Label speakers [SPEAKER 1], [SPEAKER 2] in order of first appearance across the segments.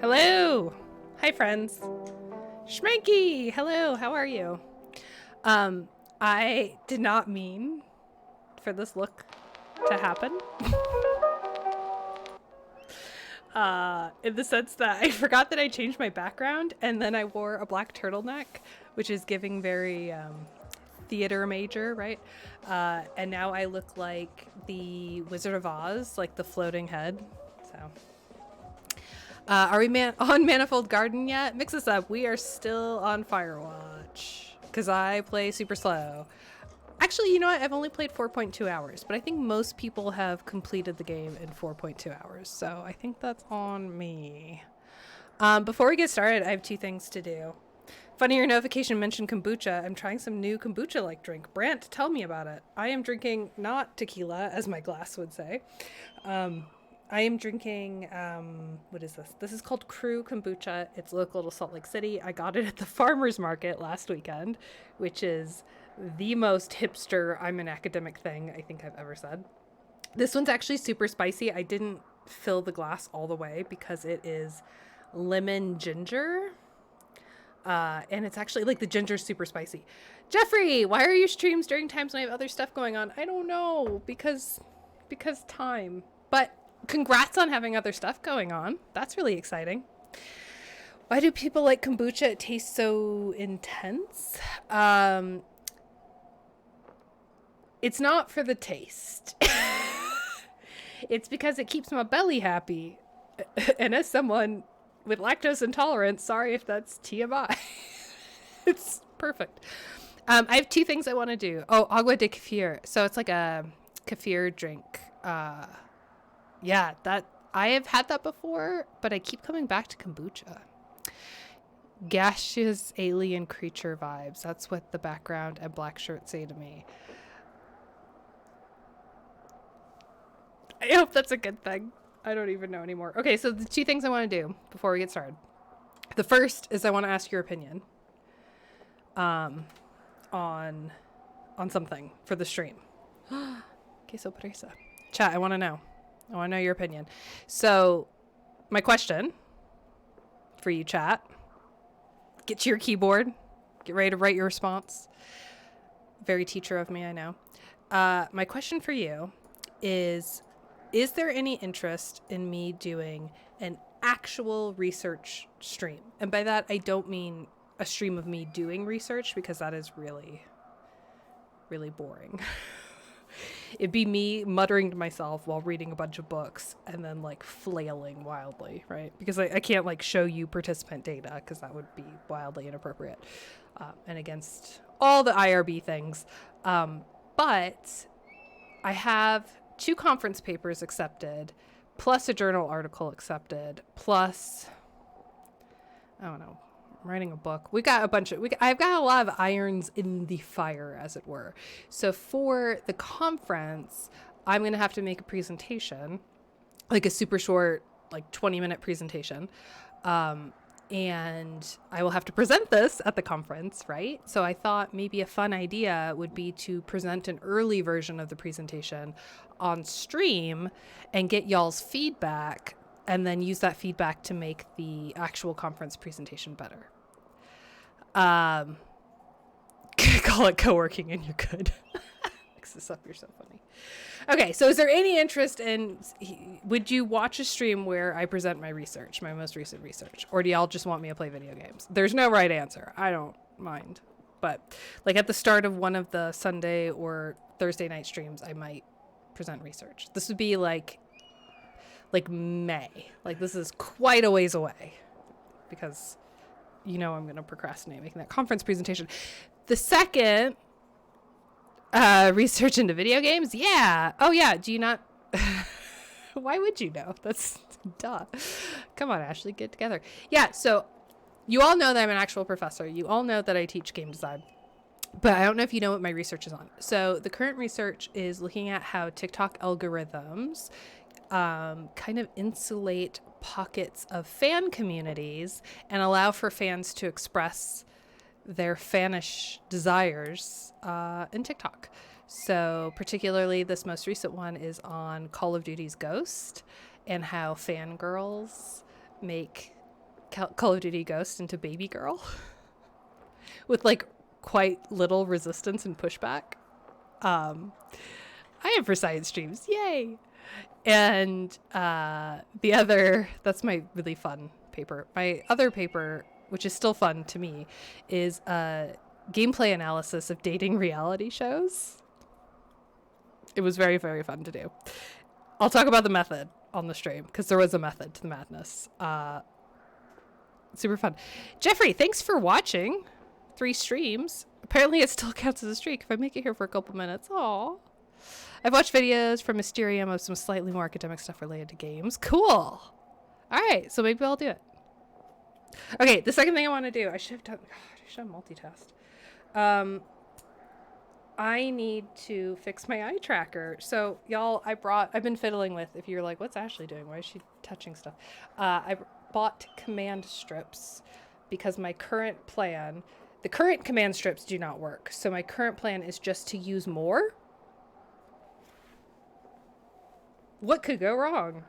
[SPEAKER 1] Hello. Hi, friends. Schmanky. Hello. How are you? I did not mean for this look to happen. In the sense that I forgot that I changed my background and then I wore a black turtleneck, which is giving very theater major, right? And now I look like the Wizard of Oz, like the floating head. So, are we on Manifold Garden yet? Mix us up. We are still on Firewatch because I play super slow. Actually, you know what? I've only played 4.2 hours, but I think most people have completed the game in 4.2 hours. So I think that's on me. Before we get started, I have two things to do. Funny, your notification mentioned kombucha. I'm trying some new kombucha-like drink. Brant, tell me about it. I am drinking not tequila, as my glass would say. I am drinking, what is this? This is called Crew Kombucha. It's local to Salt Lake City. I got it at the farmer's market last weekend, which is the most hipster I'm an academic thing I think I've ever said. This one's actually super spicy. I didn't fill the glass all the way because it is lemon ginger. And it's actually like the ginger's super spicy. Jeffrey, why are your streams during times when I have other stuff going on? I don't know, because time. But congrats on having other stuff going on. That's really exciting. Why do people like kombucha? It tastes so intense. It's not for the taste. It's because it keeps my belly happy. And as someone with lactose intolerance, sorry if that's TMI. It's perfect. I have two things I want to do. Oh, agua de kefir. So it's like a kefir drink. Yeah, that I have had that before, but I keep coming back to kombucha. Gaseous alien creature vibes. That's what the background and black shirt say to me. I hope that's a good thing. I don't even know anymore. Okay, so the two things I want to do before we get started. The first is I want to ask your opinion on something for the stream. Queso presa. Chat, I want to know. I want to know your opinion. So, my question for you, chat. Get to your keyboard. Get ready to write your response. Very teacher of me, I know. My question for you is there any interest in me doing an actual research stream? And by that, I don't mean a stream of me doing research, because that is really, really boring. It'd be me muttering to myself while reading a bunch of books and then like flailing wildly, right? Because I can't like show you participant data because that would be wildly inappropriate and against all the IRB things. But I have 2 conference papers accepted, plus a journal article accepted, plus, I don't know, I'm writing a book. I've got a lot of irons in the fire, as it were. So for the conference, I'm going to have to make a presentation, like a super short, like 20-minute presentation. And I will have to present this at the conference, right? So I thought maybe a fun idea would be to present an early version of the presentation on stream and get y'all's feedback, and then use that feedback to make the actual conference presentation better. Call it co-working and you're good. Mix this up, you're so funny. Okay, so is there any interest in, would you watch a stream where I present my research, my most recent research? Or do y'all just want me to play video games? There's no right answer. I don't mind. But like at the start of one of the Sunday or Thursday night streams, I might present research. This would be like May. Like this is quite a ways away because you know I'm going to procrastinate making that conference presentation. The second, research into video games. Yeah. Oh, yeah. Do you not? Why would you know? That's duh. Come on, Ashley, get together. Yeah. So you all know that I'm an actual professor. You all know that I teach game design. But I don't know if you know what my research is on. So the current research is looking at how TikTok algorithms kind of insulate pockets of fan communities and allow for fans to express their fanish desires in TikTok. So particularly this most recent one is on Call of Duty's Ghost and how fangirls make Call of Duty Ghost into Baby Girl with like quite little resistance and pushback. I am for science streams. Yay. And the other, that's my really fun paper. My other paper, which is still fun to me, is gameplay analysis of dating reality shows. It was very, very fun to do. I'll talk about the method on the stream because there was a method to the madness. Super fun. Jeffrey, thanks for watching 3 streams. Apparently it still counts as a streak if I make it here for a couple minutes. Aw. I've watched videos from Mysterium of some slightly more academic stuff related to games. Cool. All right, so maybe I'll do it. Okay, the second thing I want to do, I should have done, God, I should have multitasked. I need to fix my eye tracker. So y'all, I've been fiddling with, if you're like, what's Ashley doing? Why is she touching stuff? I bought command strips because my current plan, the current command strips do not work. So my current plan is just to use more. What could go wrong?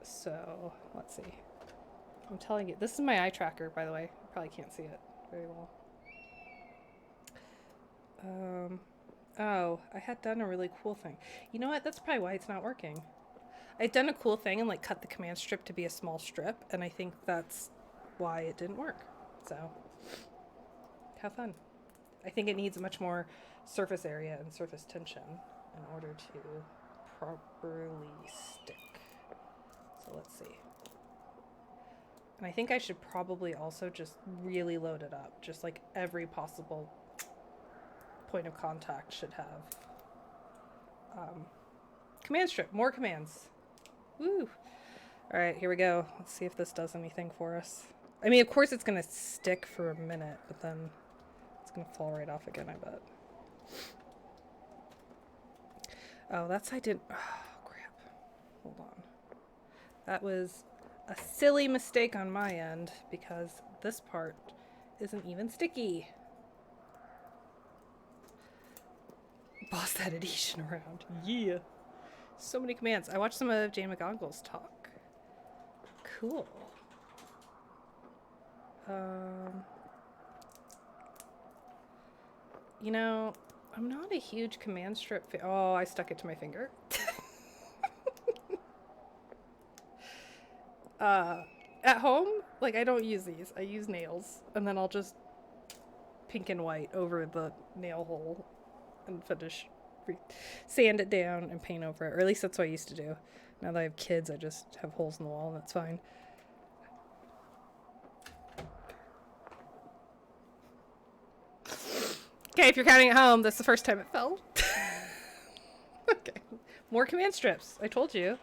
[SPEAKER 1] So let's see. I'm telling you, this is my eye tracker, by the way. You probably can't see it very well. Oh, I had done a really cool thing. You know what? That's probably why it's not working. I'd done a cool thing and like cut the command strip to be a small strip, and I think that's why it didn't work. So, have fun. I think it needs much more surface area and surface tension in order to properly stick. So let's see. And I think I should probably also just really load it up. Just like every possible point of contact should have command strip, more commands. Woo! All right, here we go. Let's see if this does anything for us. I mean, of course it's gonna stick for a minute, but then it's gonna fall right off again, I bet. Oh, I didn't, oh crap. Hold on. That was a silly mistake on my end because this part isn't even sticky. Boss that adhesion around. Yeah. So many commands. I watched some of Jane McGonagall's talk. Cool. You know, I'm not a huge command strip oh, I stuck it to my finger. At home, like I don't use these. I use nails, and then I'll just pink and white over the nail hole and finish, sand it down and paint over it. Or at least that's what I used to do. Now that I have kids, I just have holes in the wall and that's fine. Okay, if you're counting at home, that's the first time it fell. Okay, more command strips. I told you.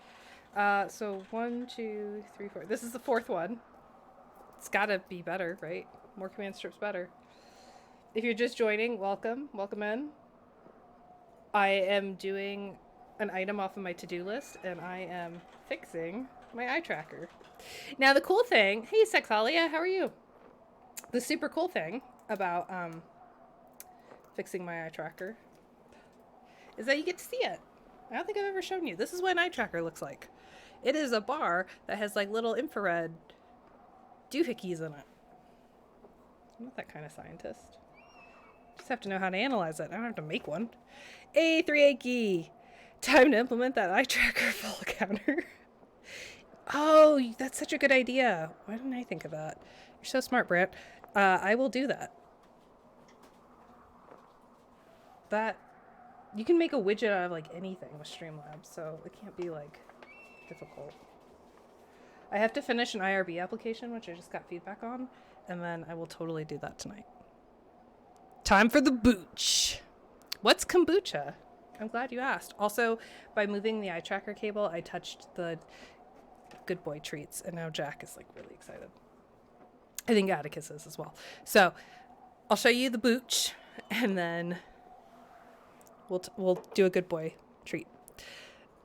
[SPEAKER 1] So 1, 2, 3, 4. This is the 4th one. It's gotta be better, right? More command strips better. If you're just joining, welcome. Welcome in. I am doing an item off of my to-do list, and I am fixing my eye tracker. Now, the cool thing... Hey, Sexalia, how are you? The super cool thing about fixing my eye tracker is that you get to see it. I don't think I've ever shown you. This is what an eye tracker looks like. It is a bar that has, like, little infrared doohickeys in it. I'm not that kind of scientist. Just have to know how to analyze it. I don't have to make one. A3A key. Time to implement that eye tracker full counter. Oh, that's such a good idea. Why didn't I think of that? You're so smart, Brant. I will do that. You can make a widget out of like anything with Streamlabs, so it can't be like difficult. I have to finish an IRB application, which I just got feedback on, and then I will totally do that tonight. Time for the booch. What's kombucha? I'm glad you asked. Also, by moving the eye tracker cable, I touched the Good Boy treats, and now Jack is like really excited. I think Atticus is as well. So I'll show you the booch, and then we'll do a Good Boy treat.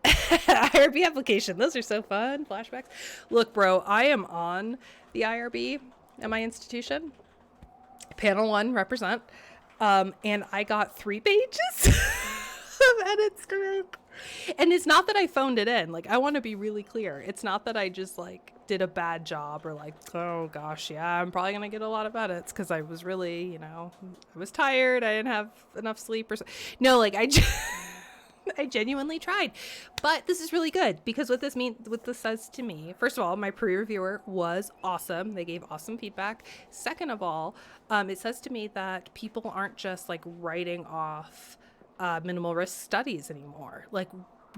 [SPEAKER 1] IRB application. Those are so fun. Flashbacks. Look, bro, I am on the IRB at my institution. Panel 1, represent. And I got 3 pages of edits to make. And it's not that I phoned it in. Like, I want to be really clear. It's not that I just, like, did a bad job or like, oh gosh, yeah, I'm probably going to get a lot of edits because I was really, I was tired. I didn't have enough sleep or so. No, like I genuinely tried. But this is really good because what this says to me, first of all, my pre-reviewer was awesome. They gave awesome feedback. Second of all, it says to me that people aren't just like writing off minimal risk studies anymore. Like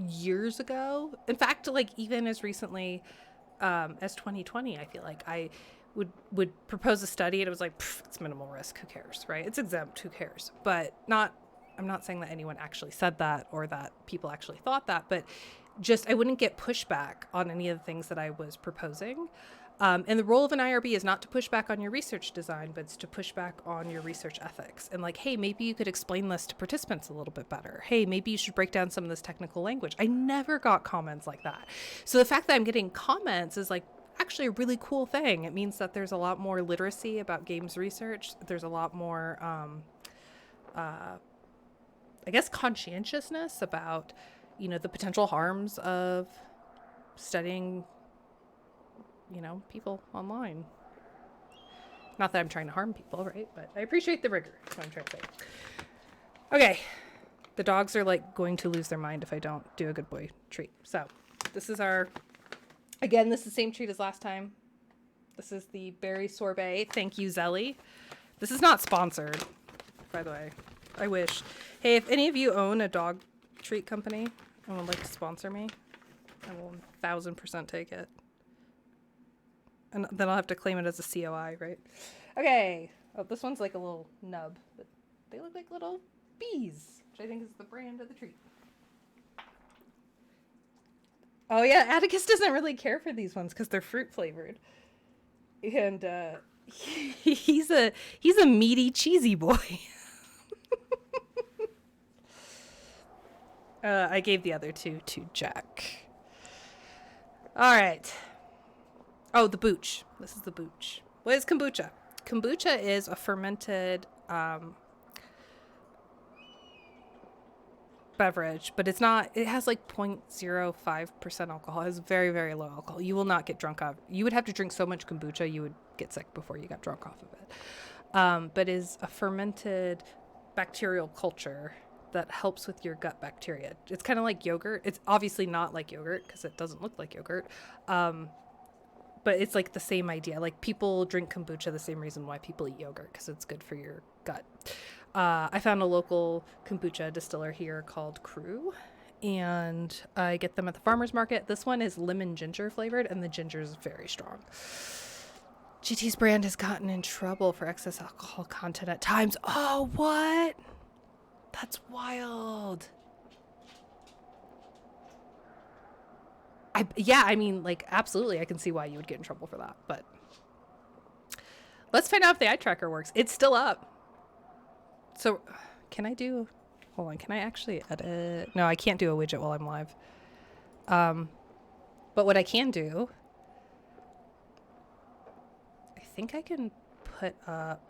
[SPEAKER 1] years ago, in fact, like even as recently as 2020, I feel like I would propose a study and it was like, it's minimal risk, who cares, right? It's exempt, who cares? But I'm not saying that anyone actually said that or that people actually thought that, but just I wouldn't get pushback on any of the things that I was proposing. And the role of an IRB is not to push back on your research design, but it's to push back on your research ethics. And like, hey, maybe you could explain this to participants a little bit better. Hey, maybe you should break down some of this technical language. I never got comments like that. So the fact that I'm getting comments is like actually a really cool thing. It means that there's a lot more literacy about games research. There's a lot more, I guess, conscientiousness about, the potential harms of studying, people online. Not that I'm trying to harm people, right? But I appreciate the rigor. That's what I'm trying to say. Okay. The dogs are like going to lose their mind if I don't do a good boy treat. So this is again, this is the same treat as last time. This is the berry sorbet. Thank you, Zelly. This is not sponsored, by the way. I wish. Hey, if any of you own a dog treat company and would like to sponsor me, I will 1000% take it. And then I'll have to claim it as a COI, right? Okay. Oh, this one's like a little nub, but they look like little bees, which I think is the brand of the treat. Oh yeah, Atticus doesn't really care for these ones because they're fruit flavored. And he's a meaty, cheesy boy. I gave the other two to Jack. All right. Oh, the booch. This is the booch. What is kombucha? Kombucha is a fermented beverage, but it has like 0.05% alcohol. It has very, very low alcohol. You will not get drunk off. You would have to drink so much kombucha, you would get sick before you got drunk off of it. But is a fermented bacterial culture that helps with your gut bacteria. It's kind of like yogurt. It's obviously not like yogurt because it doesn't look like yogurt. But it's like the same idea. Like people drink kombucha the same reason why people eat yogurt, because it's good for your gut. I found a local kombucha distiller here called Crew, and I get them at the farmer's market. This one is lemon ginger flavored, and the ginger is very strong. GT's brand has gotten in trouble for excess alcohol content at times. Oh, what? That's wild. I mean, like, absolutely, I can see why you would get in trouble for that, but let's find out if the eye tracker works. It's still up. So, hold on, can I actually edit? No, I can't do a widget while I'm live. But what I can do, I think I can put up,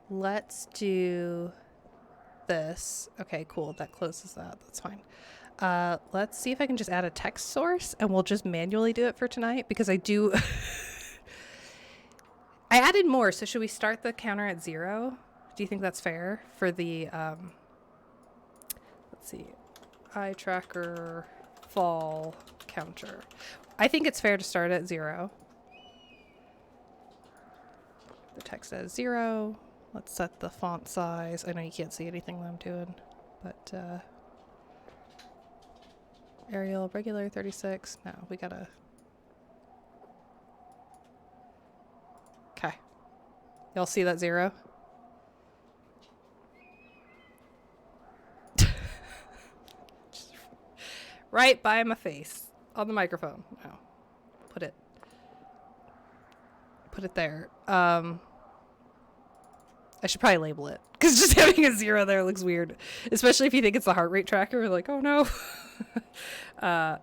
[SPEAKER 1] let's do this. Okay, cool. That closes that. That's fine. Let's see if I can just add a text source and we'll just manually do it for tonight because I do. I added more. So should we start the counter at 0? Do you think that's fair for the, let's see, eye tracker fall counter? I think it's fair to start at 0. The text says 0. Let's set the font size. I know you can't see anything that I'm doing, but Arial, regular, 36. No, we gotta. Okay. Y'all see that 0? Just right by my face on the microphone. No. Put it there. I should probably label it because just having a 0 there looks weird, especially if you think it's the heart rate tracker. We're like, oh no. Eye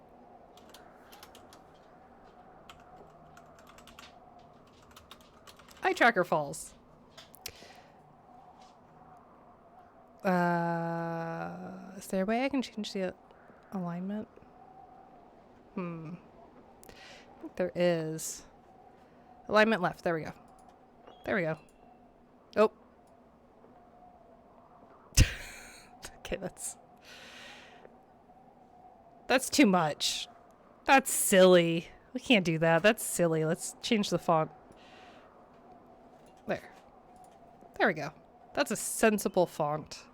[SPEAKER 1] tracker falls. Is there a way I can change the alignment? I think there is. Alignment left. There we go. There we go. Oh. Okay, that's too much. That's silly. We can't do that. That's silly. Let's change the font. There. There we go. That's a sensible font.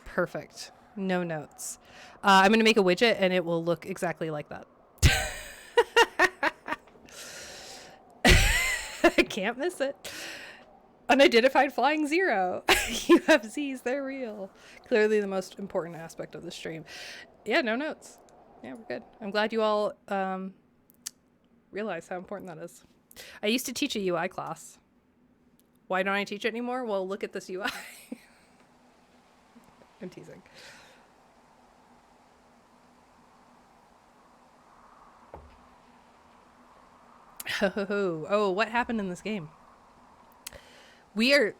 [SPEAKER 1] Perfect. No notes. I'm going to make a widget and it will look exactly like that. I can't miss it. Unidentified flying zero. You have Z's. They're real. Clearly the most important aspect of the stream. Yeah, no notes. Yeah, we're good. I'm glad you all realize how important that is. I used to teach a UI class. Why don't I teach it anymore? Well, look at this UI. I'm teasing. Oh, what happened in this game? We are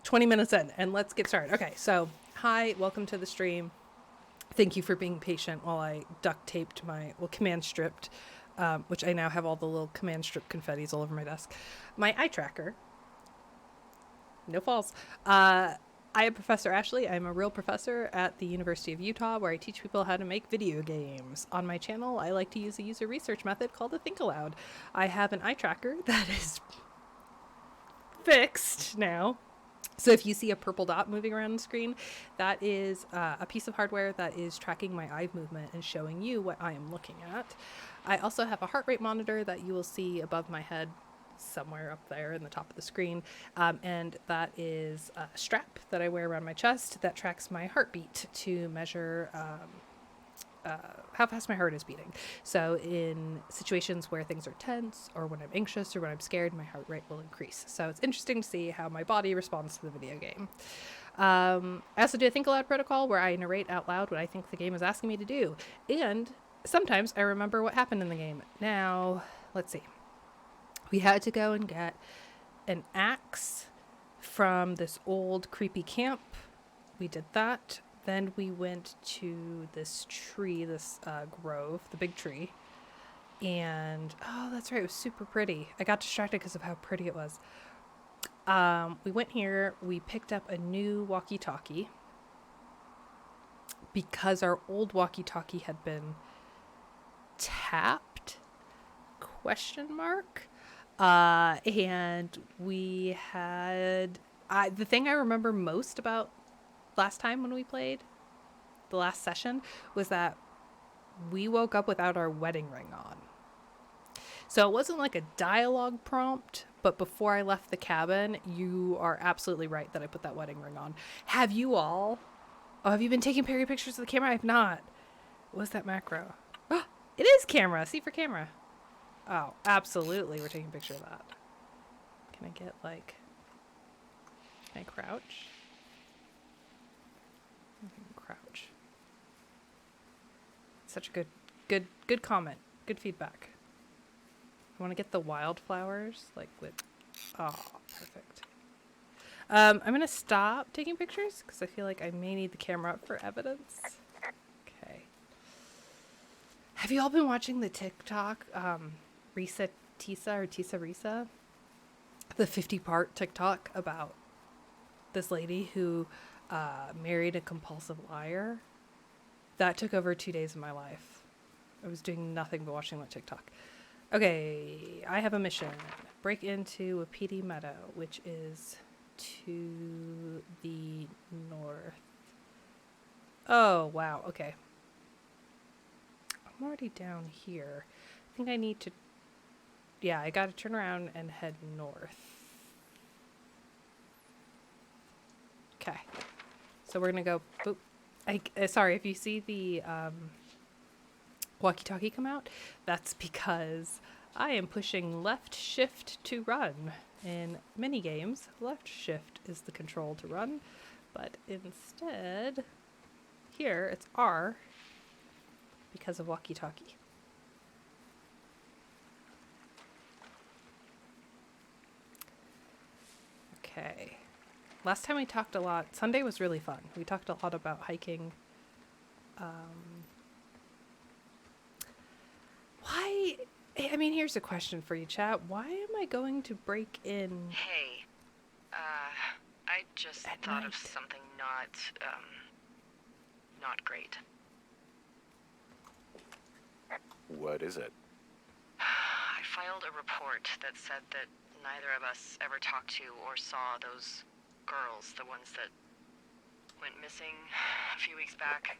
[SPEAKER 1] 20 minutes in, and let's get started. Okay, so hi, welcome to the stream. Thank you for being patient while I duct taped command stripped, which I now have all the little command strip confettis all over my desk. My eye tracker. No falls. I am Professor Ashley. I'm a real professor at the University of Utah, where I teach people how to make video games. On my channel, I like to use a user research method called a Think Aloud. I have an eye tracker that is fixed now. So if you see a purple dot moving around the screen, that is a piece of hardware that is tracking my eye movement and showing you what I am looking at. I also have a heart rate monitor that you will see above my head somewhere up there in the top of the screen, and that is a strap that I wear around my chest that tracks my heartbeat to measure how fast my heart is beating. So in situations where things are tense or when I'm anxious or when I'm scared, my heart rate will increase. So it's interesting to see how my body responds to the video game. I also do a Think Aloud protocol where I narrate out loud what I think the game is asking me to do. And sometimes I remember what happened in the game. Now, let's see. We had to go and get an axe from this old creepy camp. We did that. Then we went to this tree, this grove, the big tree. And, oh, that's right, it was super pretty. I got distracted because of how pretty it was. We went here, we picked up a new walkie-talkie because our old walkie-talkie had been tapped, ? And we had, the thing I remember most about last time when we played, the last session, was that we woke up without our wedding ring on. So it wasn't like a dialogue prompt, but before I left the cabin, you are absolutely right that I put that wedding ring on. Have you all? Oh, have you been taking pretty pictures of the camera? I have not. What was that macro? Oh, it is camera. C for camera. Oh, absolutely. We're taking a picture of that. Can I get like, can I crouch? Crouch. Such a good comment. Good feedback. I want to get the wildflowers, like with, oh, perfect. I'm going to stop taking pictures because I feel like I may need the camera up for evidence. Okay. Have you all been watching the TikTok, Risa Tisa or Tisa Risa? The 50-part TikTok about this lady who married a compulsive liar. That took over 2 days of my life. I was doing nothing but watching that TikTok. Okay, I have a mission. Break into a PD meadow, which is to the north. Oh, wow, okay. I'm already down here. I think I need to, yeah, I gotta turn around and head north. Okay. So we're gonna go, boop. Sorry, if you see the walkie-talkie come out, that's because I am pushing left shift to run. In many games, left shift is the control to run, but instead, here it's R because of walkie-talkie. Okay. Last time we talked a lot, Sunday was really fun. We talked a lot about hiking. Why? I mean, here's a question for you, chat. Why am I going to break in?
[SPEAKER 2] Hey, I just
[SPEAKER 1] At
[SPEAKER 2] thought
[SPEAKER 1] night.
[SPEAKER 2] of something not great.
[SPEAKER 3] What is it?
[SPEAKER 2] I filed a report that said that neither of us ever talked to or saw those girls, the ones that went missing a few weeks back.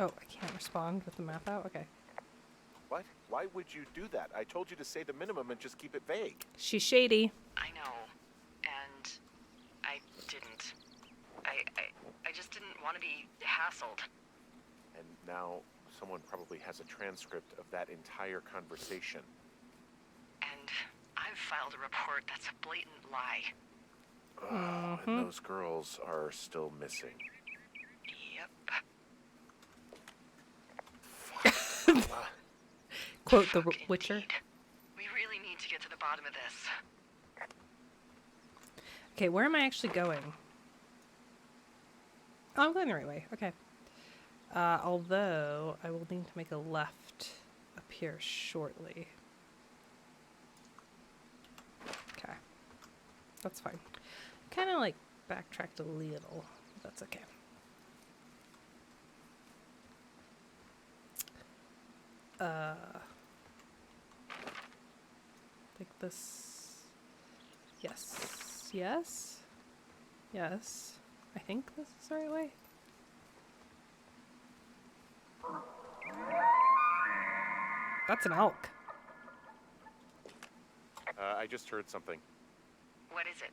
[SPEAKER 1] Oh, I can't respond with the map out? Okay.
[SPEAKER 3] What? Why would you do that? I told you to say the minimum and just keep it vague.
[SPEAKER 1] She's shady.
[SPEAKER 2] I know, and I didn't. I just didn't want to be hassled.
[SPEAKER 3] And now someone probably has a transcript of that entire conversation.
[SPEAKER 2] And I've filed a report that's a blatant lie.
[SPEAKER 3] Oh, and those girls are still missing.
[SPEAKER 2] Yep.
[SPEAKER 1] Quote the
[SPEAKER 2] Fuck,
[SPEAKER 1] Witcher.
[SPEAKER 2] indeed. We really need to get to the bottom of this.
[SPEAKER 1] Okay, where am I actually going? Oh, I'm going the right way. Okay. Although, I will need to make a left up here shortly. Okay. That's fine. Kind of like backtracked a little. That's okay. Like this. Yes. Yes. Yes. I think this is the right way. That's an elk.
[SPEAKER 3] I just heard something.
[SPEAKER 2] What is it?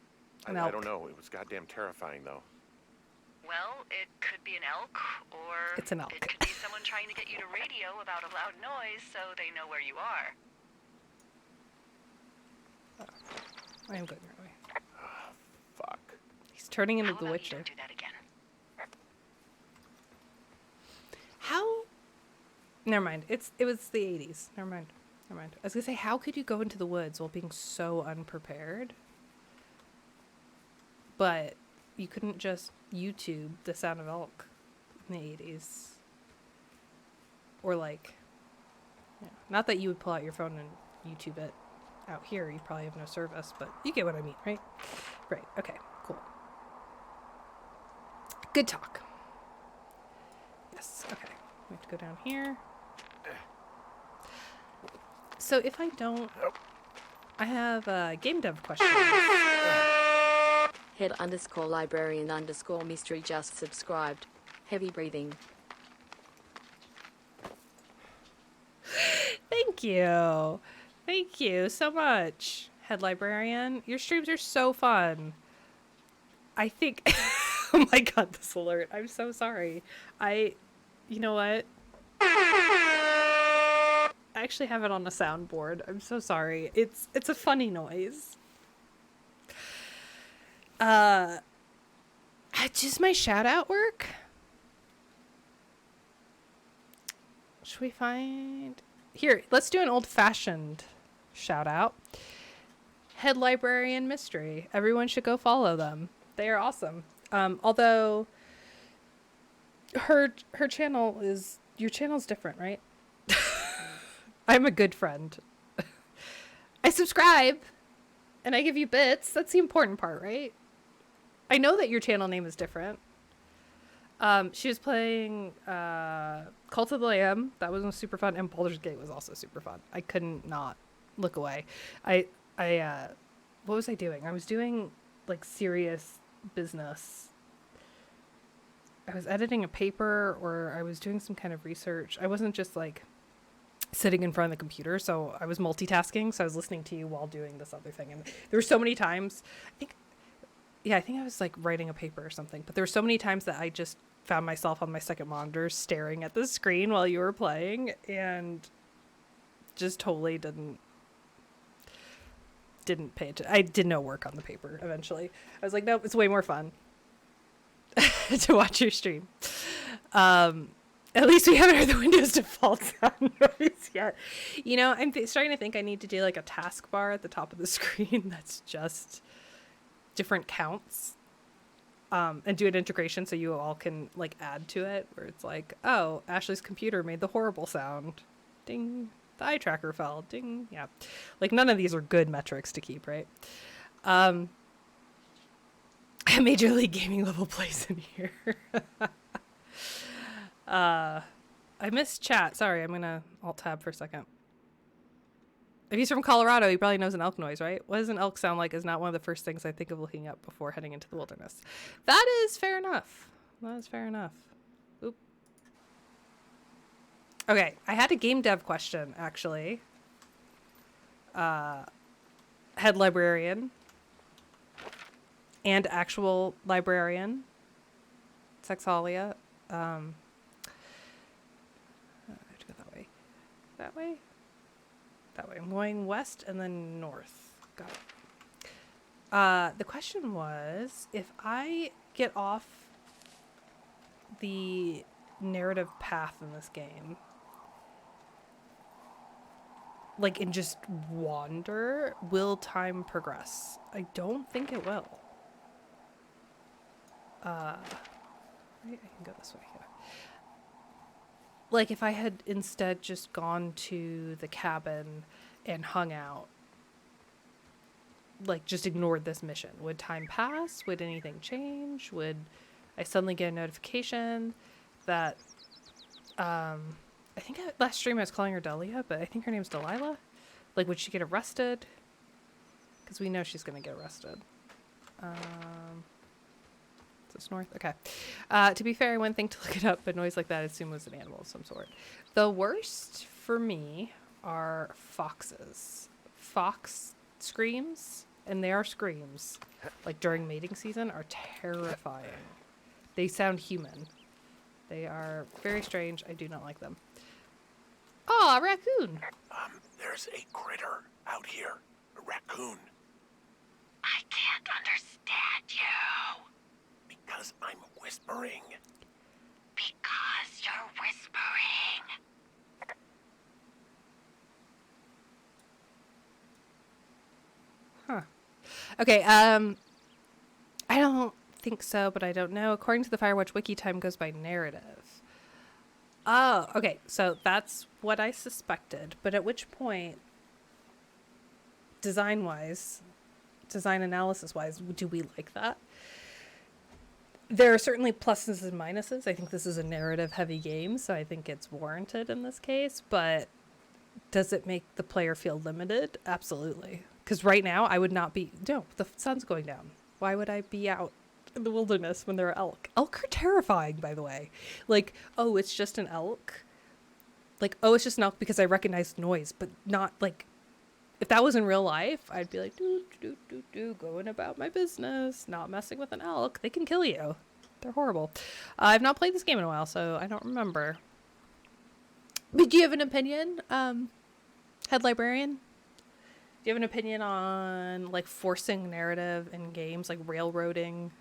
[SPEAKER 1] An
[SPEAKER 3] I
[SPEAKER 1] elk.
[SPEAKER 3] don't know. It was goddamn terrifying, though.
[SPEAKER 2] Well, it could be an elk, or
[SPEAKER 1] It's an elk.
[SPEAKER 2] it could be someone trying to get you to radio about a loud noise so they know where you are.
[SPEAKER 1] I am going the right way.
[SPEAKER 3] Fuck.
[SPEAKER 1] He's turning into
[SPEAKER 2] How
[SPEAKER 1] the
[SPEAKER 2] about you
[SPEAKER 1] Witcher.
[SPEAKER 2] don't do that again?
[SPEAKER 1] How? Never mind. It was the 80s. Never mind. Never mind. I was gonna say, how could you go into the woods while being so unprepared? But you couldn't just YouTube the sound of elk in the 80s. Or like, yeah. Not that you would pull out your phone and YouTube it out here. You probably have no service, but you get what I mean, right? Right. Okay. Cool. Good talk. Yes. Okay. We have to go down here. So if I don't, I have a game dev question.
[SPEAKER 4] Head_librarian_mystery just subscribed. Heavy breathing.
[SPEAKER 1] Thank you. Thank you so much, Head Librarian. Your streams are so fun. I think, oh my god, this alert. I'm so sorry. You know what? I actually have it on a soundboard. I'm so sorry. It's a funny noise. Does my shout out work? Should we find here? Let's do an old fashioned shout out. Head Librarian Mystery. Everyone should go follow them. They are awesome. Although her channel is, your channel's different, right? I'm a good friend. I subscribe and I give you bits. That's the important part, right? I know that your channel name is different. She was playing Cult of the Lamb. That was super fun. And Baldur's Gate was also super fun. I couldn't not look away. I what was I doing? I was doing like serious business. I was editing a paper or I was doing some kind of research. I wasn't just like sitting in front of the computer, so I was multitasking. So I was listening to you while doing this other thing. And there were so many times, I think I was like writing a paper or something, but there were so many times that I just found myself on my second monitor staring at the screen while you were playing and just totally didn't pay attention. I did no work on the paper eventually. I was like, nope, it's way more fun to watch your stream. At least we haven't heard the Windows default sound noise yet. You know, I'm starting to think I need to do like a taskbar at the top of the screen that's just different counts. and do an integration so you all can like add to it where it's like, oh, Ashley's computer made the horrible sound. Ding. The eye tracker fell. Ding. Yeah. Like none of these are good metrics to keep, right? Major League Gaming level plays in here. I missed chat. Sorry, I'm gonna alt tab for a second. If he's from Colorado, he probably knows an elk noise, right? What does an elk sound like is not one of the first things I think of looking up before heading into the wilderness. That is fair enough. That is fair enough. Oop. Okay, I had a game dev question, actually. Head librarian. And actual librarian. Sexalia. I have to go that way. That way? That way. I'm going west and then north. Got it. The question was, if I get off the narrative path in this game, like, and just wander, will time progress? I don't think it will. I can go this way. Yeah. Like, if I had instead just gone to the cabin and hung out, like, just ignored this mission, would time pass? Would anything change? Would I suddenly get a notification that, I think last stream I was calling her Delia, but I think her name's Delilah. Like, would she get arrested? Because we know she's going to get arrested. It's north. Okay. To be fair, I wouldn't think to look it up, but noise like that I assume was an animal of some sort. The worst for me are foxes. Fox screams, and they are screams, like during mating season, are terrifying. They sound human. They are very strange. I do not like them. Oh, a raccoon.
[SPEAKER 3] There's a critter out here. A raccoon.
[SPEAKER 2] I can't understand you.
[SPEAKER 3] Because I'm whispering.
[SPEAKER 2] Because you're whispering.
[SPEAKER 1] Huh. Okay, I don't think so, but I don't know. According to the Firewatch wiki, time goes by narrative. Oh, okay, so that's what I suspected. But at which point, design-wise, design analysis-wise, do we like that? There are certainly pluses and minuses. I think this is a narrative-heavy game, so I think it's warranted in this case. But does it make the player feel limited? Absolutely. Because right now, I would not be... No, the sun's going down. Why would I be out in the wilderness when there are elk? Elk are terrifying, by the way. Like, oh, it's just an elk? Like, oh, it's just an elk because I recognize noise, but not, like... If that was in real life, I'd be like, going about my business, not messing with an elk. They can kill you. They're horrible. I've not played this game in a while, so I don't remember. But do you have an opinion, head librarian? Do you have an opinion on, like, forcing narrative in games, like railroading?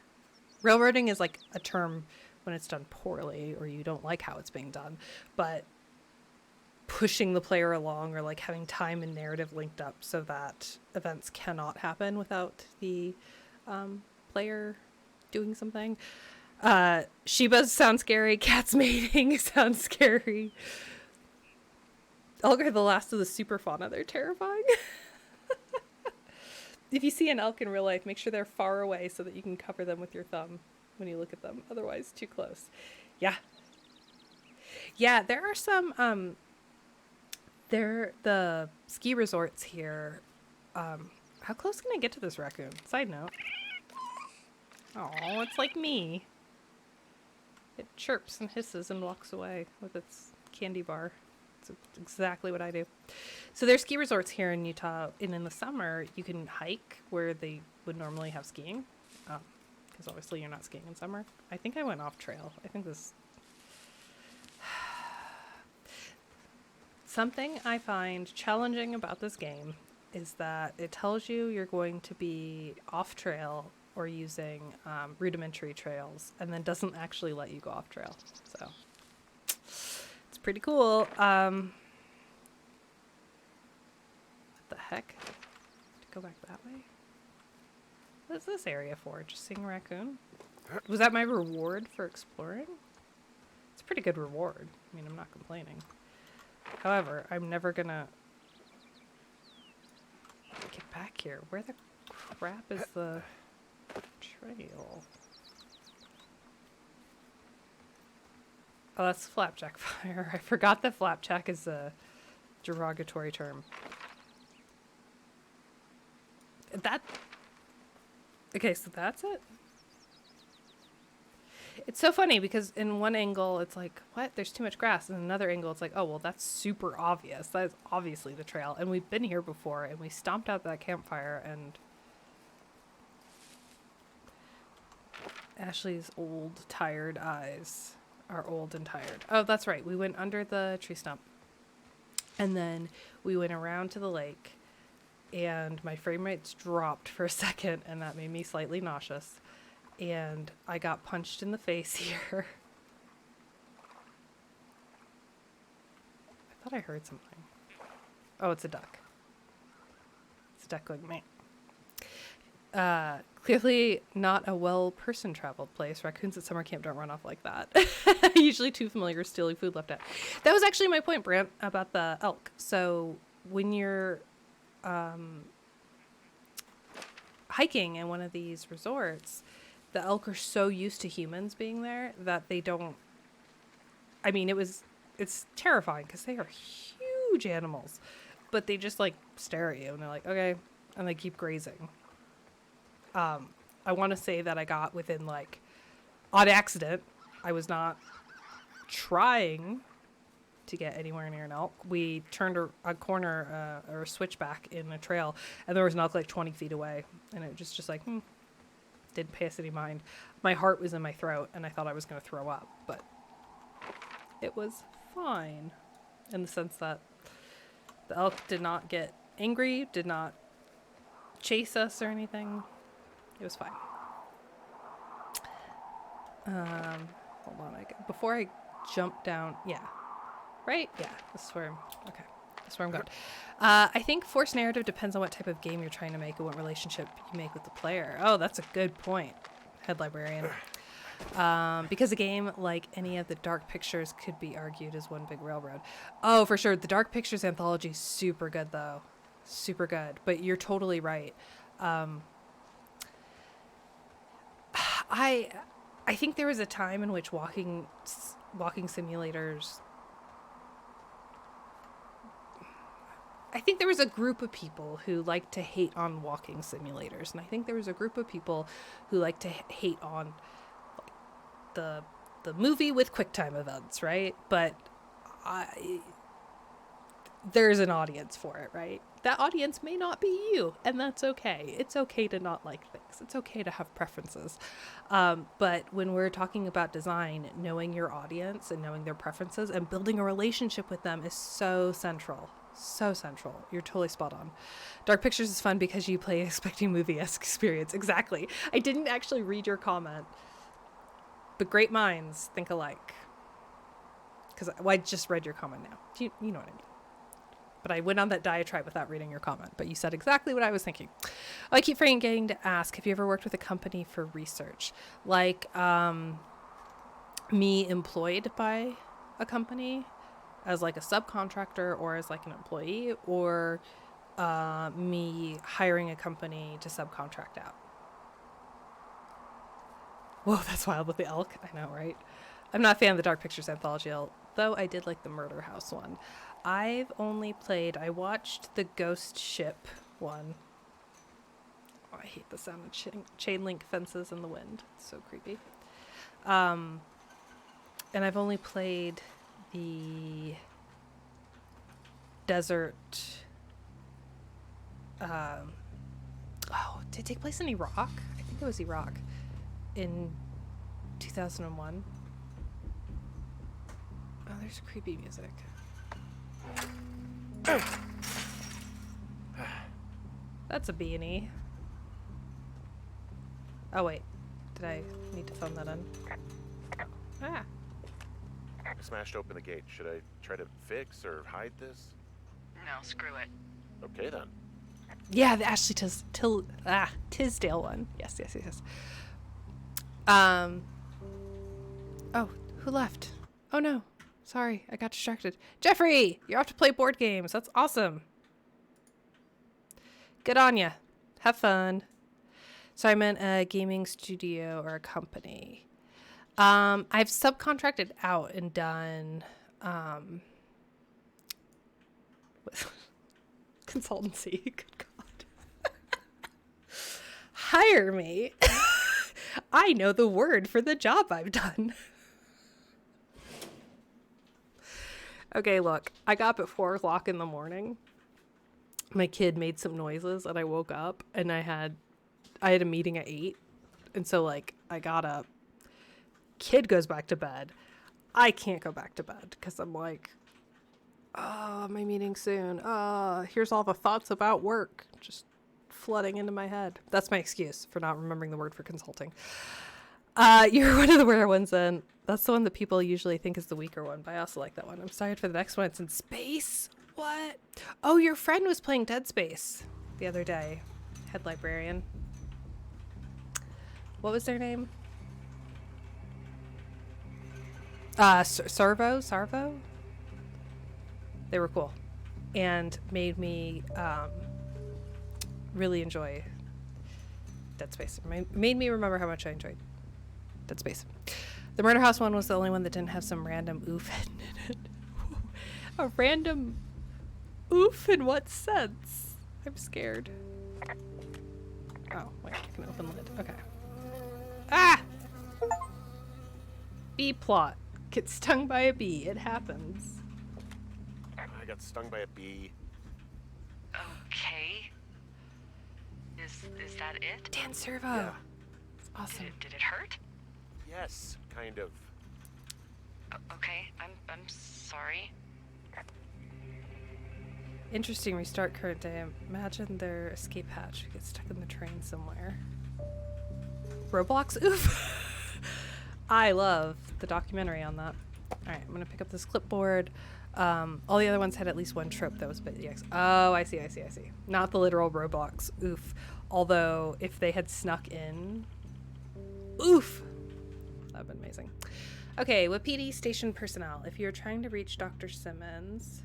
[SPEAKER 1] Railroading is, like, a term when it's done poorly or you don't like how it's being done. But pushing the player along or like having time and narrative linked up so that events cannot happen without the player doing something. Shibas sound scary. Cats mating sounds scary. Elk are the last of the super fauna. They're terrifying. If you see an elk in real life, make sure they're far away so that you can cover them with your thumb when you look at them. Otherwise, too close. Yeah. Yeah, there are some... the ski resorts here. How close can I get to this raccoon? Side note. Oh, it's like me. It chirps and hisses and walks away with its candy bar. It's exactly what I do. So there's ski resorts here in Utah, and in the summer you can hike where they would normally have skiing. Because obviously you're not skiing in summer. I think I went off trail. I think this... Something I find challenging about this game is that it tells you you're going to be off trail or using rudimentary trails, and then doesn't actually let you go off trail. So it's pretty cool. What the heck? To go back that way? What is this area for? Just seeing a raccoon? Was that my reward for exploring? It's a pretty good reward. I mean, I'm not complaining. However, I'm never gonna get back here. Where the crap is the trail? Oh, that's flapjack fire. I forgot that flapjack is a derogatory term. Okay, so that's it? It's so funny because in one angle it's like, what? There's too much grass. And in another angle it's like, oh, well, that's super obvious. That is obviously the trail. And we've been here before and we stomped out that campfire and Ashley's old, tired eyes are old and tired. Oh, that's right. We went under the tree stump. And then we went around to the lake and my frame rates dropped for a second and that made me slightly nauseous. And I got punched in the face here. I thought I heard something. Oh, it's a duck. It's a duck going meh. Clearly not a well-person traveled place. Raccoons at summer camp don't run off like that. Usually too familiar stealing food left out. That was actually my point, Brant, about the elk. So when you're hiking in one of these resorts, the elk are so used to humans being there that they don't... I mean, it's terrifying because they are huge animals. But they just, like, stare at you and they're like, okay. And they keep grazing. I want to say that I got within, like, on accident. I was not trying to get anywhere near an elk. We turned a corner or a switchback in a trail, and there was an elk like 20 feet away. And it just like, didn't pay us any mind. My heart was in my throat, and I thought I was going to throw up. But it was fine in the sense that the elk did not get angry, did not chase us or anything. It was fine. Hold on. Before I jump down, yeah. Right? Yeah, this is where I'm going. I think forced narrative depends on what type of game you're trying to make and what relationship you make with the player. Oh, that's a good point, head librarian. Because a game like any of the Dark Pictures could be argued as one big railroad. Oh, for sure. The Dark Pictures anthology is super good, though. Super good. But you're totally right. I think there was a time in which walking simulators... I think there was a group of people who liked to hate on walking simulators, and I think there was a group of people who liked to hate on the movie with QuickTime events, right? But there's an audience for it, right? That audience may not be you, and that's okay. It's okay to not like things. It's okay to have preferences. But when we're talking about design, knowing your audience and knowing their preferences and building a relationship with them is so central. So central. You're totally spot on. Dark Pictures is fun because you play expecting movie-esque experience. Exactly. I didn't actually read your comment, but great minds think alike. Because I just read your comment now. You know what I mean. But I went on that diatribe without reading your comment. But you said exactly what I was thinking. I keep forgetting to ask, have you ever worked with a company for research? Like me employed by a company as like a subcontractor or as like an employee, or me hiring a company to subcontract out. Whoa, that's wild with the elk. I know, right? I'm not a fan of the Dark Pictures anthology, though I did like the Murder House one. I watched the Ghost Ship one. Oh, I hate the sound of chain link fences in the wind. It's so creepy. And I've only played the desert. Did it take place in Iraq? I think it was Iraq in 2001. Oh, there's creepy music. That's a B&E. Oh wait, did I need to phone that in? Ah.
[SPEAKER 3] I smashed open the gate. Should I try to fix or hide this?
[SPEAKER 2] No, screw it.
[SPEAKER 3] Okay then.
[SPEAKER 1] Yeah, the Ashley Tisdale one. Yes. Oh, who left? Oh no. Sorry, I got distracted. Jeffrey, you're off to play board games. That's awesome. Good on ya. Have fun. So I meant a gaming studio or a company. I've subcontracted out and done consultancy. Good God. Hire me. I know the word for the job I've done. Okay, look, I got up at 4 o'clock in the morning. My kid made some noises and I woke up and I had a meeting at 8. And so like I got up. Kid goes back to bed. I can't go back to bed because I'm like, oh, my meeting soon. Here's all the thoughts about work just flooding into my head. That's my excuse for not remembering the word for consulting. You're one of the rare ones then. That's the one that people usually think is the weaker one, but I also like that one. I'm excited for the next one. It's in space. What? Oh, your friend was playing Dead Space the other day. Head librarian. What was their name? Sarvo? They were cool and made me really enjoy Dead Space. Made me remember how much I enjoyed Dead Space. The Murder House one was the only one that didn't have some random oof in it. A random oof in what sense? I'm scared. Oh, wait, I can open the lid. Okay. Ah! Bee plot. Get stung by a bee. It happens.
[SPEAKER 3] I got stung by a bee.
[SPEAKER 2] Okay. Is that it?
[SPEAKER 1] Dan Servo.
[SPEAKER 3] Yeah.
[SPEAKER 1] It's awesome.
[SPEAKER 2] Did it hurt?
[SPEAKER 3] Yes, kind of.
[SPEAKER 2] Okay, I'm sorry.
[SPEAKER 1] Interesting restart current day. Imagine their escape hatch gets stuck in the train somewhere. Roblox oof. I love the documentary on that. Alright, I'm gonna pick up this clipboard. All the other ones had at least one trope that was a bit EX. Oh, I see. Not the literal Roblox oof. Although if they had snuck in, oof, that would have been amazing. Okay, Wapiti station personnel. If you're trying to reach Dr. Simmons,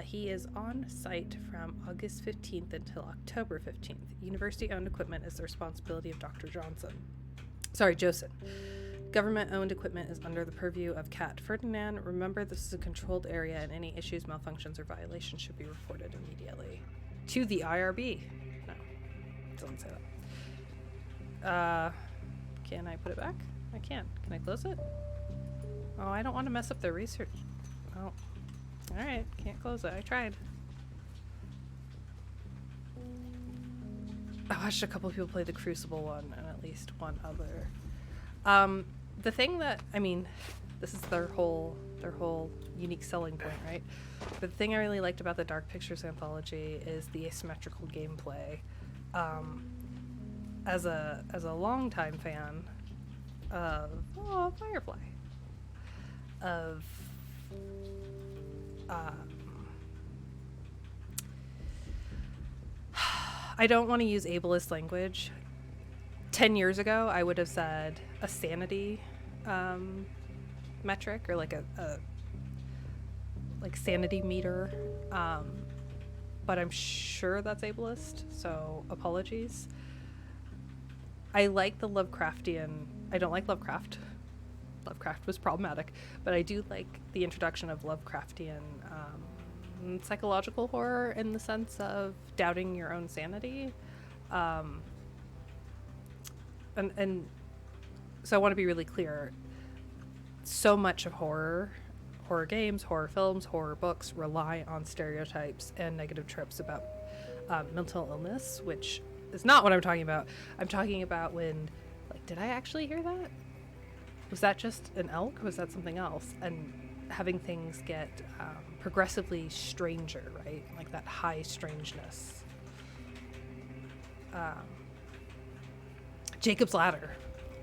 [SPEAKER 1] he is on site from August 15th until October 15th. University-owned equipment is the responsibility of Dr. Josen. Government-owned equipment is under the purview of Cat Ferdinand. Remember, this is a controlled area and any issues, malfunctions, or violations should be reported immediately. To the IRB. No, it doesn't say that. Can I put it back? I can. Can I close it? Oh, I don't want to mess up their research. Oh. Alright, can't close it. I tried. I watched a couple of people play the Crucible one and at least one other. The thing that, I mean, this is their whole unique selling point, right? But the thing I really liked about the Dark Pictures anthology is the asymmetrical gameplay. As a longtime fan of Firefly, of I don't want to use ableist language. 10 years ago, I would have said a sanity metric or like a sanity meter, but I'm sure that's ableist, so apologies. I like the Lovecraftian. I don't like Lovecraft. Lovecraft was problematic, but I do like the introduction of Lovecraftian psychological horror in the sense of doubting your own sanity. And so I want to be really clear. So much of horror games, horror films, horror books rely on stereotypes and negative tropes about mental illness, which is not what I'm talking about. I'm talking about when, like, did I actually hear that? Was that just an elk? Or was that something else? And having things get progressively stranger, right? Like that high strangeness. Jacob's Ladder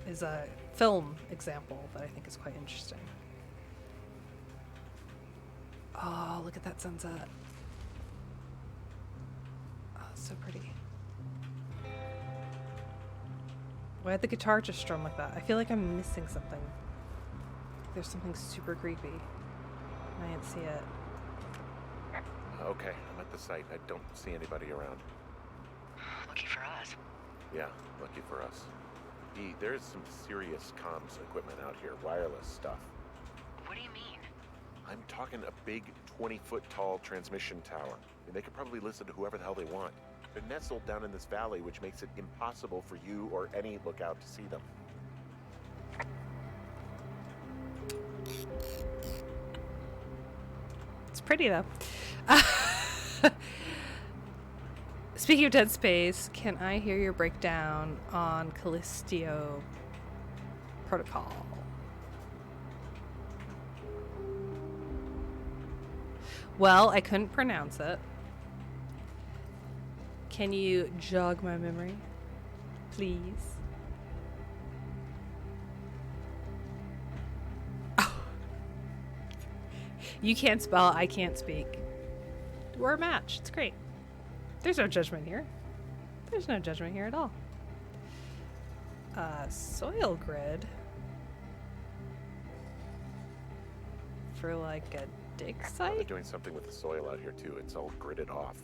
[SPEAKER 1] is a film example that I think is quite interesting. Oh, look at that sunset. Oh, it's so pretty. Why did the guitar just strum like that? I feel like I'm missing something. There's something super creepy. I didn't see it.
[SPEAKER 3] Okay, I'm at the site. I don't see anybody around.
[SPEAKER 2] Lucky for us.
[SPEAKER 3] Yeah, lucky for us. There's some serious comms equipment out here, wireless stuff.
[SPEAKER 2] What do you mean?
[SPEAKER 3] I'm talking a big 20-foot tall transmission tower. And they could probably listen to whoever the hell they want. They're nestled down in this valley, which makes it impossible for you or any lookout to see them.
[SPEAKER 1] It's pretty though. Speaking of Dead Space, can I hear your breakdown on Callisto Protocol? Well, I couldn't pronounce it. Can you jog my memory, please? Oh. You can't spell, I can't speak. We're a match. It's great. There's no judgment here. There's no judgment here at all. Soil grid. For like a dig
[SPEAKER 3] Well,
[SPEAKER 1] site?
[SPEAKER 3] they're doing something with the soil out here too. It's all gridded off.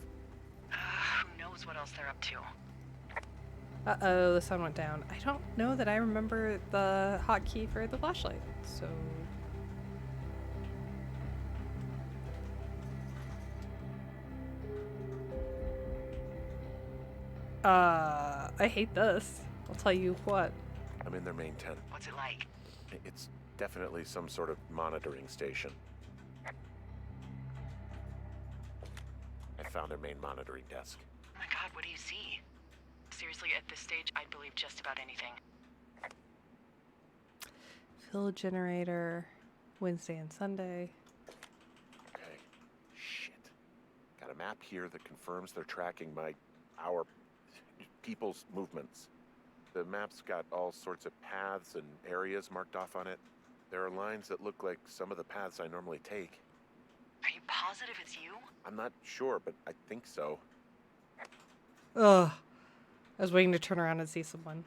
[SPEAKER 2] Who knows what else they're up to?
[SPEAKER 1] Uh-oh, the sun went down. I don't know that I remember the hotkey for the flashlight, so... I hate this. I'll tell you what.
[SPEAKER 3] I'm in their main tent.
[SPEAKER 2] What's it like?
[SPEAKER 3] It's definitely some sort of monitoring station. I found their main monitoring desk.
[SPEAKER 2] Oh my god, what do you see? Seriously, at this stage, I'd believe just about anything.
[SPEAKER 1] Fill generator, Wednesday and Sunday.
[SPEAKER 3] Okay. Shit. Got a map here that confirms they're tracking our people's movements. The map's got all sorts of paths and areas marked off on it. There are lines that look like some of the paths I normally take.
[SPEAKER 2] Are you positive it's you?
[SPEAKER 3] I'm not sure, but I think so.
[SPEAKER 1] Ugh. I was waiting to turn around and see someone.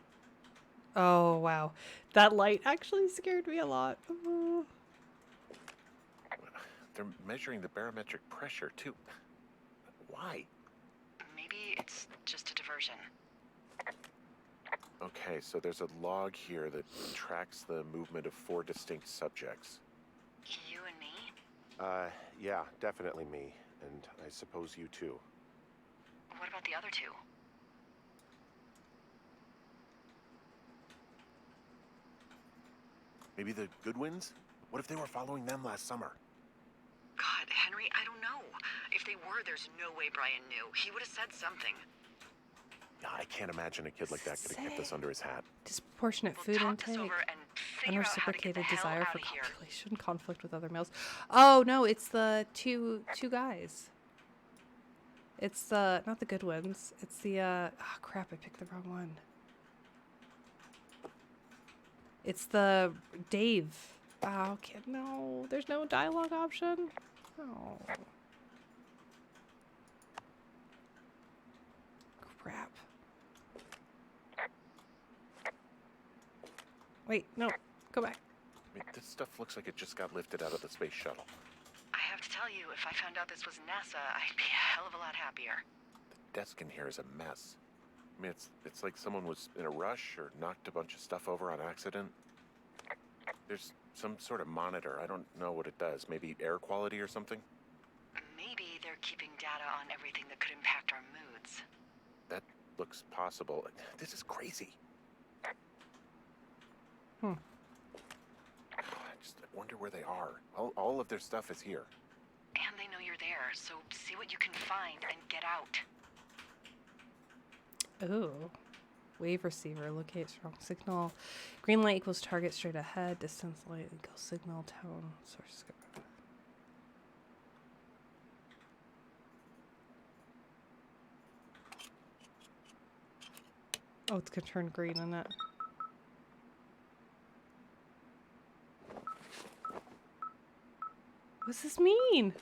[SPEAKER 1] Oh, wow. That light actually scared me a lot. Ugh.
[SPEAKER 3] They're measuring the barometric pressure, too. Why?
[SPEAKER 2] Maybe it's just a diversion.
[SPEAKER 3] Okay, so there's a log here that tracks the movement of 4 distinct subjects.
[SPEAKER 2] You and me?
[SPEAKER 3] Yeah, definitely me. And I suppose you too.
[SPEAKER 2] What about the other two?
[SPEAKER 3] Maybe the Goodwins? What if they were following them last summer?
[SPEAKER 2] God, Henry, I don't know. If they were, there's no way Brian knew. He would have said something.
[SPEAKER 3] Yeah, I can't imagine a kid like that could have kept this under his hat.
[SPEAKER 1] Disproportionate
[SPEAKER 2] We'll
[SPEAKER 1] food
[SPEAKER 2] talk this
[SPEAKER 1] intake.
[SPEAKER 2] over and figure out how to get the
[SPEAKER 1] Unreciprocated
[SPEAKER 2] hell
[SPEAKER 1] desire
[SPEAKER 2] out
[SPEAKER 1] for
[SPEAKER 2] of here.
[SPEAKER 1] copulation, conflict with other males. Oh no, it's the two guys. It's the not the good ones. It's the oh crap, I picked the wrong one. It's the Dave. Oh, kid, no. There's no dialogue option. Oh. Crap. Wait, no. Go back.
[SPEAKER 3] I mean, this stuff looks like it just got lifted out of the space shuttle.
[SPEAKER 2] I have to tell you, if I found out this was NASA, I'd be a hell of a lot happier.
[SPEAKER 3] The desk in here is a mess. I mean, it's like someone was in a rush or knocked a bunch of stuff over on accident. There's some sort of monitor. I don't know what it does. Maybe air quality or something?
[SPEAKER 2] Maybe they're keeping data on everything that could impact our moods.
[SPEAKER 3] That looks possible. This is crazy.
[SPEAKER 1] Hmm.
[SPEAKER 3] I wonder where they are. All of their stuff is here.
[SPEAKER 2] And they know you're there, so see what you can find and get out.
[SPEAKER 1] Ooh. Wave receiver. Locate strong signal. Green light equals target straight ahead. Distance light equals signal. Tone. Source. Oh, it's gonna turn green on it. What's this mean?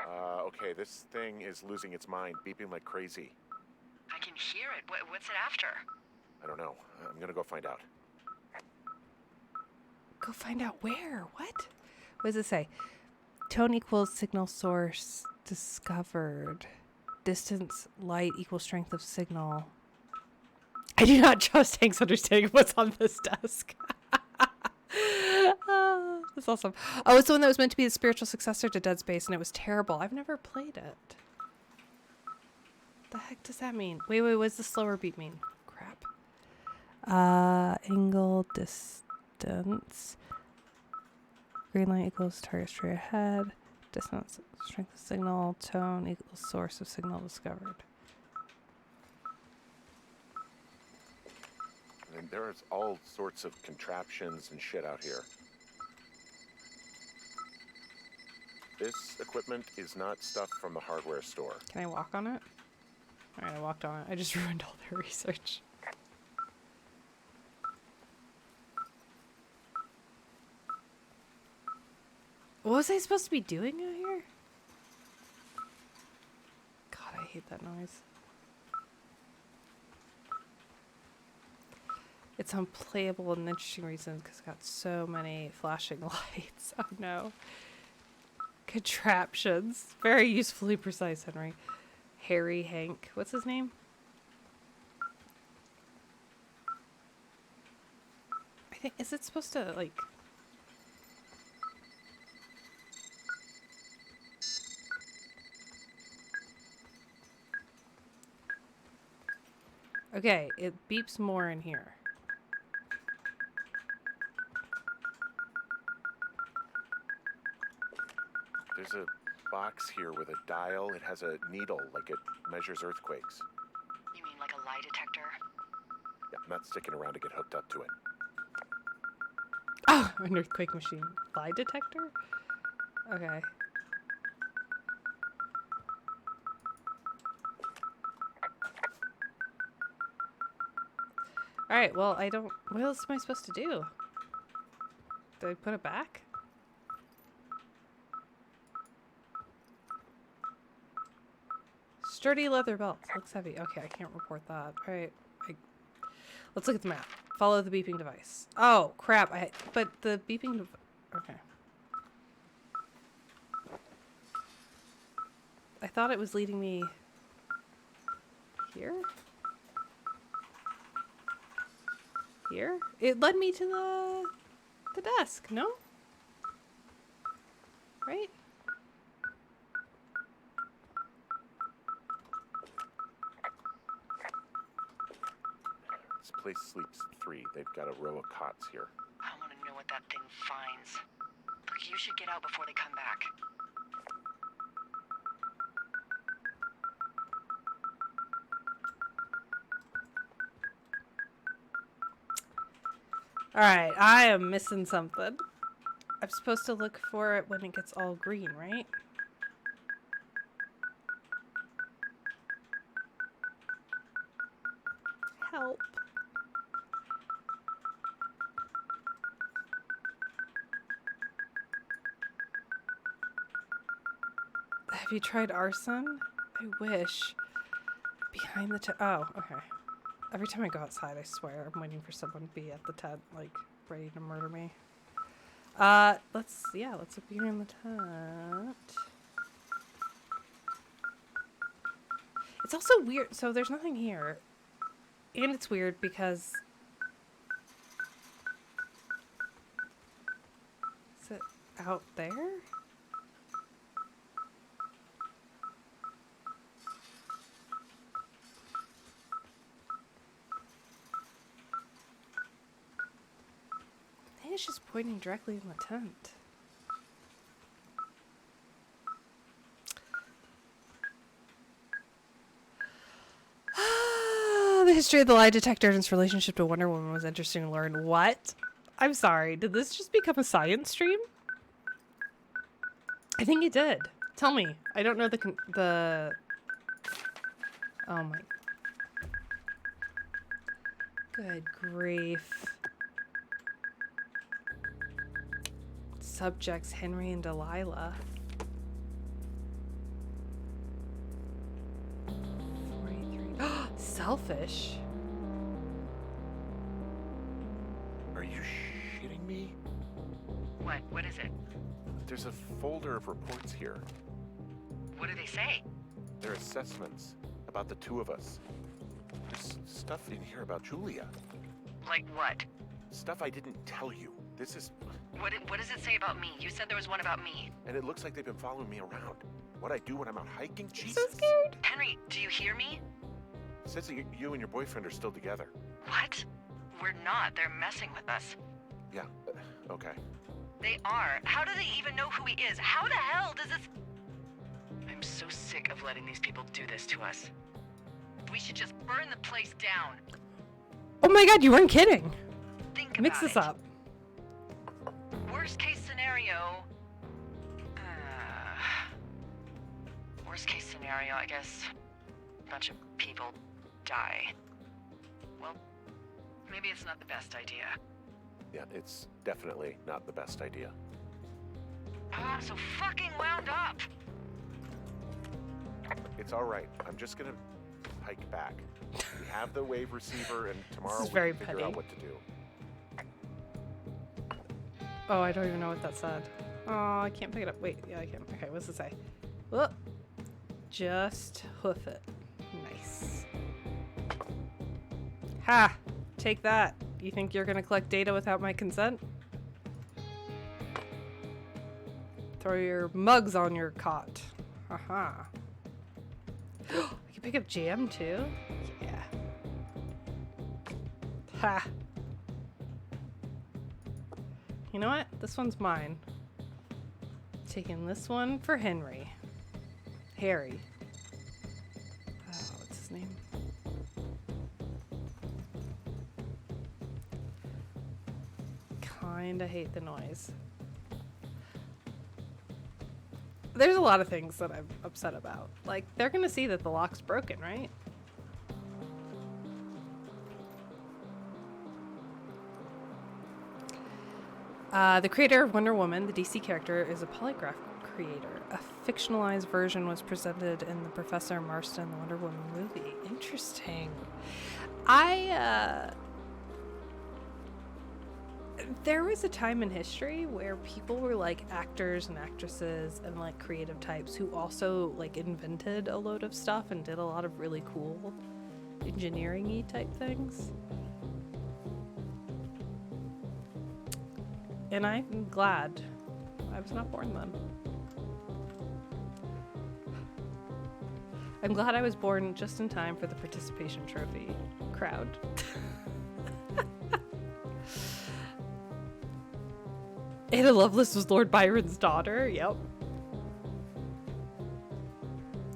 [SPEAKER 3] Okay, this thing is losing its mind, beeping like crazy.
[SPEAKER 2] I can hear it. What's it after?
[SPEAKER 3] I don't know. I'm gonna go find out.
[SPEAKER 1] Go find out where? What? What does it say? Tone equals signal source discovered. Distance light equals strength of signal. I do not trust Hank's understanding of what's on this desk. That's awesome. Oh, it's the one that was meant to be the spiritual successor to Dead Space, and it was terrible. I've never played it. The heck does that mean? Wait, what does the slower beat mean? Crap. Angle, distance. Green light equals target straight ahead. Distance, strength of signal. Tone equals source of signal discovered.
[SPEAKER 3] And there's all sorts of contraptions and shit out here. This equipment is not stuff from the hardware store.
[SPEAKER 1] Can I walk on it? Alright, I walked on it. I just ruined all their research. What was I supposed to be doing out here? God, I hate that noise. It's unplayable and interesting reasons because it's got so many flashing lights. Oh no. Contraptions. Very usefully precise, Henry. Harry, Hank. What's his name? I think, is it supposed to, like... Okay, it beeps more in here.
[SPEAKER 3] There's a box here with a dial. It has a needle, like it measures earthquakes.
[SPEAKER 2] You mean like a lie detector?
[SPEAKER 3] Yeah, I'm not sticking around to get hooked up to it.
[SPEAKER 1] Oh, an earthquake machine. Lie detector? Okay. Alright, well, I don't... What else am I supposed to do? Do I put it back? Sturdy leather belt. Looks heavy. Okay, I can't report that. Alright. Let's look at the map. Follow the beeping device. Oh, crap. But the beeping... Okay. I thought it was leading me... Here? Here? It led me to the desk, no? Right?
[SPEAKER 3] This place sleeps 3. They've got a row of cots here.
[SPEAKER 2] I want to know what that thing finds. Look, you should get out before they come back.
[SPEAKER 1] Alright, I am missing something. I'm supposed to look for it when it gets all green, right? Help. Have you tried arson? I wish. Behind the tent. Oh, okay. Every time I go outside, I swear I'm waiting for someone to be at the tent, like, ready to murder me. Let's look behind the tent. It's also weird. So there's nothing here. And it's weird because... Is it out there? I think it's just pointing directly in the tent. The history of the lie detector and its relationship to Wonder Woman was interesting to learn. What? I'm sorry. Did this just become a science stream? I think it did. Tell me. I don't know the... Oh my... Good grief. Subjects Henry and Delilah. 43. Selfish.
[SPEAKER 3] you shitting me?
[SPEAKER 2] What? What is it?
[SPEAKER 3] There's a folder of reports here.
[SPEAKER 2] What do they say?
[SPEAKER 3] They're assessments about the two of us. There's stuff in here about Julia.
[SPEAKER 2] Like what?
[SPEAKER 3] Stuff I didn't tell you. This is...
[SPEAKER 2] What does it say about me? You said there was one about me.
[SPEAKER 3] And it looks like they've been following me around. What I do when I'm out hiking? Jesus.
[SPEAKER 1] So scared.
[SPEAKER 2] Henry, do you hear me?
[SPEAKER 3] It says that you and your boyfriend are still together.
[SPEAKER 2] What? We're not. They're messing with us.
[SPEAKER 3] Yeah, okay.
[SPEAKER 2] They are. How do they even know who he is? How the hell does this... I'm so sick of letting these people do this to us. We should just burn the place down.
[SPEAKER 1] Oh my god, you weren't kidding.
[SPEAKER 2] Think
[SPEAKER 1] Mix
[SPEAKER 2] about
[SPEAKER 1] this
[SPEAKER 2] it.
[SPEAKER 1] up.
[SPEAKER 2] Worst case scenario... worst case scenario, I guess. A bunch of people die. Well, maybe it's not the best idea.
[SPEAKER 3] Yeah, it's definitely not the best idea.
[SPEAKER 2] I'm so fucking wound up!
[SPEAKER 3] It's all right. I'm just gonna hike back. We have the wave receiver, and tomorrow
[SPEAKER 1] is
[SPEAKER 3] we
[SPEAKER 1] very
[SPEAKER 3] can figure
[SPEAKER 1] petty.
[SPEAKER 3] out what to do.
[SPEAKER 1] Oh, I don't even know what that said. Oh, I can't pick it up. Wait, yeah, I can. Okay, what's it say? Whoop. Just hoof it. Nice. Ha! Take that. You think you're gonna collect data without my consent? Throw your mugs on your cot. Haha. You can pick up jam too? Yeah. Ha! You know what? This one's mine. Taking this one for Henry. Harry. What's his name? Kinda hate the noise. There's a lot of things that I'm upset about. Like, they're gonna see that the lock's broken, right? The creator of Wonder Woman, the DC character, is a polygraph creator. A fictionalized version was presented in the Professor Marston Wonder Woman movie. Interesting. There was a time in history where people were like actors and actresses and like creative types who also like invented a load of stuff and did a lot of really cool engineering-y type things. And I'm glad I was not born then. I'm glad I was born just in time for the participation trophy crowd. Ada Lovelace was Lord Byron's daughter. Yep.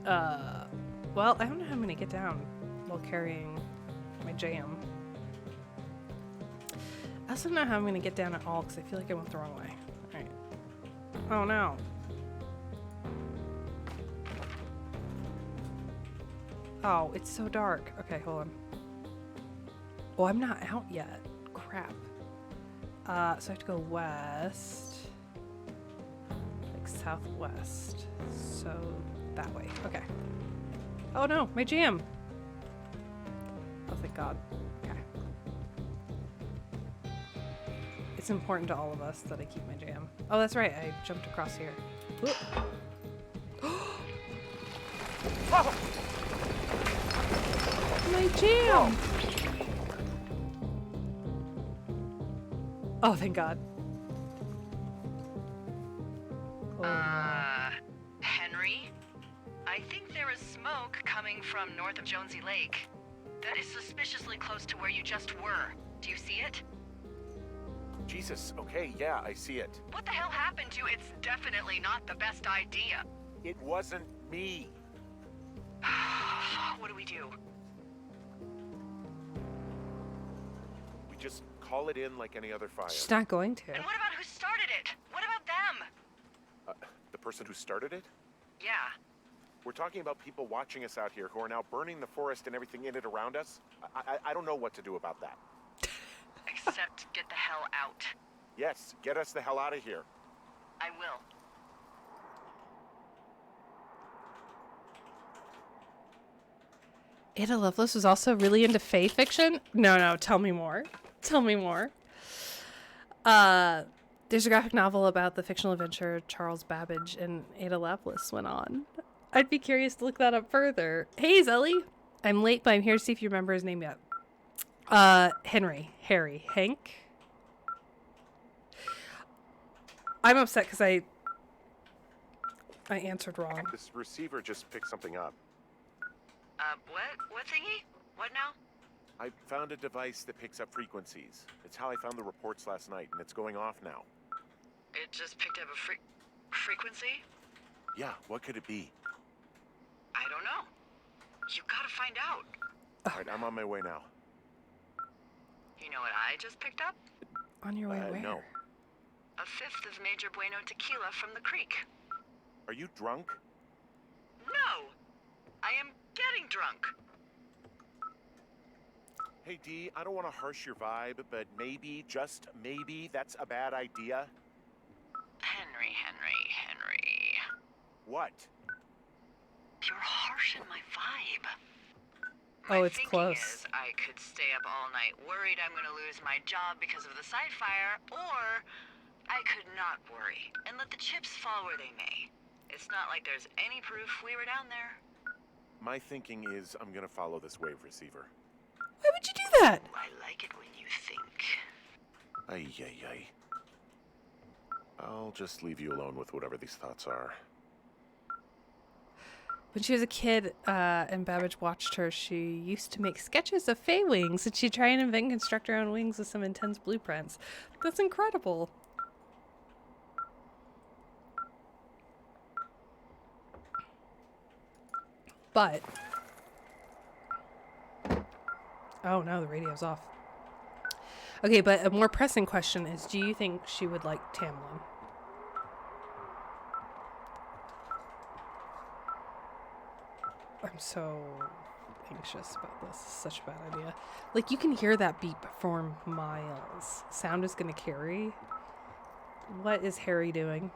[SPEAKER 1] Well, I don't know how I'm gonna get down while carrying my jam. I also don't know how I'm gonna get down at all because I feel like I went the wrong way. Alright. Oh no. Oh, it's so dark. Okay, hold on. Oh, I'm not out yet. Crap. So I have to go west. Like southwest. So that way. Okay. Oh no, my jam. Oh, thank God. Okay. It's important to all of us that I keep my jam. Oh, that's right. I jumped across here. Whoop. My jam! Oh, thank God. Oh,
[SPEAKER 2] Henry? I think there is smoke coming from north of Jonesy Lake. That is suspiciously close to where you just were. Do you see it?
[SPEAKER 3] Jesus, okay, yeah, I see it.
[SPEAKER 2] What the hell happened to you? It's definitely not the best idea.
[SPEAKER 3] It wasn't me.
[SPEAKER 2] What do we do?
[SPEAKER 3] We just call it in like any other fire.
[SPEAKER 1] she's not going to.
[SPEAKER 2] And what about who started it? What about them?
[SPEAKER 3] The person who started it?
[SPEAKER 2] Yeah.
[SPEAKER 3] We're talking about people watching us out here who are now burning the forest and everything in it around us. I don't know what to do about that.
[SPEAKER 2] Except get the hell out.
[SPEAKER 3] Yes, get us the hell out of here.
[SPEAKER 2] I will.
[SPEAKER 1] Ada Lovelace was also really into fae fiction? No, tell me more. Tell me more. There's a graphic novel about the fictional adventure Charles Babbage and Ada Lovelace went on. I'd be curious to look that up further. Hey, Zelly. I'm late, but I'm here to see if you remember his name yet. Hank. I'm upset because I answered wrong.
[SPEAKER 3] This receiver just picked something up.
[SPEAKER 2] What? What thingy? What now?
[SPEAKER 3] I found a device that picks up frequencies. It's how I found the reports last night, and it's going off now.
[SPEAKER 2] It just picked up a frequency?
[SPEAKER 3] Yeah, what could it be?
[SPEAKER 2] I don't know. You gotta find out.
[SPEAKER 3] All right, I'm on my way now.
[SPEAKER 2] You know what I just picked up?
[SPEAKER 1] On your way where?
[SPEAKER 3] No.
[SPEAKER 2] A fifth of Major Bueno tequila from the creek.
[SPEAKER 3] Are you drunk?
[SPEAKER 2] No! I am getting drunk.
[SPEAKER 3] Hey, Dee, I don't want to harsh your vibe, but maybe, just maybe, that's a bad idea.
[SPEAKER 2] Henry.
[SPEAKER 3] What?
[SPEAKER 2] You're harshing my vibe.
[SPEAKER 1] Oh,
[SPEAKER 2] My
[SPEAKER 1] it's
[SPEAKER 2] thinking
[SPEAKER 1] close.
[SPEAKER 2] is I could stay up all night worried I'm gonna lose my job because of the side fire, or I could not worry and let the chips fall where they may. It's not like there's any proof we were down there.
[SPEAKER 3] My thinking is I'm gonna follow this wave receiver.
[SPEAKER 1] Why would you do that?
[SPEAKER 2] I like it when you think.
[SPEAKER 3] Ay. I'll just leave you alone with whatever these thoughts are.
[SPEAKER 1] When she was a kid and Babbage watched her, she used to make sketches of Fey wings, and she'd try and invent and construct her own wings with some intense blueprints. That's incredible. But... oh no, the radio's off. Okay, but a more pressing question is, do you think she would like Tamlin? I'm so anxious about this. It's such a bad idea. Like, you can hear that beep for miles. Sound is going to carry. What is Harry doing?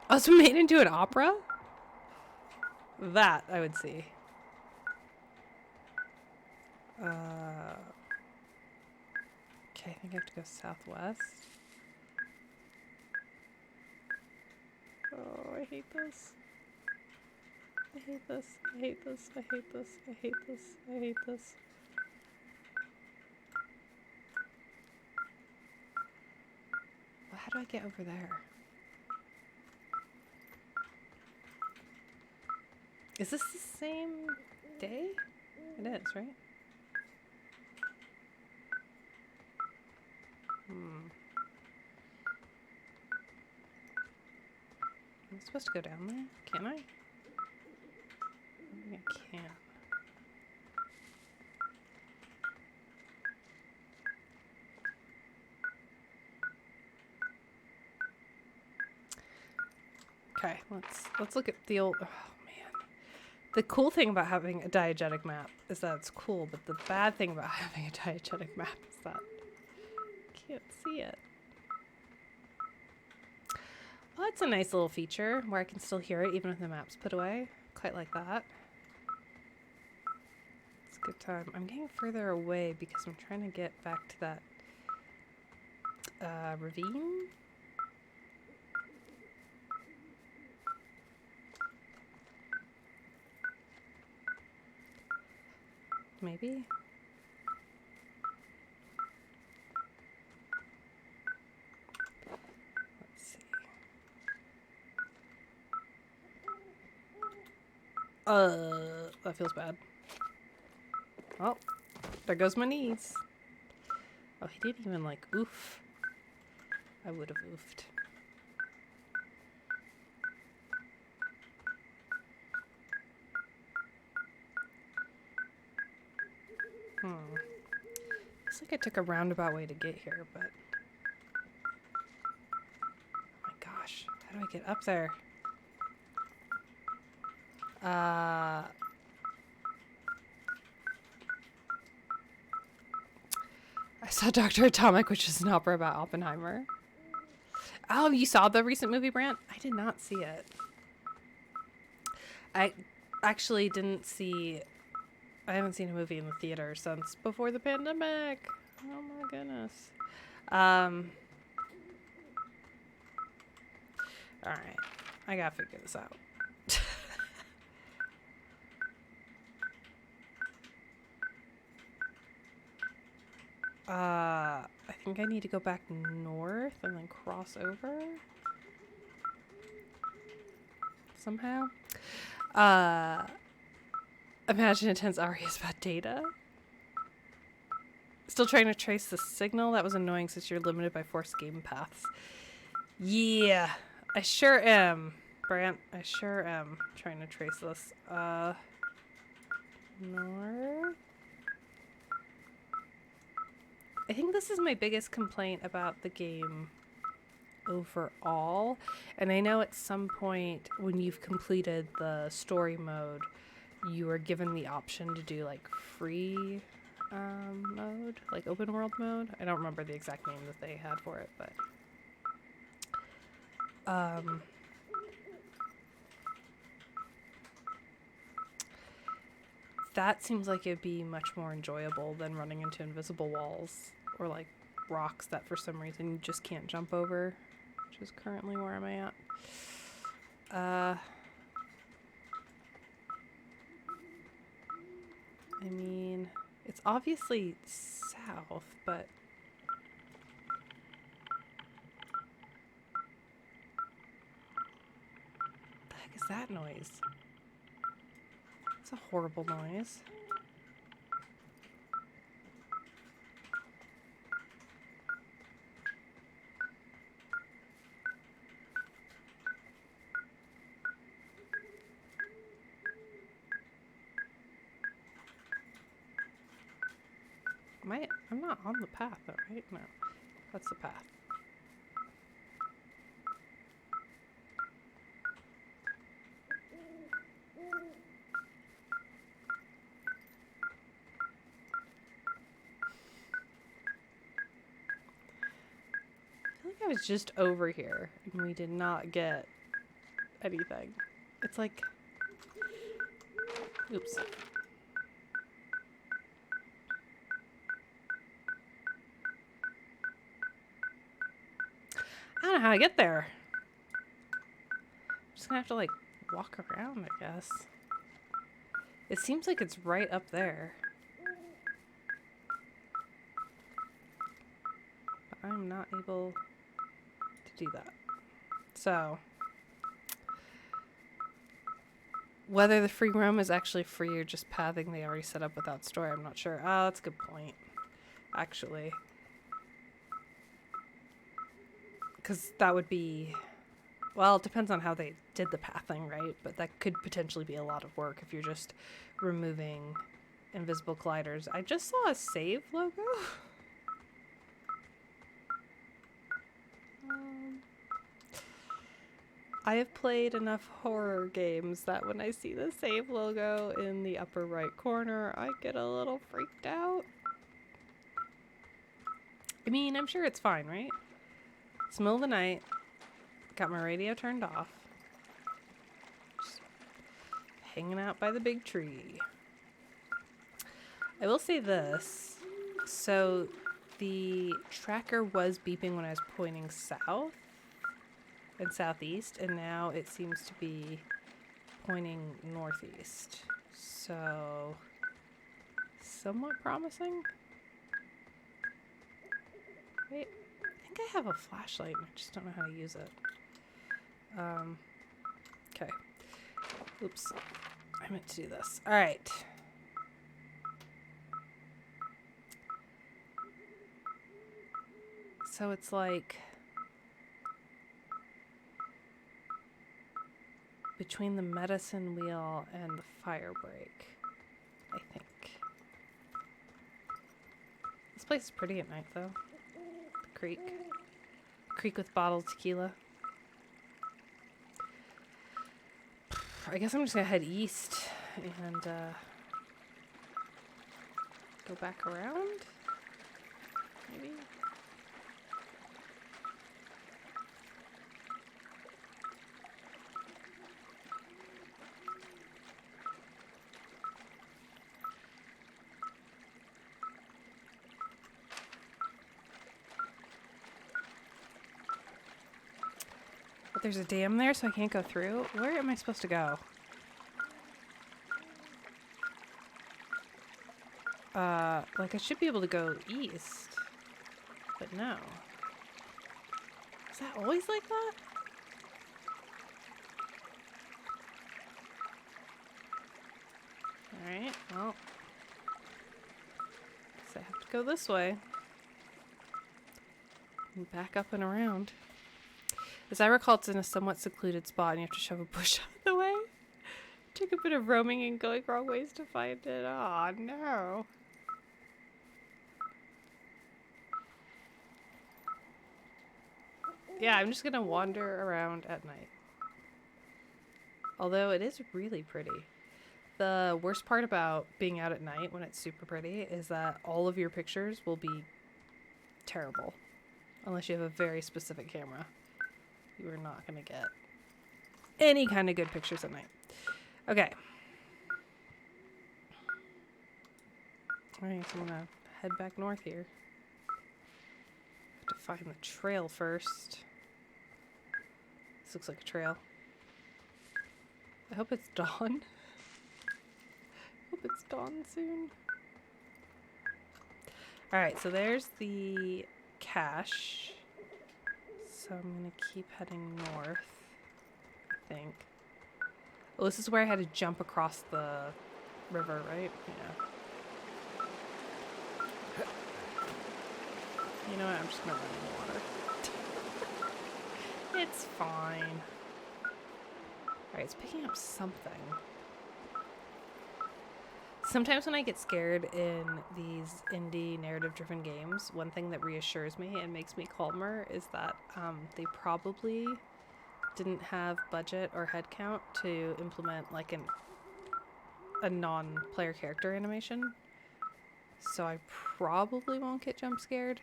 [SPEAKER 1] Oh, it's made into an opera? That I would see. Okay, I think I have to go southwest. Oh, I hate this. I hate this. I hate this. I hate this. I hate this. I hate this. Well, how do I get over there? Is this the same day? It is, right? I'm supposed to go down there? Can I? Maybe I can't. Okay, let's look at the old. Oh man, the cool thing about having a diegetic map is that it's cool, but the bad thing about having a diegetic map is that you can't see it. Well, that's a nice little feature where I can still hear it even if the map's put away. Quite like that. It's a good time. I'm getting further away because I'm trying to get back to that ravine. Maybe? Let's see. That feels bad. Oh, there goes my knees. Oh, he didn't even like oof. I would have oofed. Looks like I took a roundabout way to get here, but... oh my gosh, how do I get up there? I saw Dr. Atomic, which is an opera about Oppenheimer. Oh, you saw the recent movie, Brant? I did not see it. I actually didn't see... I haven't seen a movie in the theater since before the pandemic. Oh my goodness. Alright. I gotta figure this out. I think I need to go back north and then cross over. Somehow. Imagine intense arias about data. Still trying to trace the signal? That was annoying since you're limited by forced game paths. Yeah, I sure am, Brant. I sure am trying to trace this. North? I think this is my biggest complaint about the game overall. And I know at some point when you've completed the story mode, you are given the option to do like free mode, like open world mode. I don't remember the exact name that they had for it, but that seems like it'd be much more enjoyable than running into invisible walls or like rocks that for some reason you just can't jump over, which is currently where am I at. I mean, it's obviously south, but what the heck is that noise? It's a horrible noise. I'm not on the path though, right? No. That's the path. I feel like I was just over here and we did not get anything. It's like... Oops. I don't know how to get there. I'm just gonna have to like walk around, I guess. It seems like it's right up there. But I'm not able to do that. So, whether the free roam is actually free or just pathing they already set up without story, I'm not sure. Oh, that's a good point. Actually. Because that would be... Well, it depends on how they did the pathing, right? But that could potentially be a lot of work if you're just removing invisible colliders. I just saw a save logo. I have played enough horror games that when I see the save logo in the upper right corner, I get a little freaked out. I mean, I'm sure it's fine, right? It's the middle of the night. Got my radio turned off. Just hanging out by the big tree. I will say this. So the tracker was beeping when I was pointing south and southeast, and now it seems to be pointing northeast. So somewhat promising. Wait, I think I have a flashlight and I just don't know how to use it. Okay. Oops. I meant to do this. All right. So it's like between the medicine wheel and the fire break, I think. This place is pretty at night, though. The creek. Creek with bottled tequila. I guess I'm just gonna head east and go back around, maybe? But there's a dam there, so I can't go through. Where am I supposed to go? Like I should be able to go east. But no. Is that always like that? Alright, well. Guess I have to go this way. And back up and around. As I recall, it's in a somewhat secluded spot and you have to shove a bush out of the way. Took a bit of roaming and going wrong ways to find it. Oh no. Yeah, I'm just gonna wander around at night. Although it is really pretty. The worst part about being out at night when it's super pretty is that all of your pictures will be terrible. Unless you have a very specific camera. You are not gonna get any kind of good pictures at night. Okay. Alright, so I'm gonna head back north here. Have to find the trail first. This looks like a trail. I hope it's dawn. Hope it's dawn soon. Alright, so there's the cache. So I'm gonna keep heading north, I think. Oh, this is where I had to jump across the river, right? Yeah. You know what? I'm just gonna run in the water. It's fine. Alright, it's picking up something. Sometimes when I get scared in these indie narrative-driven games, one thing that reassures me and makes me calmer is that they probably didn't have budget or headcount to implement like a non-player character animation. So I probably won't get jump scared.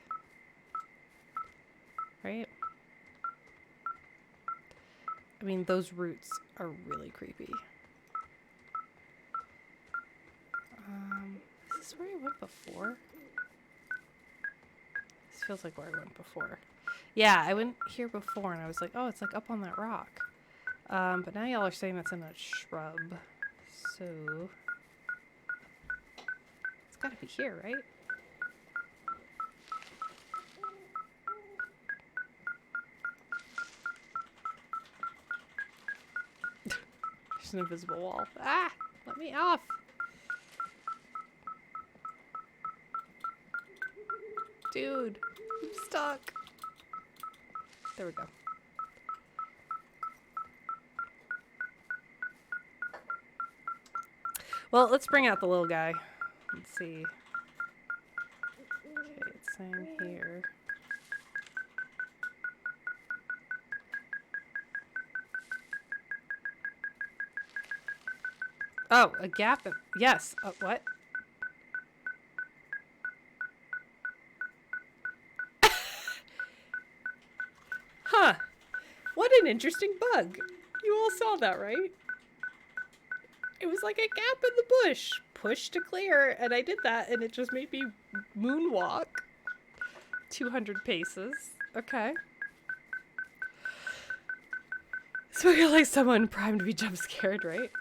[SPEAKER 1] Right? I mean, those roots are really creepy. Is this where I went before? This feels like where I went before. Yeah, I went here before and I was like, oh, it's like up on that rock. But now y'all are saying that's in a shrub. So it's gotta be here, right? There's an invisible wall. Ah! Let me off! Dude, I'm stuck. There we go. Well, let's bring out the little guy. Let's see. Okay, it's saying here. Oh, a gap. Yes. What? Huh. What an interesting bug. You all saw that, right? It was like a gap in the bush. Push to clear. And I did that and it just made me moonwalk 200 paces. Okay. So I feel like someone primed to be jump scared, right?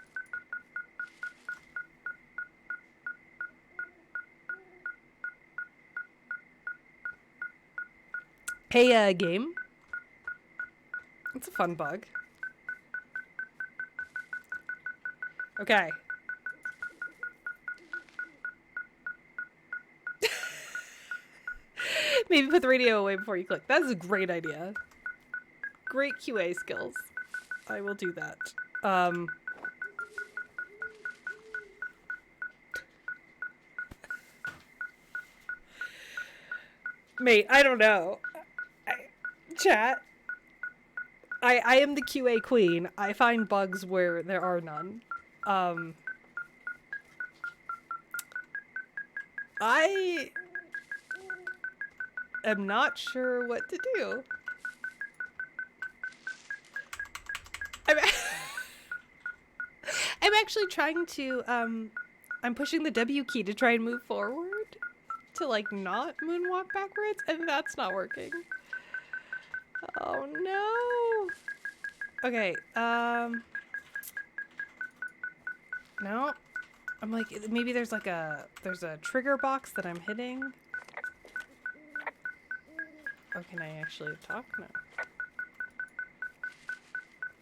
[SPEAKER 1] Hey, game. It's a fun bug. Okay. Maybe put the radio away before you click. That's a great idea. Great QA skills. I will do that. Mate, I don't know. Chat. I am the QA queen. I find bugs where there are none. I am not sure what to do. I'm actually trying to, I'm pushing the W key to try and move forward to, like, not moonwalk backwards, and that's not working. Oh, no. Okay, no. I'm like, maybe there's like there's a trigger box that I'm hitting. Oh, can I actually talk? No.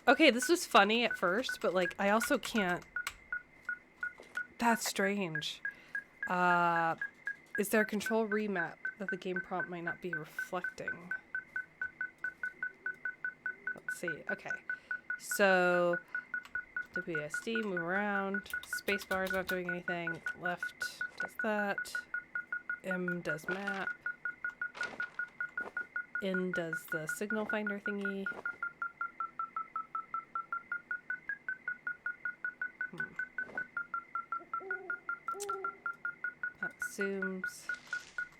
[SPEAKER 1] Okay, this was funny at first, but like, I also can't. That's strange. Is there a control remap that the game prompt might not be reflecting? Let's see. Okay. So, WSD, move around. Spacebar is not doing anything. Left does that. M does map. N does the signal finder thingy. That zooms.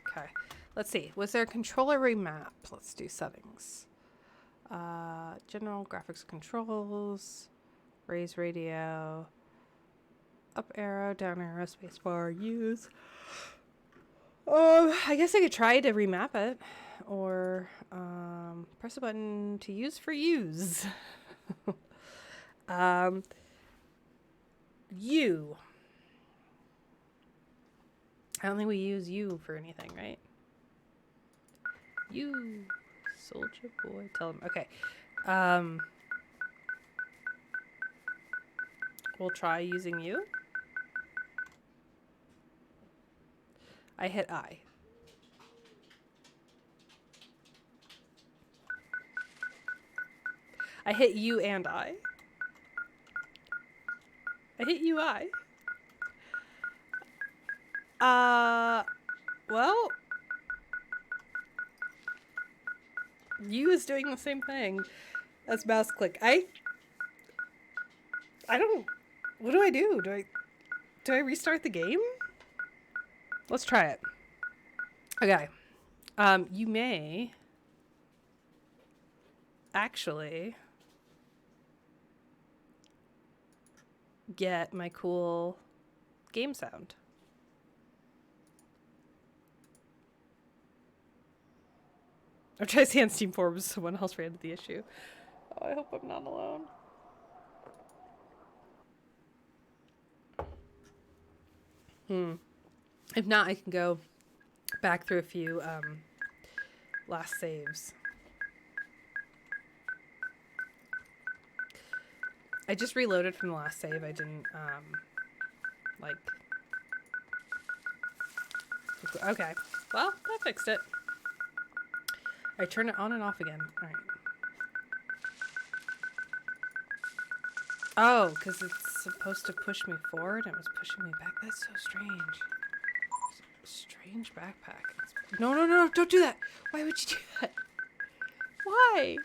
[SPEAKER 1] Okay. Let's see. Was there a controller remap? Let's do settings. General graphics controls. Raise radio. Up arrow, down arrow, spacebar, use. I guess I could try to remap it. Or press a button to use for use. U. I don't think we use you for anything, right? You, soldier boy. Tell him. Okay. We'll try using you. I hit I. I hit you and I. I hit UI. Well, U is doing the same thing as mouse click. I don't. What do I do? Do I restart the game? Let's try it. Okay. You may actually get my cool game sound. I'm trying to see on Steam forums someone else ran into the issue. Oh, I hope I'm not alone. If not, I can go back through a few last saves. I just reloaded from the last save. I didn't like. Okay, well, that fixed it. I turn it on and off again. All right. Oh, because it's supposed to push me forward. It was pushing me back. That's so strange. Strange backpack. No, no, no, don't do that. Why would you do that? Why?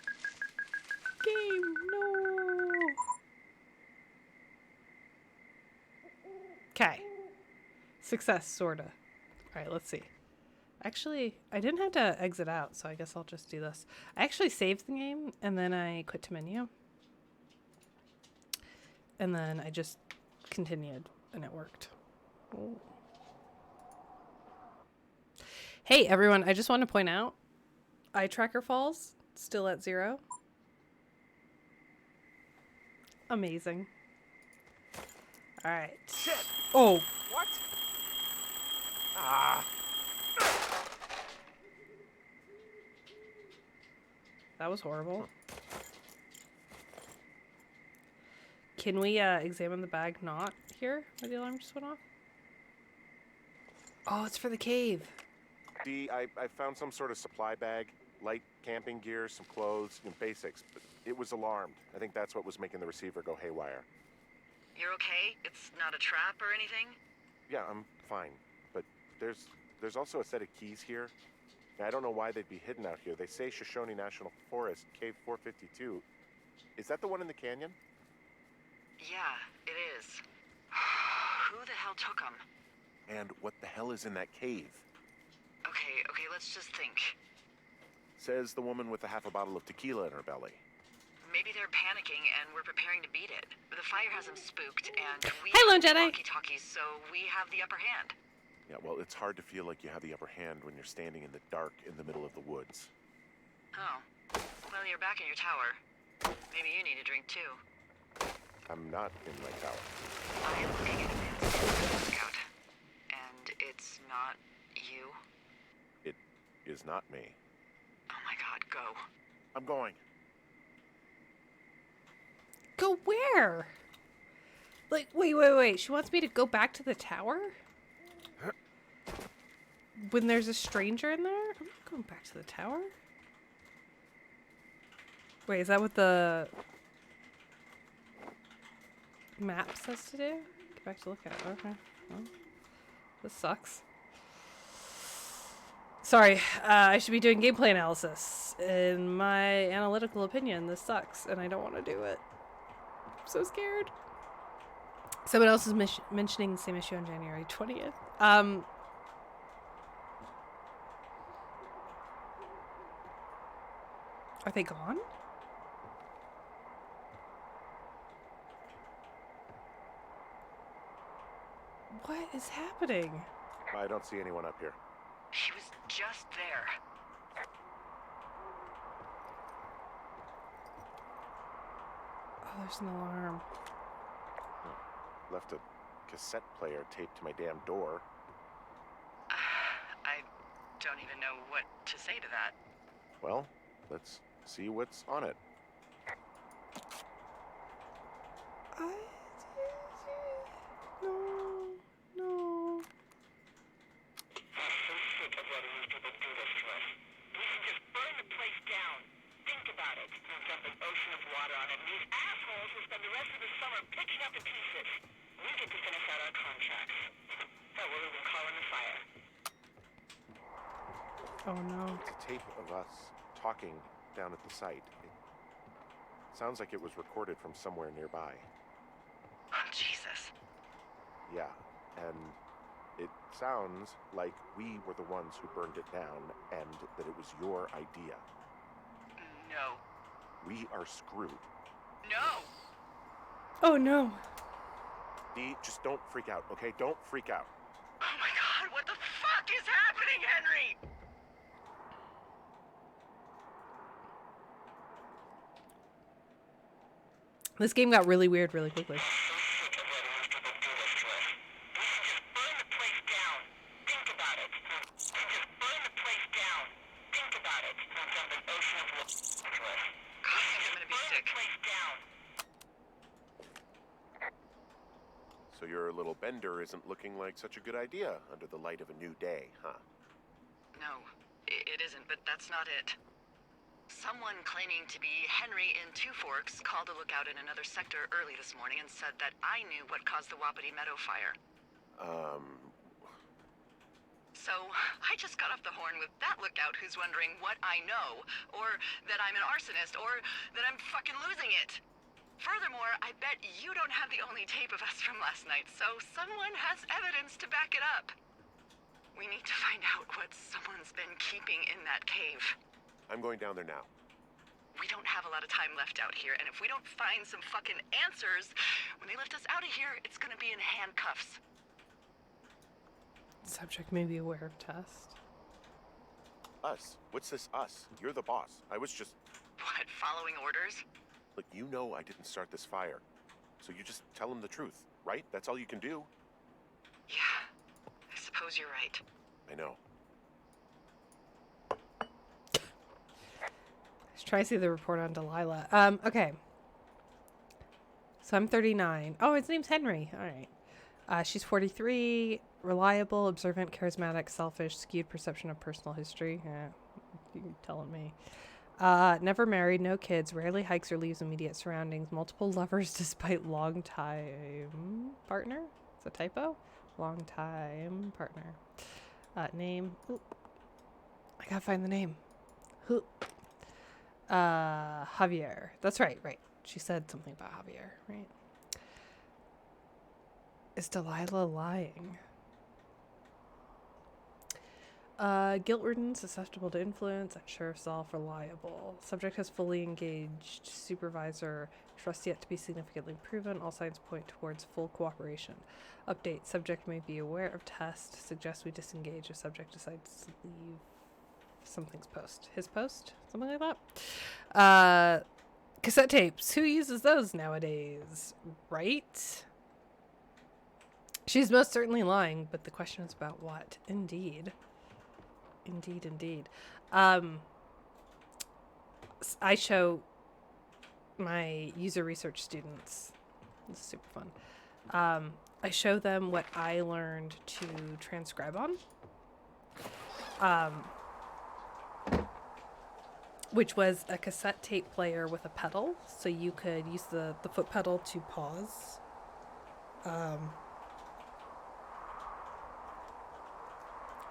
[SPEAKER 1] Game, no. Okay. Success, sorta. All right, let's see. Actually, I didn't have to exit out, so I guess I'll just do this. I actually saved the game, and then I quit to menu. And then I just continued, and it worked. Oh. Hey, everyone, I just want to point out, eye tracker falls, still at 0. Amazing. All right.
[SPEAKER 3] Shit!
[SPEAKER 1] Oh.
[SPEAKER 3] What? Ah!
[SPEAKER 1] That was horrible. Can we examine the bag not here where the alarm just went off? Oh, it's for the cave.
[SPEAKER 3] See, I found some sort of supply bag, light camping gear, some clothes, and basics, but it was alarmed. I think that's what was making the receiver go haywire.
[SPEAKER 2] You're okay? It's not a trap or anything?
[SPEAKER 3] Yeah, I'm fine, but there's also a set of keys here. I don't know why they'd be hidden out here. They say Shoshone National Forest, Cave 452. Is that the one in the canyon?
[SPEAKER 2] Yeah, it is. Who the hell took them?
[SPEAKER 3] And what the hell is in that cave?
[SPEAKER 2] Okay, let's just think.
[SPEAKER 3] Says the woman with a half a bottle of tequila in her belly.
[SPEAKER 2] Maybe they're panicking and we're preparing to beat it. The fire has them spooked and we
[SPEAKER 1] Hello,
[SPEAKER 2] have
[SPEAKER 1] Jedi.
[SPEAKER 2] walkie-talkies, so we have the upper hand.
[SPEAKER 3] Yeah, well, it's hard to feel like you have the upper hand when you're standing in the dark in the middle of the woods.
[SPEAKER 2] Oh. Well, you're back in your tower. Maybe you need a drink too.
[SPEAKER 3] I'm not in my tower.
[SPEAKER 2] I am looking at a man's lookout, and it's not you.
[SPEAKER 3] It is not me.
[SPEAKER 2] Oh my god, go.
[SPEAKER 3] I'm going.
[SPEAKER 1] Go where? Like, wait. She wants me to go back to the tower? When there's a stranger in there? I'm not going back to the tower. Wait, is that what the map says to do? Get back to lookout. Okay. Well, this sucks. Sorry, I should be doing gameplay analysis. In my analytical opinion, this sucks, and I don't want to do it. I'm so scared. Someone else is mentioning the same issue on January 20th. Are they gone? What is happening?
[SPEAKER 3] I don't see anyone up here.
[SPEAKER 2] She was just there.
[SPEAKER 1] Oh, there's an alarm.
[SPEAKER 3] Left a cassette player taped to my damn door.
[SPEAKER 2] I don't even know what to say to that.
[SPEAKER 3] Well, let's see what's on it.
[SPEAKER 1] No. Oh no.
[SPEAKER 3] It's a tape of us talking down at the site. It sounds like it was recorded from somewhere nearby.
[SPEAKER 2] Oh, Jesus.
[SPEAKER 3] Yeah, and it sounds like we were the ones who burned it down and that it was your idea.
[SPEAKER 2] No.
[SPEAKER 3] We are screwed.
[SPEAKER 2] No!
[SPEAKER 1] Oh no.
[SPEAKER 3] Dee, just don't freak out, okay? Don't freak out.
[SPEAKER 2] Oh my god, what the fuck is happening, Henry?
[SPEAKER 1] This game got really weird really quickly.
[SPEAKER 3] So your little bender isn't looking like such a good idea under the light of a new day, huh?
[SPEAKER 2] No, it isn't, but that's not it. Someone claiming to be Henry in Two Forks called a lookout in another sector early this morning and said that I knew what caused the Wapiti Meadow fire. So I just got off the horn with that lookout who's wondering what I know, or that I'm an arsonist, or that I'm fucking losing it. Furthermore, I bet you don't have the only tape of us from last night, so someone has evidence to back it up. We need to find out what someone's been keeping in that cave.
[SPEAKER 3] I'm going down there now.
[SPEAKER 2] We don't have a lot of time left out here, and if we don't find some fucking answers, when they lift us out of here, it's gonna be in handcuffs.
[SPEAKER 1] Subject may be aware of test.
[SPEAKER 3] Us? What's this us? You're the boss. I was just...
[SPEAKER 2] What, following orders?
[SPEAKER 3] Look, you know I didn't start this fire. So you just tell him the truth, right? That's all you can do.
[SPEAKER 2] Yeah, I suppose you're right.
[SPEAKER 3] I know.
[SPEAKER 1] Let's try to see the report on Delilah. Okay. So I'm 39. Oh, his name's Henry. All right. She's 43. Reliable, observant, charismatic, selfish, skewed perception of personal history. Yeah, you're telling me. Never married, no kids, rarely hikes or leaves immediate surroundings, multiple lovers despite long time partner? Is that a typo? Long time partner. Name. Ooh. I gotta find the name. Who? Javier. That's right. She said something about Javier, right? Is Delilah lying? Guilt-ridden, susceptible to influence, unsure of self, reliable. Subject has fully engaged supervisor. Trust yet to be significantly proven. All signs point towards full cooperation. Update. Subject may be aware of test. Suggest we disengage if subject decides to leave something's post. His post? Something like that. Cassette tapes. Who uses those nowadays? Right? She's most certainly lying, but the question is about what? Indeed. Indeed, indeed. I show my user research students. This is super fun. I show them what I learned to transcribe on. Which was a cassette tape player with a pedal, so you could use the foot pedal to pause.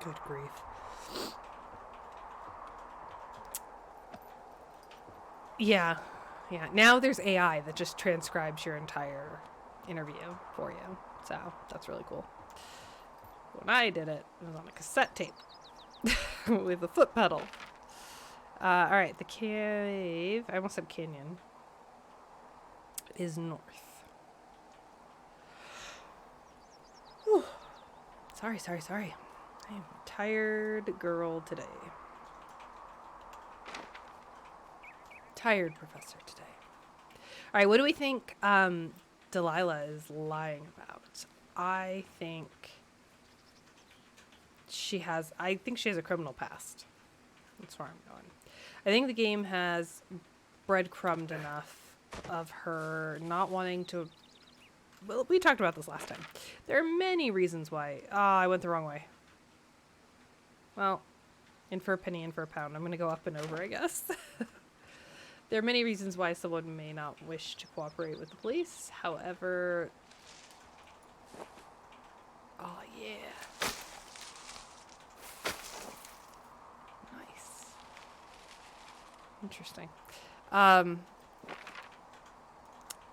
[SPEAKER 1] Good grief. Yeah. Now there's AI that just transcribes your entire interview for you, so that's really cool. When I did it, it was on a cassette tape with a foot pedal. All right, the cave, I almost said canyon, is north. Whew. Sorry. I am a tired girl today. Tired professor today. All right, what do we think Delilah is lying about? I think she has a criminal past. That's where I'm going. I think the game has breadcrumbed enough of her not wanting to... Well, we talked about this last time. There are many reasons why... I went the wrong way. Well, in for a penny, in for a pound. I'm going to go up and over, I guess. There are many reasons why someone may not wish to cooperate with the police. However... Oh, yeah. Nice. Interesting.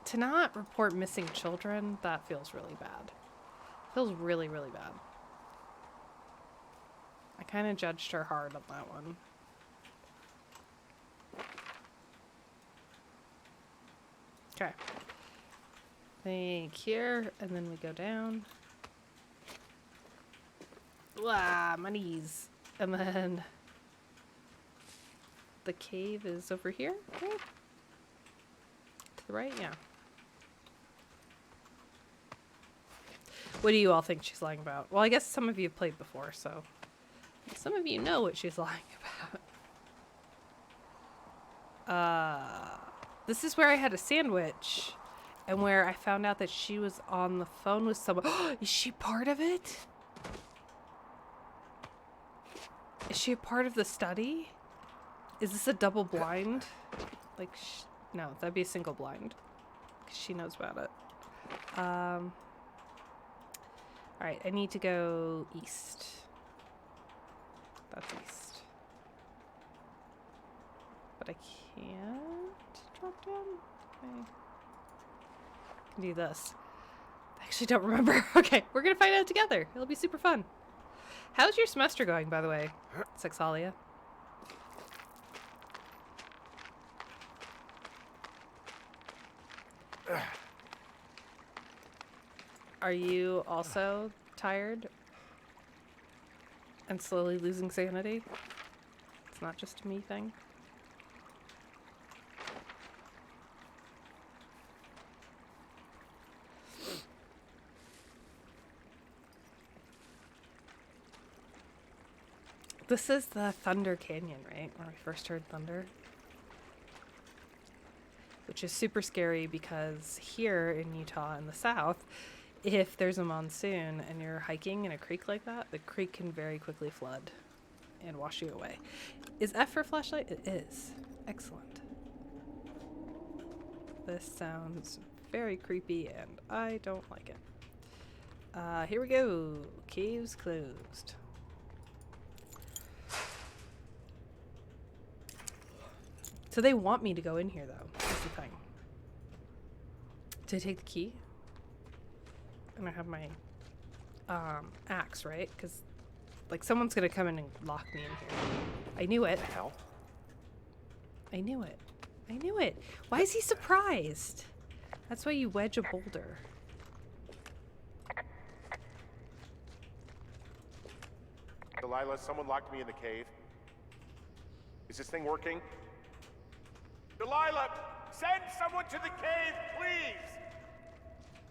[SPEAKER 1] To not report missing children, that feels really bad. Feels really, really bad. I kind of judged her hard on that one. Okay. Think here, and then we go down. Wow, my knees. And then the cave is over here, okay? To the right, yeah. What do you all think she's lying about? Well, I guess some of you have played before, so some of you know what she's lying about. This is where I had a sandwich and where I found out that she was on the phone with someone. Is she part of it? Is she a part of the study? Is this a double blind? Like, no, that'd be a single blind. 'Cause she knows about it. Alright, I need to go east. That's east. But I can't drop down? Okay. I can do this. I actually don't remember. Okay, we're gonna find out together. It'll be super fun. How's your semester going, by the way, Sexalia? Are you also tired and slowly losing sanity? It's not just a me thing. This is the Thunder Canyon, right? Where we first heard thunder. Which is super scary because here in Utah in the south, if there's a monsoon and you're hiking in a creek like that, the creek can very quickly flood and wash you away. Is F for flashlight? It is. Excellent. This sounds very creepy and I don't like it. Here we go. Caves closed. So they want me to go in here, though. That's the thing. To take the key. And I have my axe, right? Because, like, someone's going to come in and lock me in here. I knew it.
[SPEAKER 3] What the hell?
[SPEAKER 1] I knew it. I knew it. Why is he surprised? That's why you wedge a boulder.
[SPEAKER 3] Delilah, someone locked me in the cave. Is this thing working? Delilah! Send someone to the cave, please!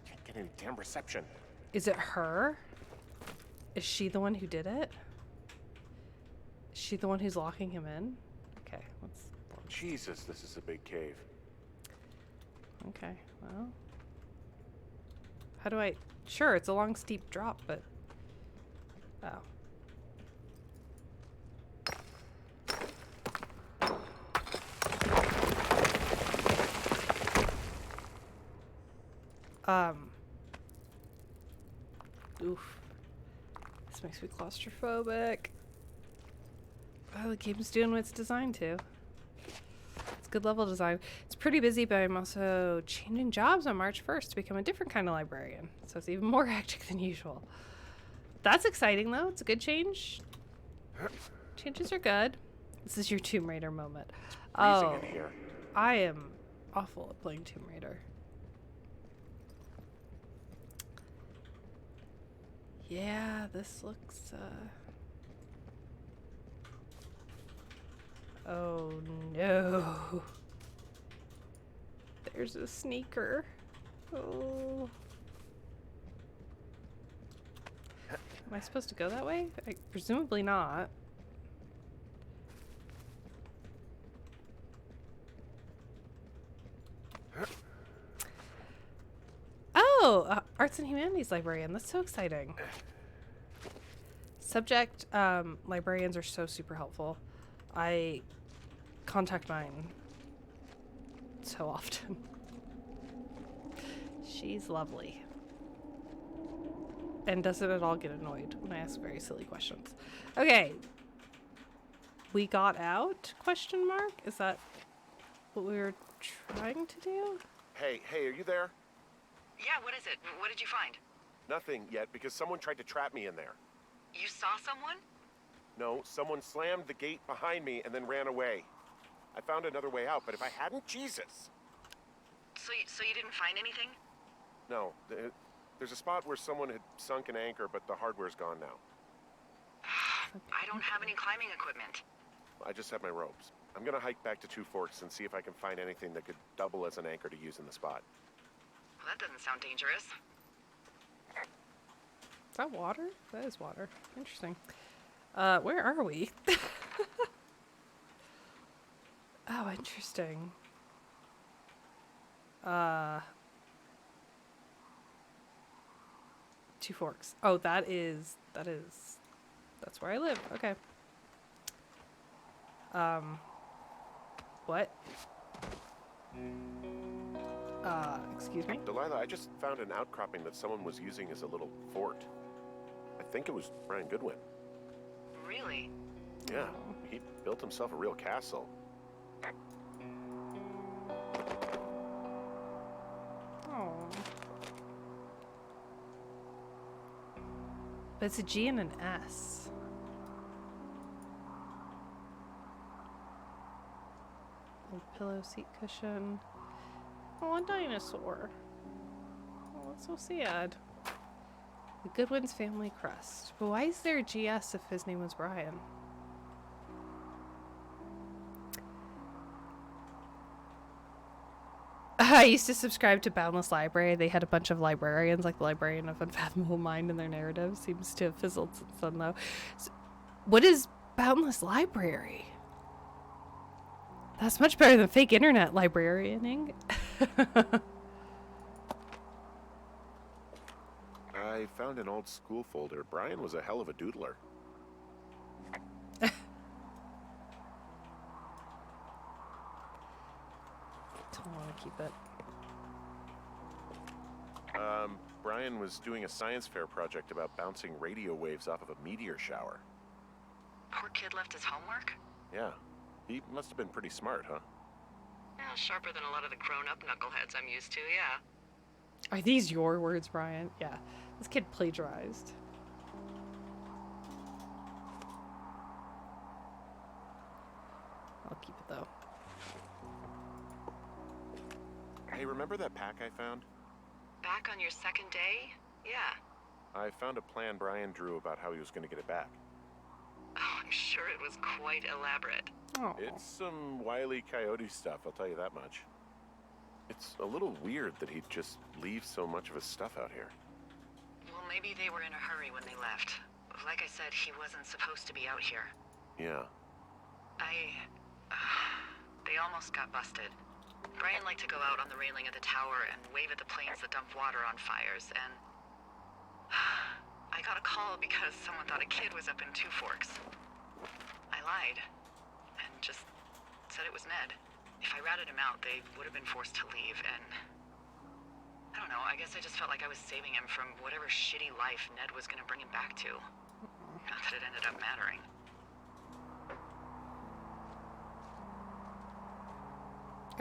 [SPEAKER 3] Can't get any damn reception.
[SPEAKER 1] Is it her? Is she the one who did it? Is she the one who's locking him in? Okay, let's...
[SPEAKER 3] Jesus, this is a big cave.
[SPEAKER 1] Okay, well... How do I... Sure, it's a long, steep drop, but... Oh. Oof. This makes me claustrophobic. Oh, the game's doing what it's designed to. It's good level design. It's pretty busy, but I'm also changing jobs on March 1st to become a different kind of librarian. So it's even more hectic than usual. That's exciting, though. It's a good change. Changes are good. This is your Tomb Raider moment.
[SPEAKER 3] Freezing in here.
[SPEAKER 1] I am awful at playing Tomb Raider. Yeah, this looks, Oh, no. There's a sneaker. Oh. Am I supposed to go that way? Presumably not. Oh, Arts and Humanities librarian. That's so exciting. Subject librarians are so super helpful. I contact mine so often. She's lovely. And doesn't at all get annoyed when I ask very silly questions. Okay. We got out? Question mark? Is that what we were trying to do?
[SPEAKER 3] Hey, are you there?
[SPEAKER 2] Yeah, what is it? What did you find?
[SPEAKER 3] Nothing yet, because someone tried to trap me in there.
[SPEAKER 2] You saw someone?
[SPEAKER 3] No, someone slammed the gate behind me and then ran away. I found another way out, but if I hadn't, Jesus!
[SPEAKER 2] So you didn't find anything?
[SPEAKER 3] No, there's a spot where someone had sunk an anchor, but the hardware's gone now.
[SPEAKER 2] I don't have any climbing equipment.
[SPEAKER 3] I just have my ropes. I'm gonna hike back to Two Forks and see if I can find anything that could double as an anchor to use in the spot.
[SPEAKER 2] Well, that doesn't sound dangerous.
[SPEAKER 1] Is that water? That is water. Interesting. Where are we? Oh, interesting. Two Forks. Oh, that's where I live. Okay. What? Excuse me?
[SPEAKER 3] Delilah, I just found an outcropping that someone was using as a little fort. I think it was Brian Goodwin.
[SPEAKER 2] Really?
[SPEAKER 3] Yeah, he built himself a real castle.
[SPEAKER 1] Oh. But it's a G and an S. Old pillow, seat cushion. Oh, a dinosaur. Oh, that's so sad. The Goodwin's family crest. But why is there a GS if his name was Brian? I used to subscribe to Boundless Library. They had a bunch of librarians, like the Librarian of Unfathomable Mind, and their narrative seems to have fizzled since then, though. So, what is Boundless Library? That's much better than fake internet librarianing.
[SPEAKER 3] I found an old school folder. Brian was a hell of a doodler.
[SPEAKER 1] Don't want to keep it.
[SPEAKER 3] Brian was doing a science fair project about bouncing radio waves off of a meteor shower.
[SPEAKER 2] Poor kid left his homework?
[SPEAKER 3] Yeah, he must have been pretty smart, huh?
[SPEAKER 2] Yeah, sharper than a lot of the grown-up knuckleheads I'm used to, yeah.
[SPEAKER 1] Are these your words, Brian? Yeah. This kid plagiarized. I'll keep it, though.
[SPEAKER 3] Hey, remember that pack I found?
[SPEAKER 2] Back on your second day? Yeah.
[SPEAKER 3] I found a plan Brian drew about how he was going to get it back.
[SPEAKER 2] Oh, I'm sure it was quite elaborate.
[SPEAKER 1] Oh.
[SPEAKER 3] It's some Wile E. Coyote stuff, I'll tell you that much. It's a little weird that he'd just leave so much of his stuff out here.
[SPEAKER 2] Well, maybe they were in a hurry when they left. Like I said, he wasn't supposed to be out here.
[SPEAKER 3] Yeah.
[SPEAKER 2] They almost got busted. Brian liked to go out on the railing of the tower and wave at the planes that dumped water on fires, and I got a call because someone thought a kid was up in Two Forks. I lied and just said it was Ned. If I ratted him out, they would have been forced to leave, and I don't know, I guess I just felt like I was saving him from whatever shitty life Ned was gonna bring him back to. Not that it ended up mattering.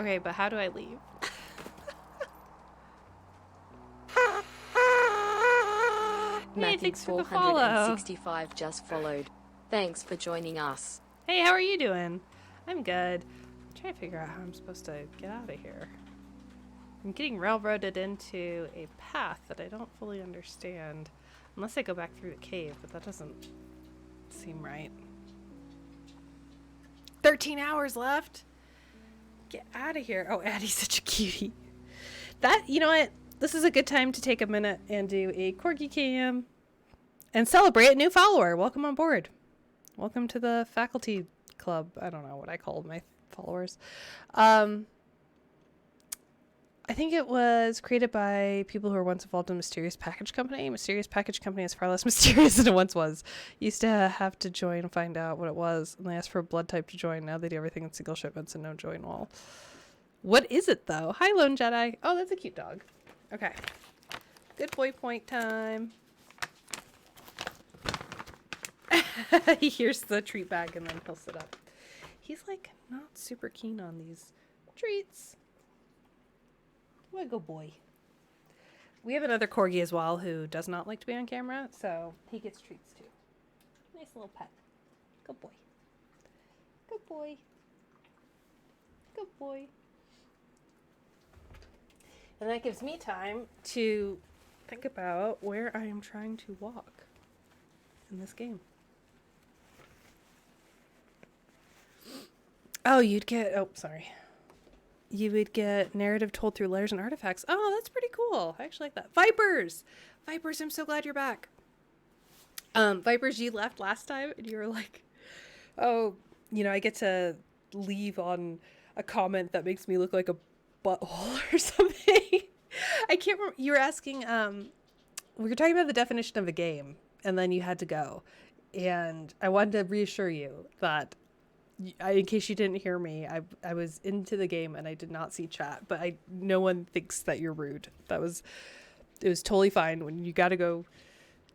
[SPEAKER 1] Okay, but how do I leave?
[SPEAKER 4] Matthew
[SPEAKER 1] thanks for the follow.
[SPEAKER 4] 465 just followed. Thanks for joining us.
[SPEAKER 1] Hey, how are you doing? I'm good. I'm trying to figure out how I'm supposed to get out of here. I'm getting railroaded into a path that I don't fully understand. Unless I go back through the cave, but that doesn't seem right. 13 hours left? Get out of here. Oh, Addie's such a cutie. You know what? This is a good time to take a minute and do a corgi cam and celebrate a new follower. Welcome on board. Welcome to the faculty club. I don't know what I call my followers. I think it was created by people who were once involved in Mysterious Package Company. Mysterious Package Company is far less mysterious than it once was. Used to have to join and find out what it was, and they asked for a blood type to join. Now they do everything in single shipments and no join wall. What is it, though? Hi, Lone Jedi. Oh, that's a cute dog. Okay. Good boy point time. He hears the treat bag, and then he'll sit up. He's, like, not super keen on these treats. What a good boy. We have another corgi as well who does not like to be on camera, so he gets treats too. Nice little pet. Good boy. Good boy. Good boy. And that gives me time to think about where I am trying to walk in this game. Oh, you would get narrative told through letters and artifacts. Oh, that's pretty cool. I actually like that. Vipers! Vipers, I'm so glad you're back. Vipers, you left last time and you were like, oh, I get to leave on a comment that makes me look like a butthole or something. I can't remember. You were asking, we were talking about the definition of a game and then you had to go. And I wanted to reassure you that in case you didn't hear me, I was into the game and I did not see chat, but no one thinks that you're rude. It was totally fine. When you got to go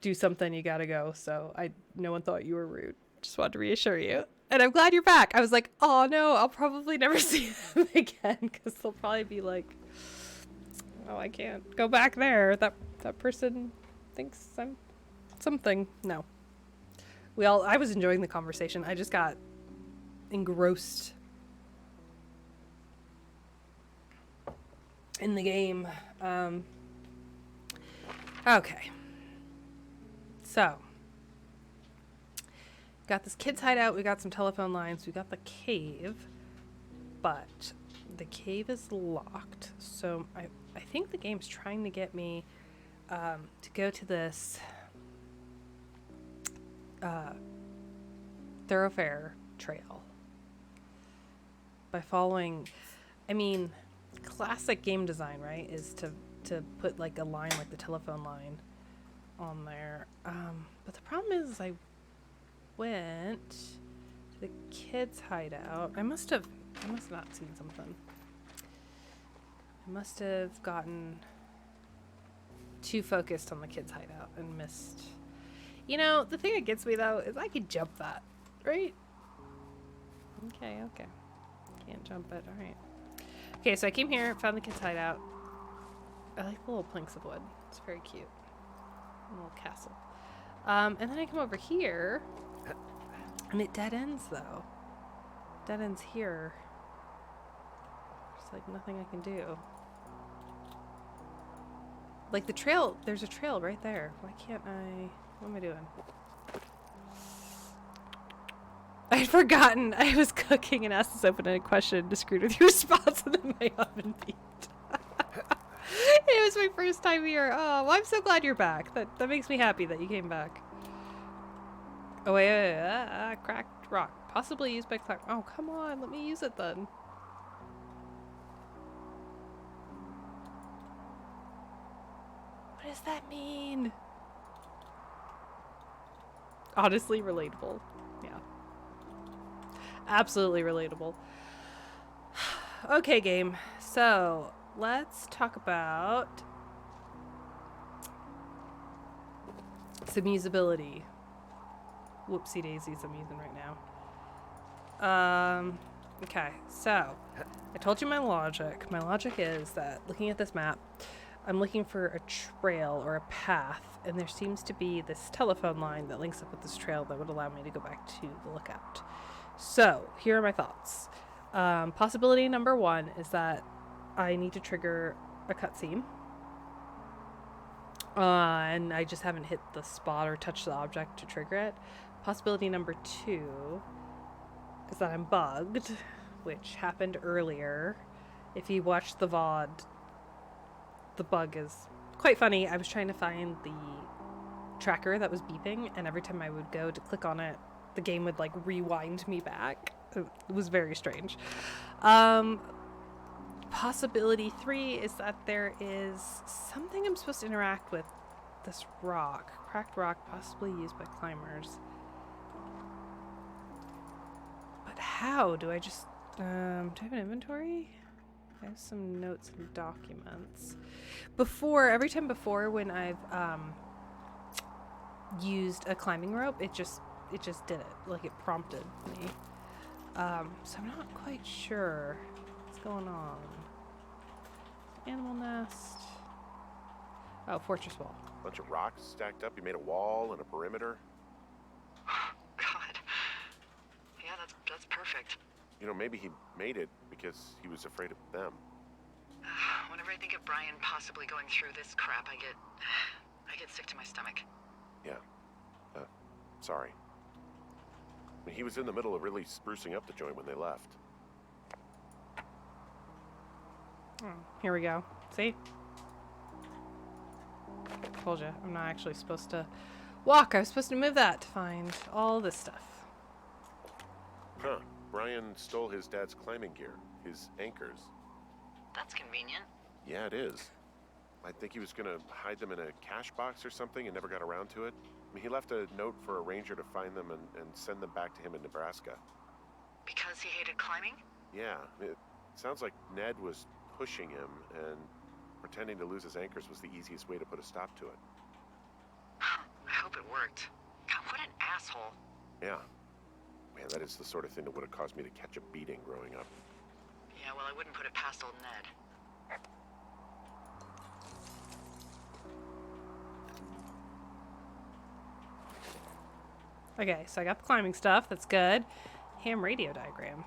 [SPEAKER 1] do something, you got to go. So no one thought you were rude. Just wanted to reassure you. And I'm glad you're back. I was like, oh no, I'll probably never see them again because they'll probably be like, oh, I can't go back there. That person thinks I'm something. No. I was enjoying the conversation. I just got engrossed in the game. Okay. So, got this kid's hideout. We got some telephone lines. We got the cave, but the cave is locked. So I think the game's trying to get me to go to this thoroughfare trail by following, classic game design, right, is to put like a line like the telephone line on there. But the problem is I went to the kids' hideout. I must have not seen something. I must have gotten too focused on the kids' hideout and missed. The thing that gets me though is I could jump that, right? Okay. Can't jump it. All right. Okay, so I came here, found the kids' hideout. I like the little planks of wood. It's very cute. A little castle. And then I come over here, and it dead ends though. Dead ends here. There's like nothing I can do. Like the trail, there's a trail right there. Why can't I? What am I doing? I had forgotten I was cooking and asked this open-ended question, disagreed with your response, and then my oven beeped. was my first time here. Oh, well, I'm so glad you're back. That makes me happy that you came back. Oh, wait. Cracked rock. Possibly used by climb. Oh, come on. Let me use it then. What does that mean? Honestly, relatable. Yeah. Absolutely relatable. Okay, game. So, let's talk about some usability. Whoopsie daisies I'm using right now. Okay, so I told you my logic. My logic is that looking at this map, I'm looking for a trail or a path, and there seems to be this telephone line that links up with this trail that would allow me to go back to the lookout. So, here are my thoughts. Possibility number one is that I need to trigger a cutscene. And I just haven't hit the spot or touched the object to trigger it. Possibility number two is that I'm bugged, which happened earlier. If you watched the VOD, the bug is quite funny. I was trying to find the tracker that was beeping, and every time I would go to click on it, the game would like rewind me back. It was very strange. Possibility three is that there is something I'm supposed to interact with. This rock, cracked rock, possibly used by climbers. But how? Do I just do I have an inventory? I have some notes and documents. Every time before when I've used a climbing rope, it just did it. Like it prompted me. So I'm not quite sure what's going on. Animal nest. Oh, fortress wall.
[SPEAKER 3] Bunch of rocks stacked up. You made a wall and a perimeter.
[SPEAKER 2] God. Yeah, that's perfect.
[SPEAKER 3] You know, maybe he made it because he was afraid of them.
[SPEAKER 2] Whenever I think of Brian possibly going through this crap, I get sick to my stomach.
[SPEAKER 3] Yeah. Sorry. I mean, he was in the middle of really sprucing up the joint when they left.
[SPEAKER 1] Oh, here we go. See? Told you, I'm not actually supposed to walk. I was supposed to move that to find all this stuff.
[SPEAKER 3] Huh. Brian stole his dad's climbing gear, his anchors.
[SPEAKER 2] That's convenient.
[SPEAKER 3] Yeah, it is. I think he was gonna hide them in a cash box or something and never got around to it. I mean, he left a note for a ranger to find them and send them back to him in Nebraska.
[SPEAKER 2] Because he hated climbing?
[SPEAKER 3] Yeah, it sounds like Ned was pushing him, and pretending to lose his anchors was the easiest way to put a stop to it.
[SPEAKER 2] I hope it worked. God, what an asshole.
[SPEAKER 3] Yeah. Man, that is the sort of thing that would have caused me to catch a beating growing up.
[SPEAKER 2] Yeah, well, I wouldn't put it past old Ned.
[SPEAKER 1] Okay, so I got the climbing stuff. That's good. Ham radio diagram.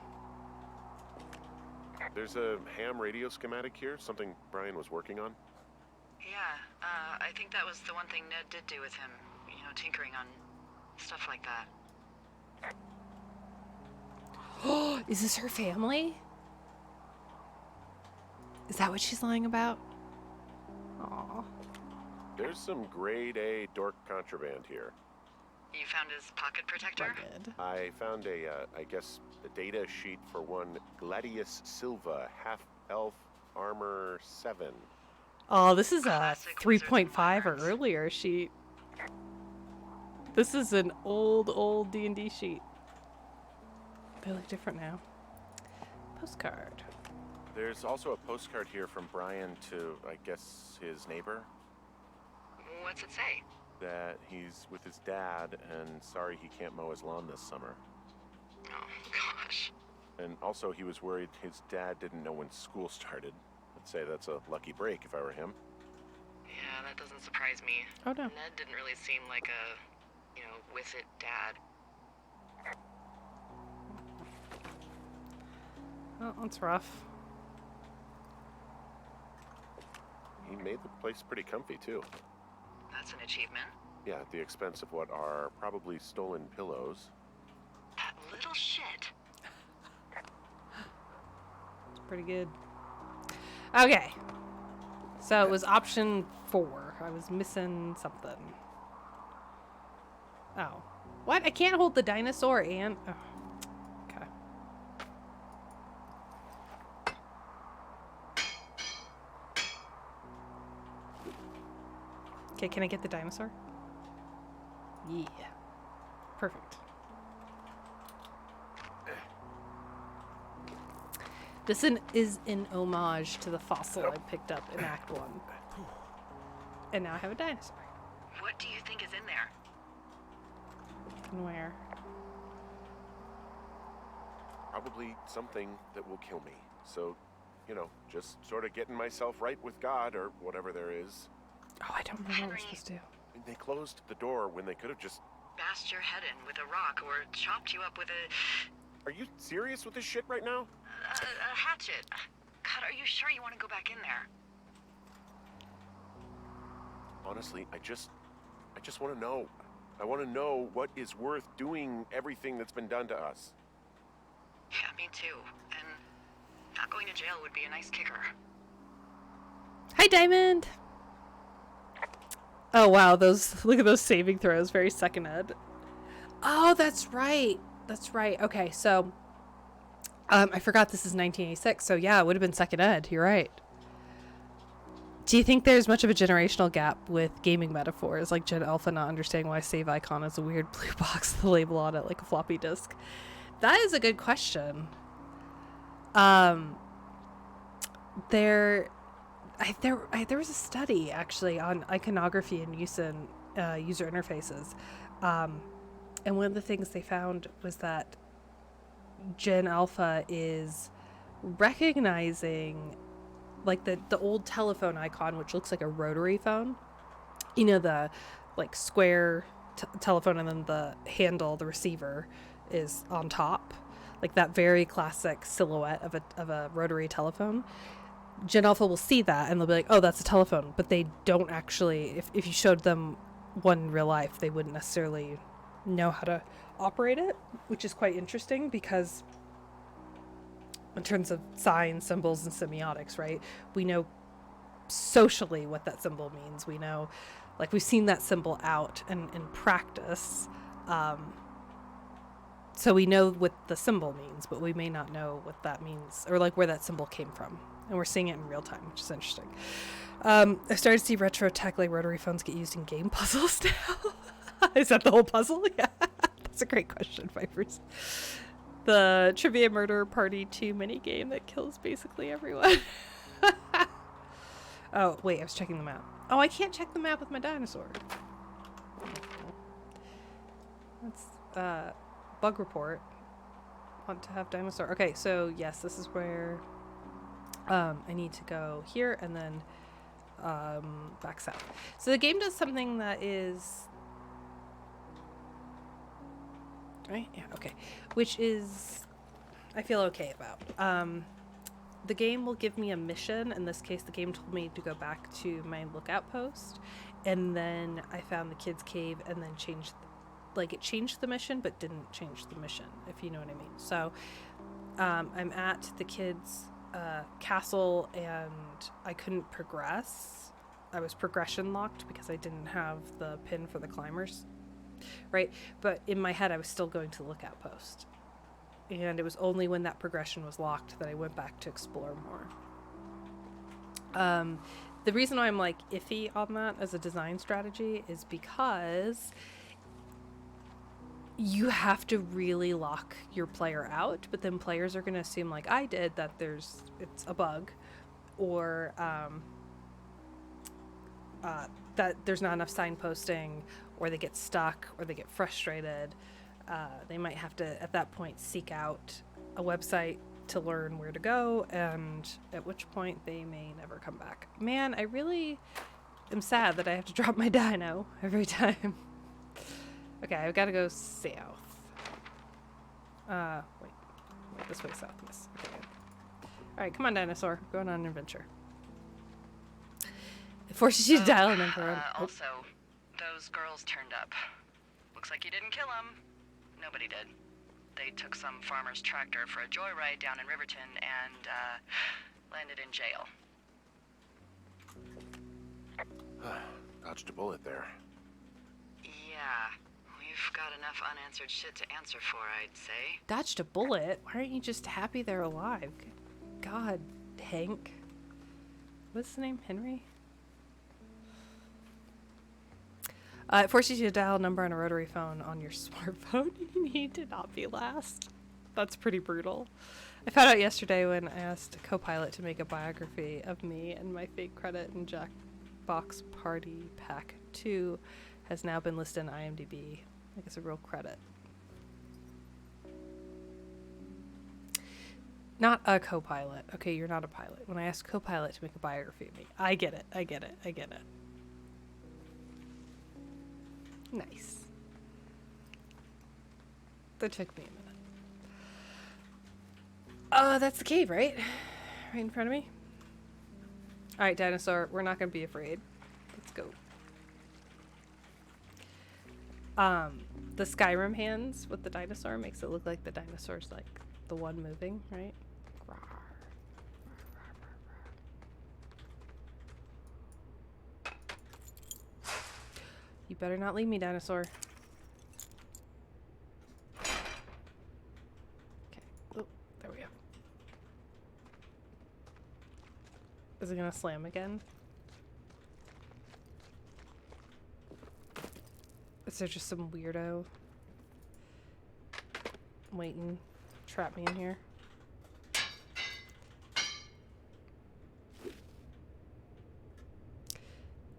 [SPEAKER 3] There's a ham radio schematic here, something Brian was working on.
[SPEAKER 2] Yeah, I think that was the one thing Ned did do with him. You know, tinkering on stuff like that.
[SPEAKER 1] Oh, is this her family? Is that what she's lying about? Aw.
[SPEAKER 3] There's some grade A dork contraband here.
[SPEAKER 2] You found his pocket protector?
[SPEAKER 1] Rugged.
[SPEAKER 3] I found I guess, a data sheet for one Gladius Silva, half-elf armor 7.
[SPEAKER 1] Oh, this is a
[SPEAKER 2] Classic
[SPEAKER 1] 3.5 or
[SPEAKER 2] Wizards and
[SPEAKER 1] earlier sheet. This is an old D&D sheet. They look different now. Postcard.
[SPEAKER 3] There's also a postcard here from Brian to, I guess, his neighbor.
[SPEAKER 2] What's it say?
[SPEAKER 3] That he's with his dad and sorry he can't mow his lawn this summer.
[SPEAKER 2] Oh, gosh.
[SPEAKER 3] And also he was worried his dad didn't know when school started. I'd say that's a lucky break if I were him.
[SPEAKER 2] Yeah, that doesn't surprise me.
[SPEAKER 1] Oh, no.
[SPEAKER 2] Ned didn't really seem like a, with it dad.
[SPEAKER 1] Oh, that's rough.
[SPEAKER 3] He made the place pretty comfy too.
[SPEAKER 2] That's an achievement.
[SPEAKER 3] Yeah, at the expense of what are probably stolen pillows.
[SPEAKER 2] That little shit.
[SPEAKER 1] It's pretty good. Okay. So it was option 4. I was missing something. Oh. What? I can't hold the dinosaur and... Oh. Okay. Okay, can I get the dinosaur? Yeah. Perfect. This is an homage to the fossil I picked up in Act 1. And now I have a dinosaur.
[SPEAKER 2] What do you think is in there?
[SPEAKER 1] And where?
[SPEAKER 3] Probably something that will kill me. So, you know, just sort of getting myself right with God or whatever there is.
[SPEAKER 1] Oh, I don't remember what we're supposed to do.
[SPEAKER 3] They closed the door when they could have just...
[SPEAKER 2] Bashed your head in with a rock or chopped you up with a...
[SPEAKER 3] Are you serious with this shit right now?
[SPEAKER 2] a hatchet. God, are you sure you want to go back in there?
[SPEAKER 3] Honestly, I just want to know. I want to know what is worth doing everything that's been done to us.
[SPEAKER 2] Yeah, me too. And not going to jail would be a nice kicker.
[SPEAKER 1] Hi, Diamond! Oh, wow. Look at those saving throws. Very second ed. Oh, that's right. That's right. Okay, so... I forgot this is 1986, so yeah, it would have been second ed. You're right. Do you think there's much of a generational gap with gaming metaphors, like Gen Alpha not understanding why save icon is a weird blue box with a label on it like a floppy disk? That is a good question. There was a study actually on iconography and user interfaces, and one of the things they found was that Gen Alpha is recognizing like the old telephone icon, which looks like a rotary phone, you know, the like square telephone, and then the handle, the receiver is on top, like that very classic silhouette of a rotary telephone. Gen Alpha will see that and they'll be like, oh, that's a telephone, but they don't actually, if you showed them one in real life, they wouldn't necessarily know how to operate it, which is quite interesting because in terms of signs, symbols, and semiotics, right, we know socially what that symbol means. We know, like, we've seen that symbol out in practice, so we know what the symbol means, but we may not know what that means or like where that symbol came from, and we're seeing it in real time, which is interesting. I started to see retro tech like rotary phones get used in game puzzles now. Is that the whole puzzle? Yeah. That's a great question, Vipers. The Trivia Murder Party 2 minigame that kills basically everyone. Oh, wait, I was checking the map. Oh, I can't check the map with my dinosaur. That's, bug report. Want to have dinosaur. Okay, so yes, this is where, I need to go here and then, back south. So the game does something that is... Right? Yeah, okay. Which is, I feel okay about. The game will give me a mission. In this case, the game told me to go back to my lookout post. And then I found the kids' cave and then changed, it changed the mission, but didn't change the mission, if you know what I mean. So I'm at the kids' castle and I couldn't progress. I was progression locked because I didn't have the pin for the climbers. Right, but in my head I was still going to the lookout post, and it was only when that progression was locked that I went back to explore more. The reason why I'm like iffy on that as a design strategy is because you have to really lock your player out, but then players are going to assume, like I did, that it's a bug, or that there's not enough signposting, or they get stuck, or they get frustrated. They might have to, at that point, seek out a website to learn where to go, and at which point they may never come back. Man, I really am sad that I have to drop my dino every time. Okay, I've got to go south. Wait, this way south, yes. Okay, good. Alright, come on, dinosaur. We're going on an adventure. It forces you to dial an emperor.
[SPEAKER 2] Also, those girls turned up. Looks like you didn't kill them. Nobody did. They took some farmer's tractor for a joyride down in Riverton and landed in jail.
[SPEAKER 3] Dodged a bullet there.
[SPEAKER 2] Yeah, we've got enough unanswered shit to answer for, I'd say.
[SPEAKER 1] Dodged a bullet? Why aren't you just happy they're alive? God, Hank. What's his name? Henry? It forces you to dial a number on a rotary phone on your smartphone. You need to not be last. That's pretty brutal. I found out yesterday when I asked Copilot to make a biography of me, and my fake credit in Jackbox Party Pack 2 has now been listed on IMDb. Like it's a real credit. Not a Copilot. Okay, you're not a pilot. When I asked Copilot to make a biography of me, I get it. I get it. I get it. Nice. That took me a minute. That's the cave, right? Right in front of me? Alright, dinosaur, we're not gonna be afraid. Let's go. The Skyrim hands with the dinosaur makes it look like the dinosaur's like the one moving, right? You better not leave me, dinosaur. Okay. Oh, there we go. Is it gonna slam again? Is there just some weirdo waiting to trap me in here?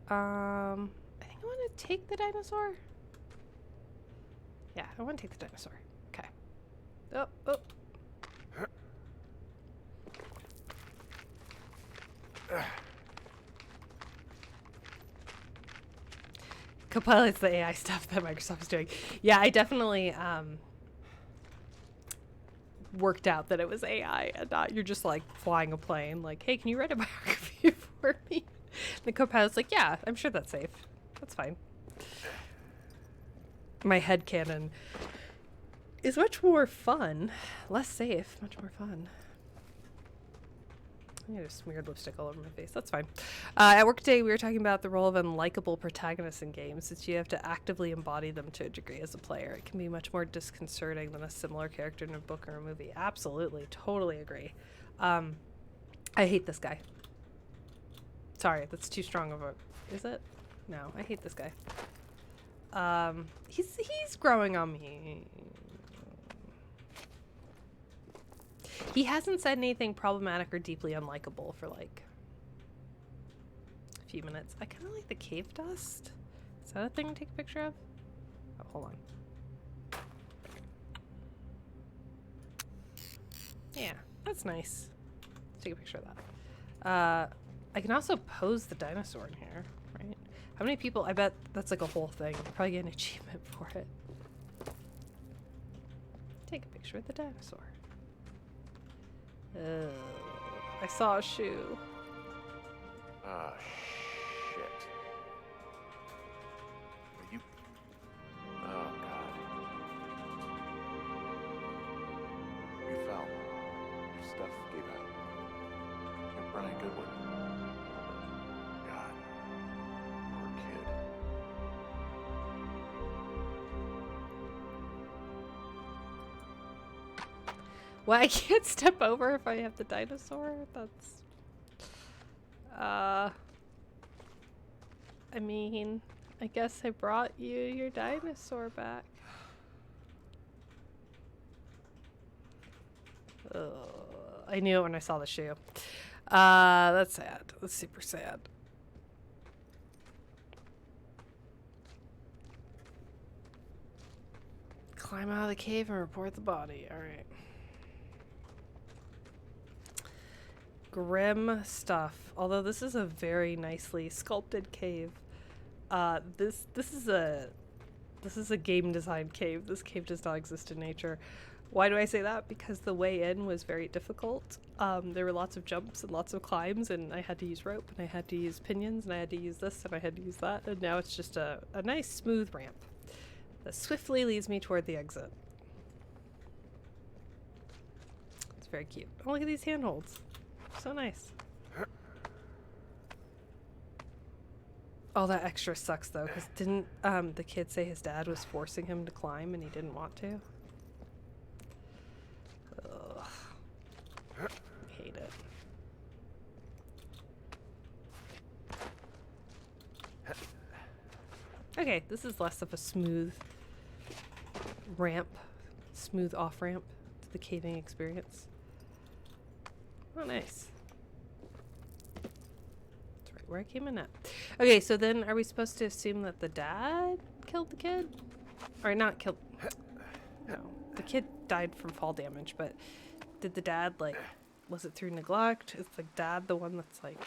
[SPEAKER 1] I think I want to take the dinosaur. Yeah, I want to take the dinosaur. Okay. Oh, oh. Copilot's the AI stuff that Microsoft is doing. Yeah, I definitely worked out that it was AI and not you're just like flying a plane. Like, hey, can you write a biography for me? The Copilot's like, yeah, I'm sure that's safe. That's fine. My headcanon is much more fun. Less safe, much more fun. I just smeared lipstick all over my face. That's fine. At work today, we were talking about the role of unlikable protagonists in games, since you have to actively embody them to a degree as a player. It can be much more disconcerting than a similar character in a book or a movie. Absolutely. Totally agree. I hate this guy. Sorry, that's too strong of a... Is it? No, I hate this guy. He's growing on me. He hasn't said anything problematic or deeply unlikable for like a few minutes. I kind of like the cave dust. Is that a thing to take a picture of? Oh, hold on. Yeah, that's nice. Let's take a picture of that. I can also pose the dinosaur in here, right? How many people? I bet that's like a whole thing. I'll probably get an achievement for it. Take a picture of the dinosaur. I saw a shoe.
[SPEAKER 3] Ah, shit. Are you... Oh, God. You fell. Your stuff gave out. You're Brian Goodwin. God. Poor kid.
[SPEAKER 1] Well, I can't step over if I have the dinosaur. That's... I mean, I guess I brought you your dinosaur back. I knew it when I saw the shoe. That's sad. That's super sad. Climb out of the cave and report the body. Alright. Grim stuff. Although this is a very nicely sculpted cave. This is a game designed cave. This cave does not exist in nature. Why do I say that? Because the way in was very difficult. There were lots of jumps and lots of climbs, and I had to use rope, and I had to use pinions, and I had to use this, and I had to use that, and now it's just a nice smooth ramp that swiftly leads me toward the exit. It's very cute. Oh, look at these handholds. So nice. All that extra sucks though, because didn't the kid say his dad was forcing him to climb and he didn't want to? Ugh. Hate it. Okay, this is less of a smooth ramp, smooth off ramp to the caving experience. Oh, nice. That's right where I came in at. Okay, so then are we supposed to assume that the dad killed the kid? Or not killed. No, the kid died from fall damage, but did the dad, like, was it through neglect? Is the dad the one that's, like,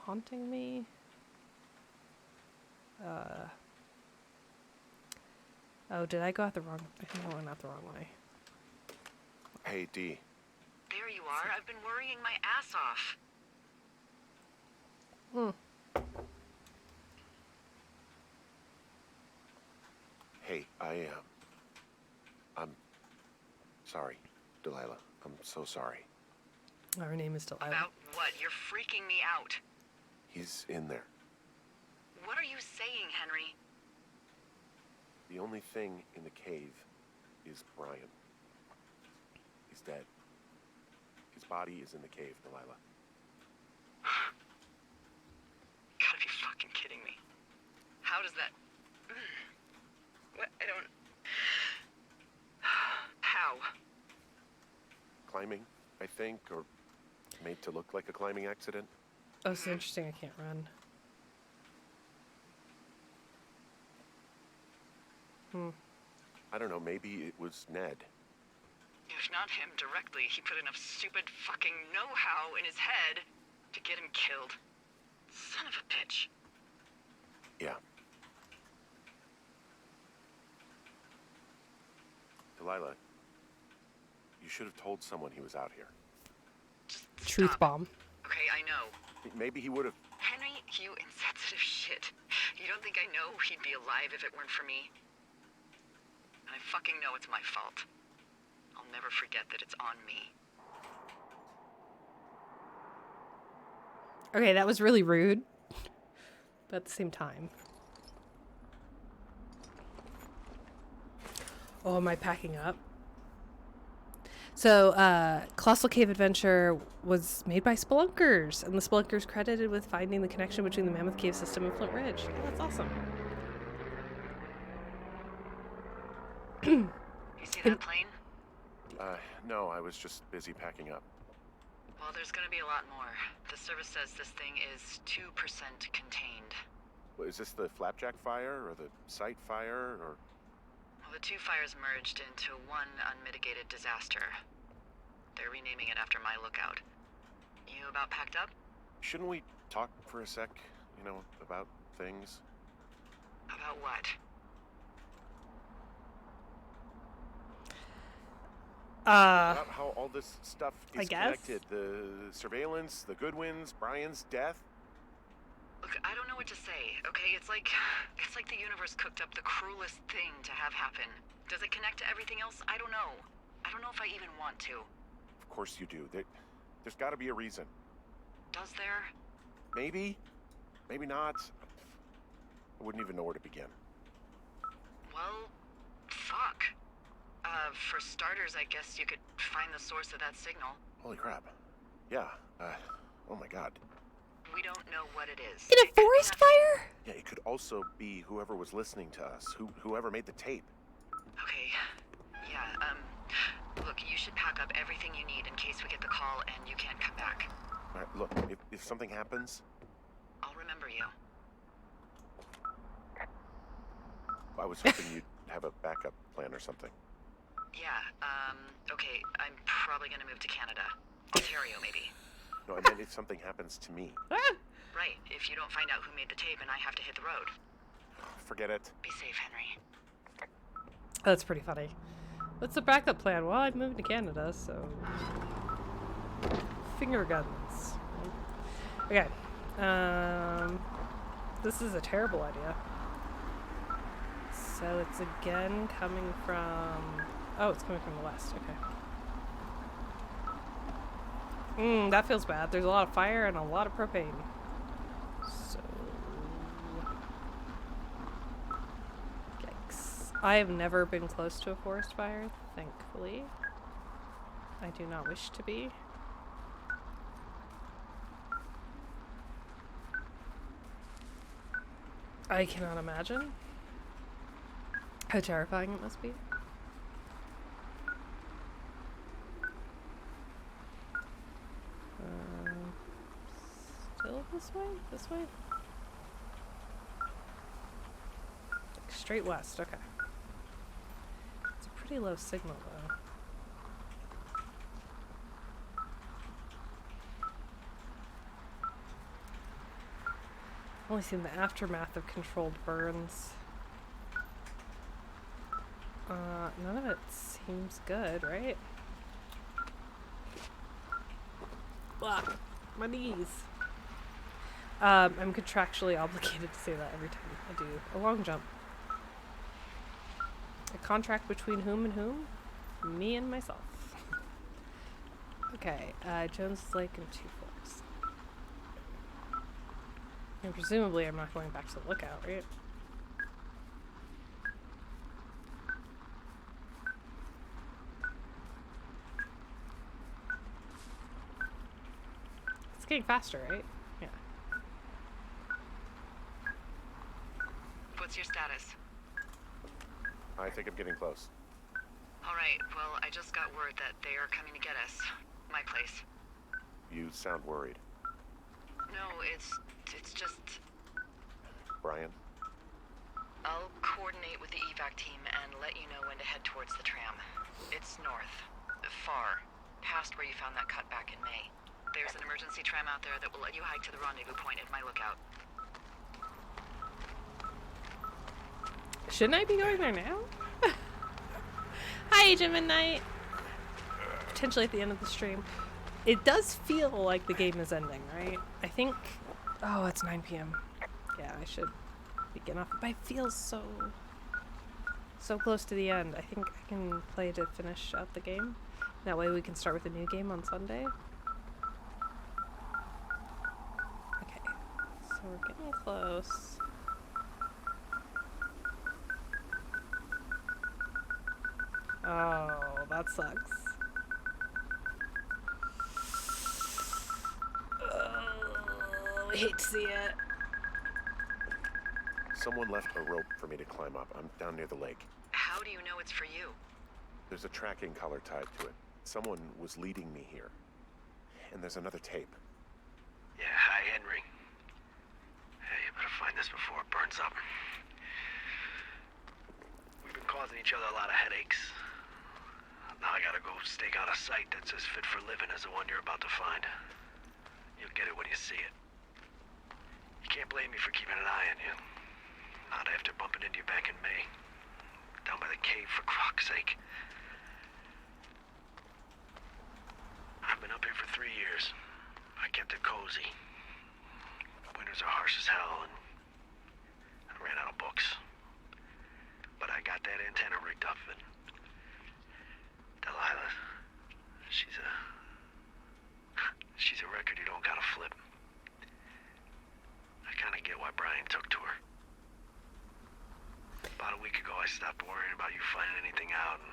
[SPEAKER 1] haunting me? Oh, did I go out the wrong... I think I went out the wrong way.
[SPEAKER 3] Hey, D.
[SPEAKER 2] There you are. I've been worrying my ass off.
[SPEAKER 3] Hey, I'm sorry, Delilah. I'm so sorry.
[SPEAKER 1] Her name is Delilah.
[SPEAKER 2] About what? You're freaking me out.
[SPEAKER 3] He's in there.
[SPEAKER 2] What are you saying, Henry?
[SPEAKER 3] The only thing in the cave is Brian. He's dead. His body is in the cave, Delilah.
[SPEAKER 2] Gotta be fucking kidding me. How does that... What? I don't... How?
[SPEAKER 3] Climbing, I think, or made to look like a climbing accident.
[SPEAKER 1] Oh, it's interesting. I can't run.
[SPEAKER 3] I don't know, maybe it was Ned.
[SPEAKER 2] If not him directly, he put enough stupid fucking know-how in his head to get him killed. Son of a bitch.
[SPEAKER 3] Yeah. Delilah, you should have told someone he was out here.
[SPEAKER 2] Just
[SPEAKER 1] Truth
[SPEAKER 2] stop.
[SPEAKER 1] bomb.
[SPEAKER 2] Okay, I know.
[SPEAKER 3] Maybe he would have...
[SPEAKER 2] Henry, you insensitive shit. You don't think I know he'd be alive if it weren't for me? And I fucking know it's my fault. I'll never forget that it's on me.
[SPEAKER 1] Okay, that was really rude. But at the same time. Oh, am I packing up? So, Colossal Cave Adventure was made by Spelunkers, and the Spelunkers credited with finding the connection between the Mammoth Cave system and Flint Ridge. Oh, that's awesome.
[SPEAKER 2] You see that plane?
[SPEAKER 3] No, I was just busy packing up.
[SPEAKER 2] Well, there's gonna be a lot more. The service says this thing is 2% contained.
[SPEAKER 3] Well, is this the Flapjack fire, or the site fire, or...
[SPEAKER 2] Well, the two fires merged into one unmitigated disaster. They're renaming it after my lookout. You about packed up?
[SPEAKER 3] Shouldn't we talk for a sec, you know, about things?
[SPEAKER 2] About what?
[SPEAKER 3] About how all this stuff
[SPEAKER 1] I
[SPEAKER 3] is
[SPEAKER 1] guess.
[SPEAKER 3] connected. The surveillance, the Goodwins, Brian's death.
[SPEAKER 2] Look, I don't know what to say, okay? It's like the universe cooked up the cruelest thing to have happen. Does it connect to everything else? I don't know. I don't know if I even want to.
[SPEAKER 3] Of course you do. There's got to be a reason.
[SPEAKER 2] Does there?
[SPEAKER 3] Maybe. Maybe not. I wouldn't even know where to begin.
[SPEAKER 2] Well, fuck. For starters, I guess you could find the source of that signal.
[SPEAKER 3] Holy crap. Yeah. Oh my god.
[SPEAKER 2] We don't know what it is.
[SPEAKER 1] In a forest fire?
[SPEAKER 3] Yeah, it could also be whoever was listening to us, whoever made the tape.
[SPEAKER 2] Okay. Yeah, look, you should pack up everything you need in case we get the call and you can't come back.
[SPEAKER 3] All right, look, if something happens,
[SPEAKER 2] I'll remember you.
[SPEAKER 3] I was hoping you'd have a backup plan or something.
[SPEAKER 2] Yeah, okay, I'm probably gonna move to Canada. Ontario, maybe.
[SPEAKER 3] No, I meant if something happens to me.
[SPEAKER 2] Right, if you don't find out who made the tape and I have to hit the road.
[SPEAKER 3] Forget it.
[SPEAKER 2] Be safe, Henry.
[SPEAKER 1] That's pretty funny. What's the backup plan? Well, I've moved to Canada, so... Finger guns. Okay. This is a terrible idea. So it's again coming from... Oh, it's coming from the west. Okay. That feels bad. There's a lot of fire and a lot of propane. So... I have never been close to a forest fire, thankfully. I do not wish to be. I cannot imagine how terrifying it must be. Still this way? This way? Like straight west, okay. It's a pretty low signal though. I've only seen the aftermath of controlled burns. None of it seems good, right? Blah, my knees. I'm contractually obligated to say that every time I do a long jump. A contract between whom and whom? Me and myself. Okay, Jones Lake and Two Forks. And presumably I'm not going back to the lookout, right? It's getting faster, right? Yeah.
[SPEAKER 2] What's your status?
[SPEAKER 3] I think I'm getting close.
[SPEAKER 2] Alright, well, I just got word that they are coming to get us. My place.
[SPEAKER 3] You sound worried.
[SPEAKER 2] No, it's just...
[SPEAKER 3] Brian?
[SPEAKER 2] I'll coordinate with the evac team and let you know when to head towards the tram. It's north. Far. Past where you found that cut back in May. There's an emergency tram out there that will let you hike to the rendezvous point at my lookout.
[SPEAKER 1] Shouldn't I be going there now? Hi, Agent Midnight. Potentially at the end of the stream. It does feel like the game is ending, right? I think... Oh, it's 9 p.m. Yeah, I should be getting off. But it feels so close to the end. I think I can play to finish out the game. That way we can start with a new game on Sunday. Okay, so we're getting close. Oh, that sucks. Oh, I hate to see it.
[SPEAKER 3] Someone left a rope for me to climb up. I'm down near the lake.
[SPEAKER 2] How do you know it's for you?
[SPEAKER 3] There's a tracking collar tied to it. Someone was leading me here. And there's another tape.
[SPEAKER 5] Yeah, hi, Henry. Hey, you better find this before it burns up. We've been causing each other a lot of headaches. Now I gotta go stake out a site that's as fit for living as the one you're about to find. You'll get it when you see it. You can't blame me for keeping an eye on you. Not after bumping into you back in May. Down by the cave, for croc's sake. I've been up here for 3 years. I kept it cozy. Winters are harsh as hell, and I ran out of books. But I got that antenna rigged up, and Delilah, she's a record you don't gotta flip. I kinda get why Brian took to her. About a week ago, I stopped worrying about you finding anything out, and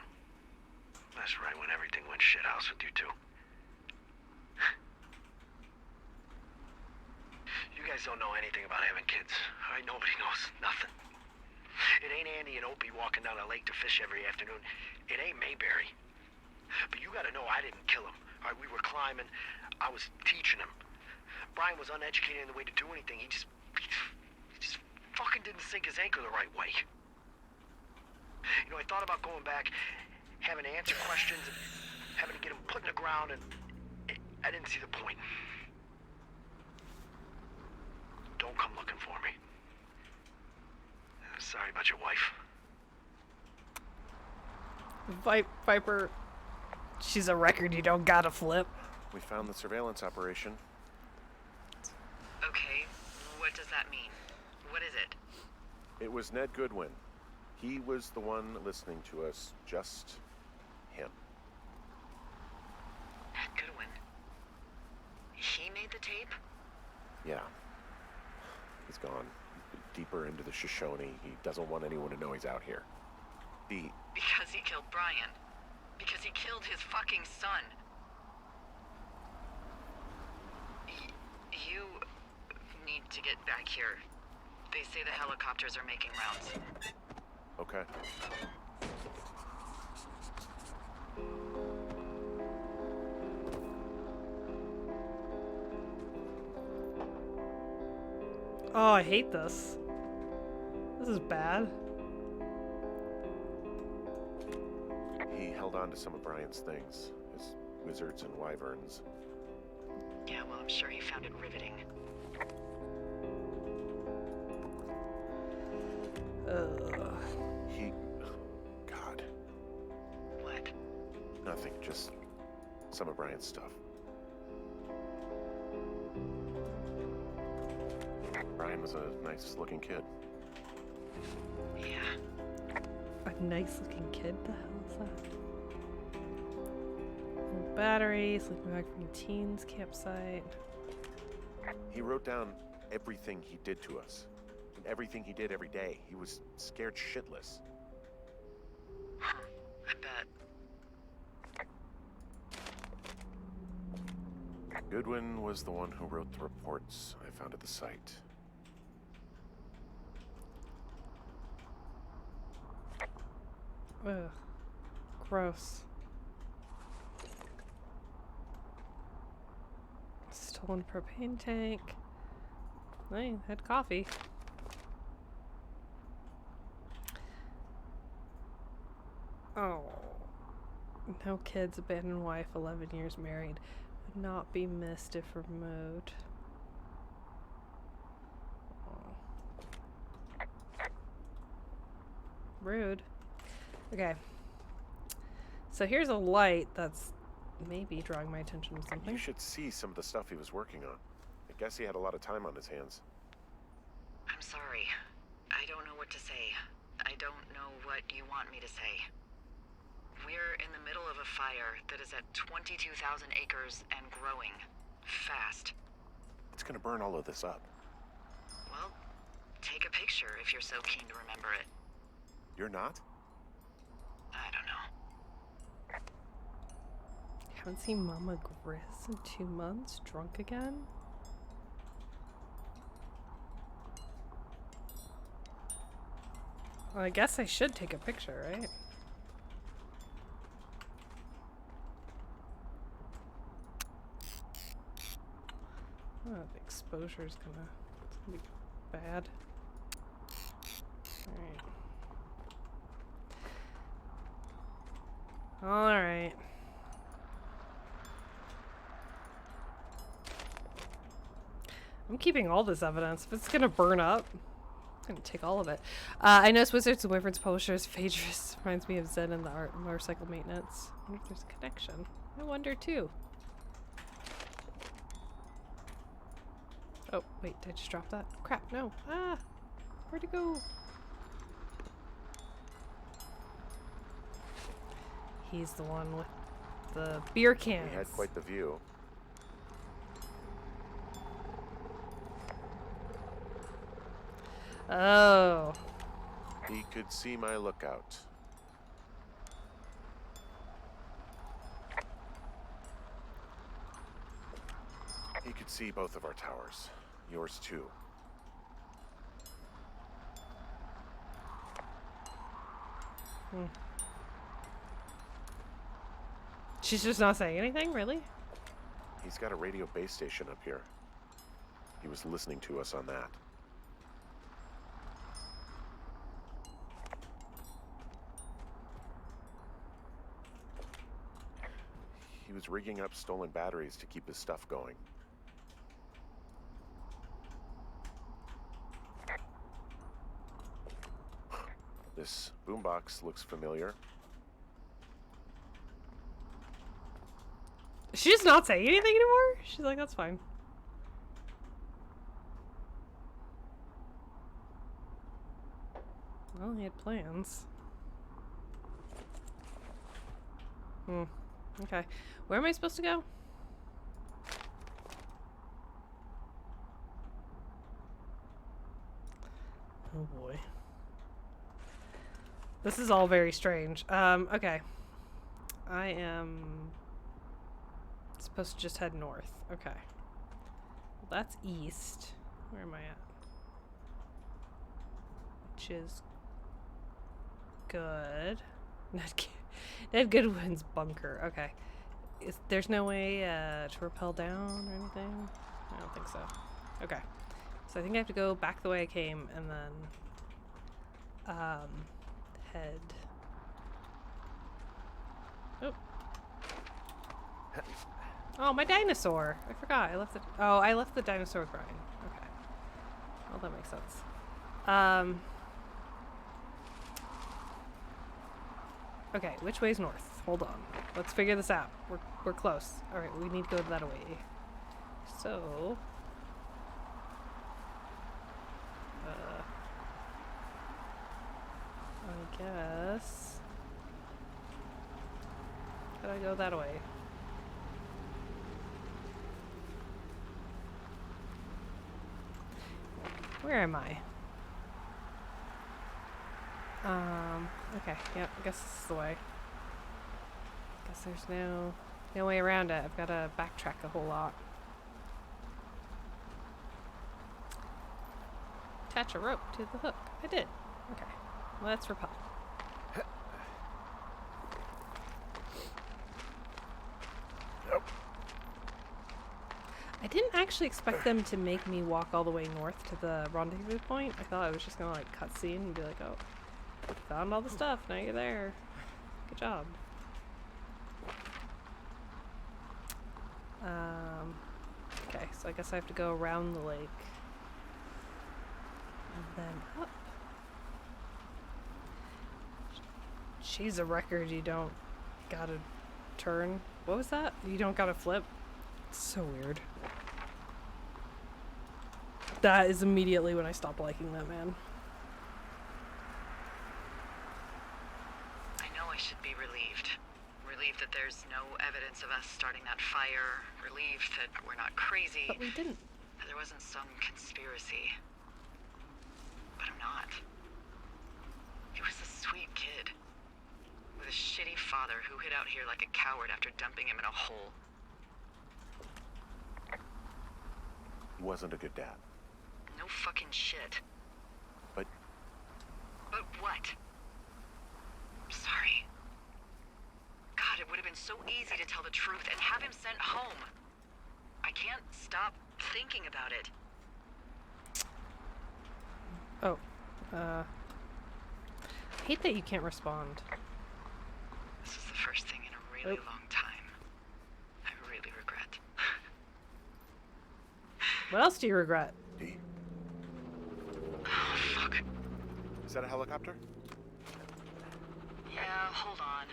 [SPEAKER 5] that's right when everything went shithouse with you two. You guys don't know anything about having kids. All right, nobody knows nothing. It ain't Andy and Opie walking down the lake to fish every afternoon. It ain't Mayberry. But you gotta know I didn't kill him. All right, we were climbing. I was teaching him. Brian was uneducated in the way to do anything. He just fucking didn't sink his anchor the right way. You know, I thought about going back, having to answer questions, and having to get him put in the ground, and I didn't see the point. Don't come looking for me. Sorry about your wife.
[SPEAKER 1] Viper, she's a record you don't gotta flip.
[SPEAKER 3] We found the surveillance operation.
[SPEAKER 2] Okay, what does that mean? What is it?
[SPEAKER 3] It was Ned Goodwin. He was the one listening to us, just him.
[SPEAKER 2] Ned Goodwin. He made the tape?
[SPEAKER 3] Yeah. He's gone deeper into the Shoshone. He doesn't want anyone to know he's out here. B.
[SPEAKER 2] Because he killed Brian. Because he killed his fucking son. You need to get back here. They say the helicopters are making rounds.
[SPEAKER 3] Okay.
[SPEAKER 1] Oh, I hate this. This is bad.
[SPEAKER 3] He held on to some of Brian's things. His wizards and wyverns.
[SPEAKER 2] Yeah, well, I'm sure he found it riveting.
[SPEAKER 3] He... God.
[SPEAKER 2] What?
[SPEAKER 3] Nothing, just some of Brian's stuff. Brian was a nice-looking kid.
[SPEAKER 2] Yeah.
[SPEAKER 1] A nice looking kid? The hell is that? Old battery, sleeping bag from the teens campsite.
[SPEAKER 3] He wrote down everything he did to us. And everything he did every day. He was scared shitless.
[SPEAKER 2] I bet.
[SPEAKER 3] Goodwin was the one who wrote the reports I found at the site.
[SPEAKER 1] Ugh. Gross. Stolen propane tank. I had coffee. Oh. No kids, abandoned wife, 11 years married. Would not be missed if removed. Oh. Rude. Okay. So here's a light that's maybe drawing my attention to something.
[SPEAKER 3] You should see some of the stuff he was working on. I guess he had a lot of time on his hands.
[SPEAKER 2] I'm sorry. I don't know what to say. I don't know what you want me to say. We're in the middle of a fire that is at 22,000 acres and growing. Fast.
[SPEAKER 3] It's gonna burn all of this up.
[SPEAKER 2] Well, take a picture if you're so keen to remember it.
[SPEAKER 3] You're not?
[SPEAKER 2] I don't know.
[SPEAKER 1] Haven't seen Mama Grizz in 2 months. Drunk again? Well, I guess I should take a picture, right? Oh, the exposure's it's gonna be bad. Alright. I'm keeping all this evidence. If it's gonna burn up, I'm gonna take all of it. I noticed Wizards and Wyverns publishers Phaedrus reminds me of Zen and the art and motorcycle maintenance. I wonder if there's a connection. I wonder too. Oh, wait, did I just drop that? Crap, no. Ah! Where'd it go? He's the one with the beer cans.
[SPEAKER 3] He had quite the view.
[SPEAKER 1] Oh.
[SPEAKER 3] He could see my lookout. He could see both of our towers. Yours too.
[SPEAKER 1] She's just not saying anything, really?
[SPEAKER 3] He's got a radio base station up here. He was listening to us on that. He was rigging up stolen batteries to keep his stuff going. This boombox looks familiar.
[SPEAKER 1] She's not saying anything anymore? She's like, that's fine. Well, he had plans. Okay. Where am I supposed to go? Oh boy. This is all very strange. Okay. I am supposed to just head north. Okay. Well, that's east. Where am I at? Which is good. Ned Goodwin's bunker. Okay. There's no way to rappel down or anything? I don't think so. Okay. So I think I have to go back the way I came and then head. Oh. Oh, my dinosaur. I forgot. I left it. Oh, I left the dinosaur with Brian. Okay. Well, that makes sense. Okay, which way's north? Hold on. Let's figure this out. We're close. All right, we need to go that way. So, I guess. How do I go that way? Where am I? Okay, yeah, I guess this is the way. Guess there's no way around it. I've got to backtrack a whole lot. Attach a rope to the hook. I did. Okay, let's rappel. I didn't actually expect them to make me walk all the way north to the rendezvous point. I thought I was just gonna like cutscene and be like, oh, found all the stuff, now you're there. Good job. Okay, so I guess I have to go around the lake. And then up. She's a record, you don't gotta turn. What was that? You don't gotta flip? It's so weird. That is immediately when I stopped liking that man.
[SPEAKER 2] I know I should be relieved. Relieved that there's no evidence of us starting that fire. Relieved that we're not crazy.
[SPEAKER 1] But we didn't.
[SPEAKER 2] That there wasn't some conspiracy. But I'm not. He was a sweet kid. With a shitty father who hid out here like a coward after dumping him in a hole.
[SPEAKER 3] He wasn't a good dad.
[SPEAKER 2] No fucking shit.
[SPEAKER 3] But
[SPEAKER 2] But what? Sorry. God, it would have been so easy to tell the truth and have him sent home. I can't stop thinking about it.
[SPEAKER 1] Oh. I hate that you can't respond.
[SPEAKER 2] This is the first thing in a really
[SPEAKER 1] Oh.
[SPEAKER 2] long time. I really regret.
[SPEAKER 1] What else do you regret?
[SPEAKER 3] D,
[SPEAKER 2] Oh, fuck.
[SPEAKER 3] is that a helicopter?
[SPEAKER 2] Yeah, hold on.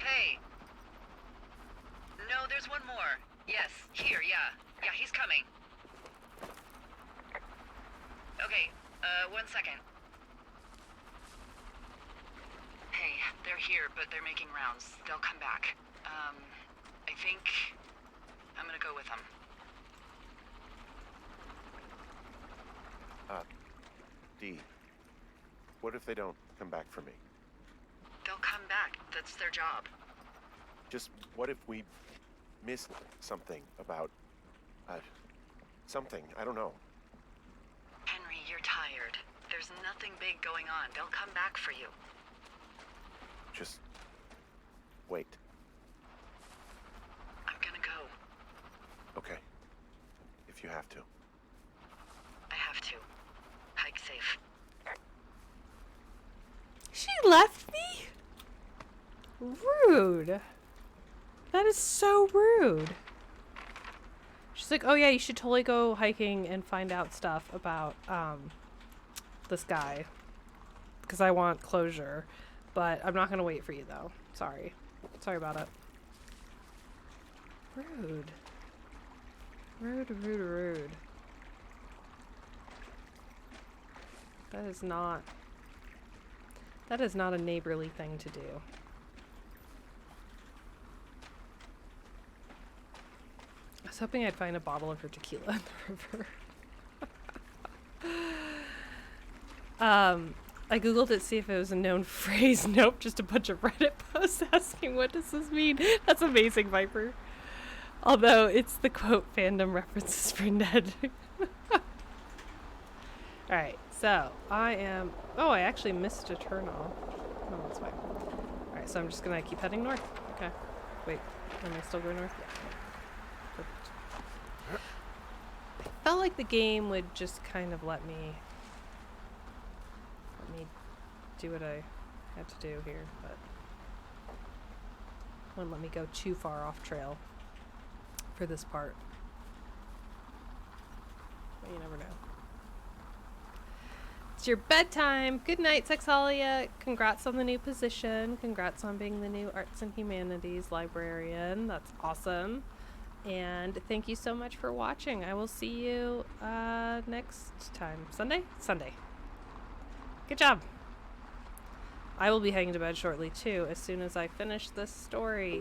[SPEAKER 2] Hey. No, there's one more. Yes, here, yeah. Yeah, he's coming. Okay, 1 second. Hey, they're here, but they're making rounds. They'll come back. I think I'm gonna go with them.
[SPEAKER 3] D, what if they don't come back for me?
[SPEAKER 2] They'll come back. That's their job.
[SPEAKER 3] Just what if we missed something about, something, I don't know.
[SPEAKER 2] Henry, you're tired. There's nothing big going on. They'll come back for you.
[SPEAKER 3] Just wait.
[SPEAKER 2] I'm gonna go.
[SPEAKER 3] Okay. If you have to.
[SPEAKER 2] I have to. Hike safe.
[SPEAKER 1] She left me? Rude. That is so rude. She's like, oh yeah, you should totally go hiking and find out stuff about this guy. Because I want closure. But I'm not going to wait for you though. Sorry. Sorry about it. Rude. Rude, rude, rude. That is not a neighborly thing to do. I was hoping I'd find a bottle of her tequila in the river. I googled it to see if it was a known phrase. Nope, just a bunch of Reddit posts asking what does this mean. That's amazing, Viper. Although it's the quote fandom references for Ned. Alright, so I am... Oh, I actually missed a turn off. Oh, that's fine. Alright, so I'm just gonna keep heading north. Okay. Wait, am I still going north? Yeah. Perfect. I felt like the game would just kind of let me do what I had to do here, but wouldn't let me go too far off trail for this part. But you never know. It's your bedtime. Good night, Sexalia. Congrats on the new position. Congrats on being the new Arts and Humanities librarian. That's awesome. And thank you so much for watching. I will see you next time. Sunday? Sunday. Good job. I will be heading to bed shortly too, as soon as I finish this story.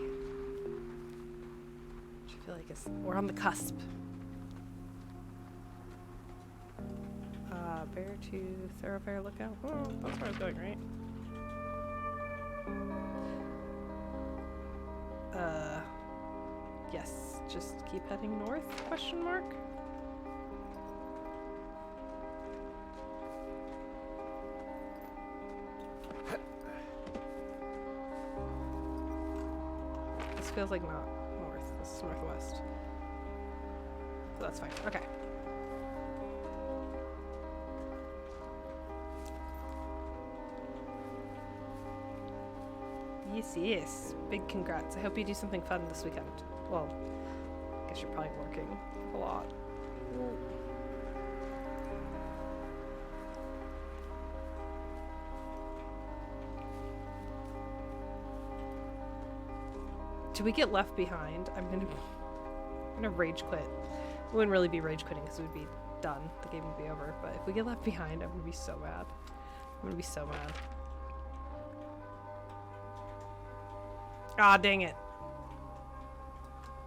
[SPEAKER 1] Which I feel like we're on the cusp. Bear to Thoroughfare Lookout. Oh, that's where I was going, right? Yes. Just keep heading north? Question mark. This feels like not north. This is northwest. So that's fine. Okay. Yes, yes. Big congrats. I hope you do something fun this weekend. Well, I guess you're probably working a lot. Do we get left behind? I'm gonna rage quit. It wouldn't really be rage quitting because it would be done. The game would be over. But if we get left behind, I'm gonna be so mad. I'm gonna be so mad. Ah, dang it.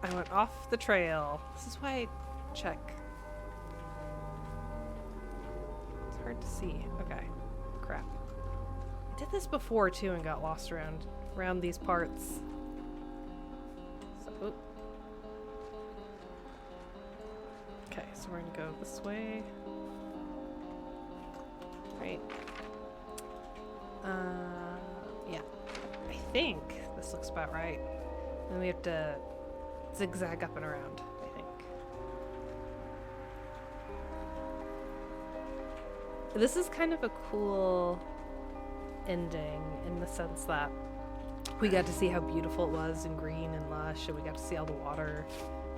[SPEAKER 1] I went off the trail. This is why I check. It's hard to see. Okay. Crap. I did this before too and got lost around these parts. So, oop. Okay, so we're gonna go this way. Right. Yeah. I think this looks about right. Then we have to zigzag up and around, I think. This is kind of a cool ending in the sense that we got to see how beautiful it was and green and lush, and we got to see all the water,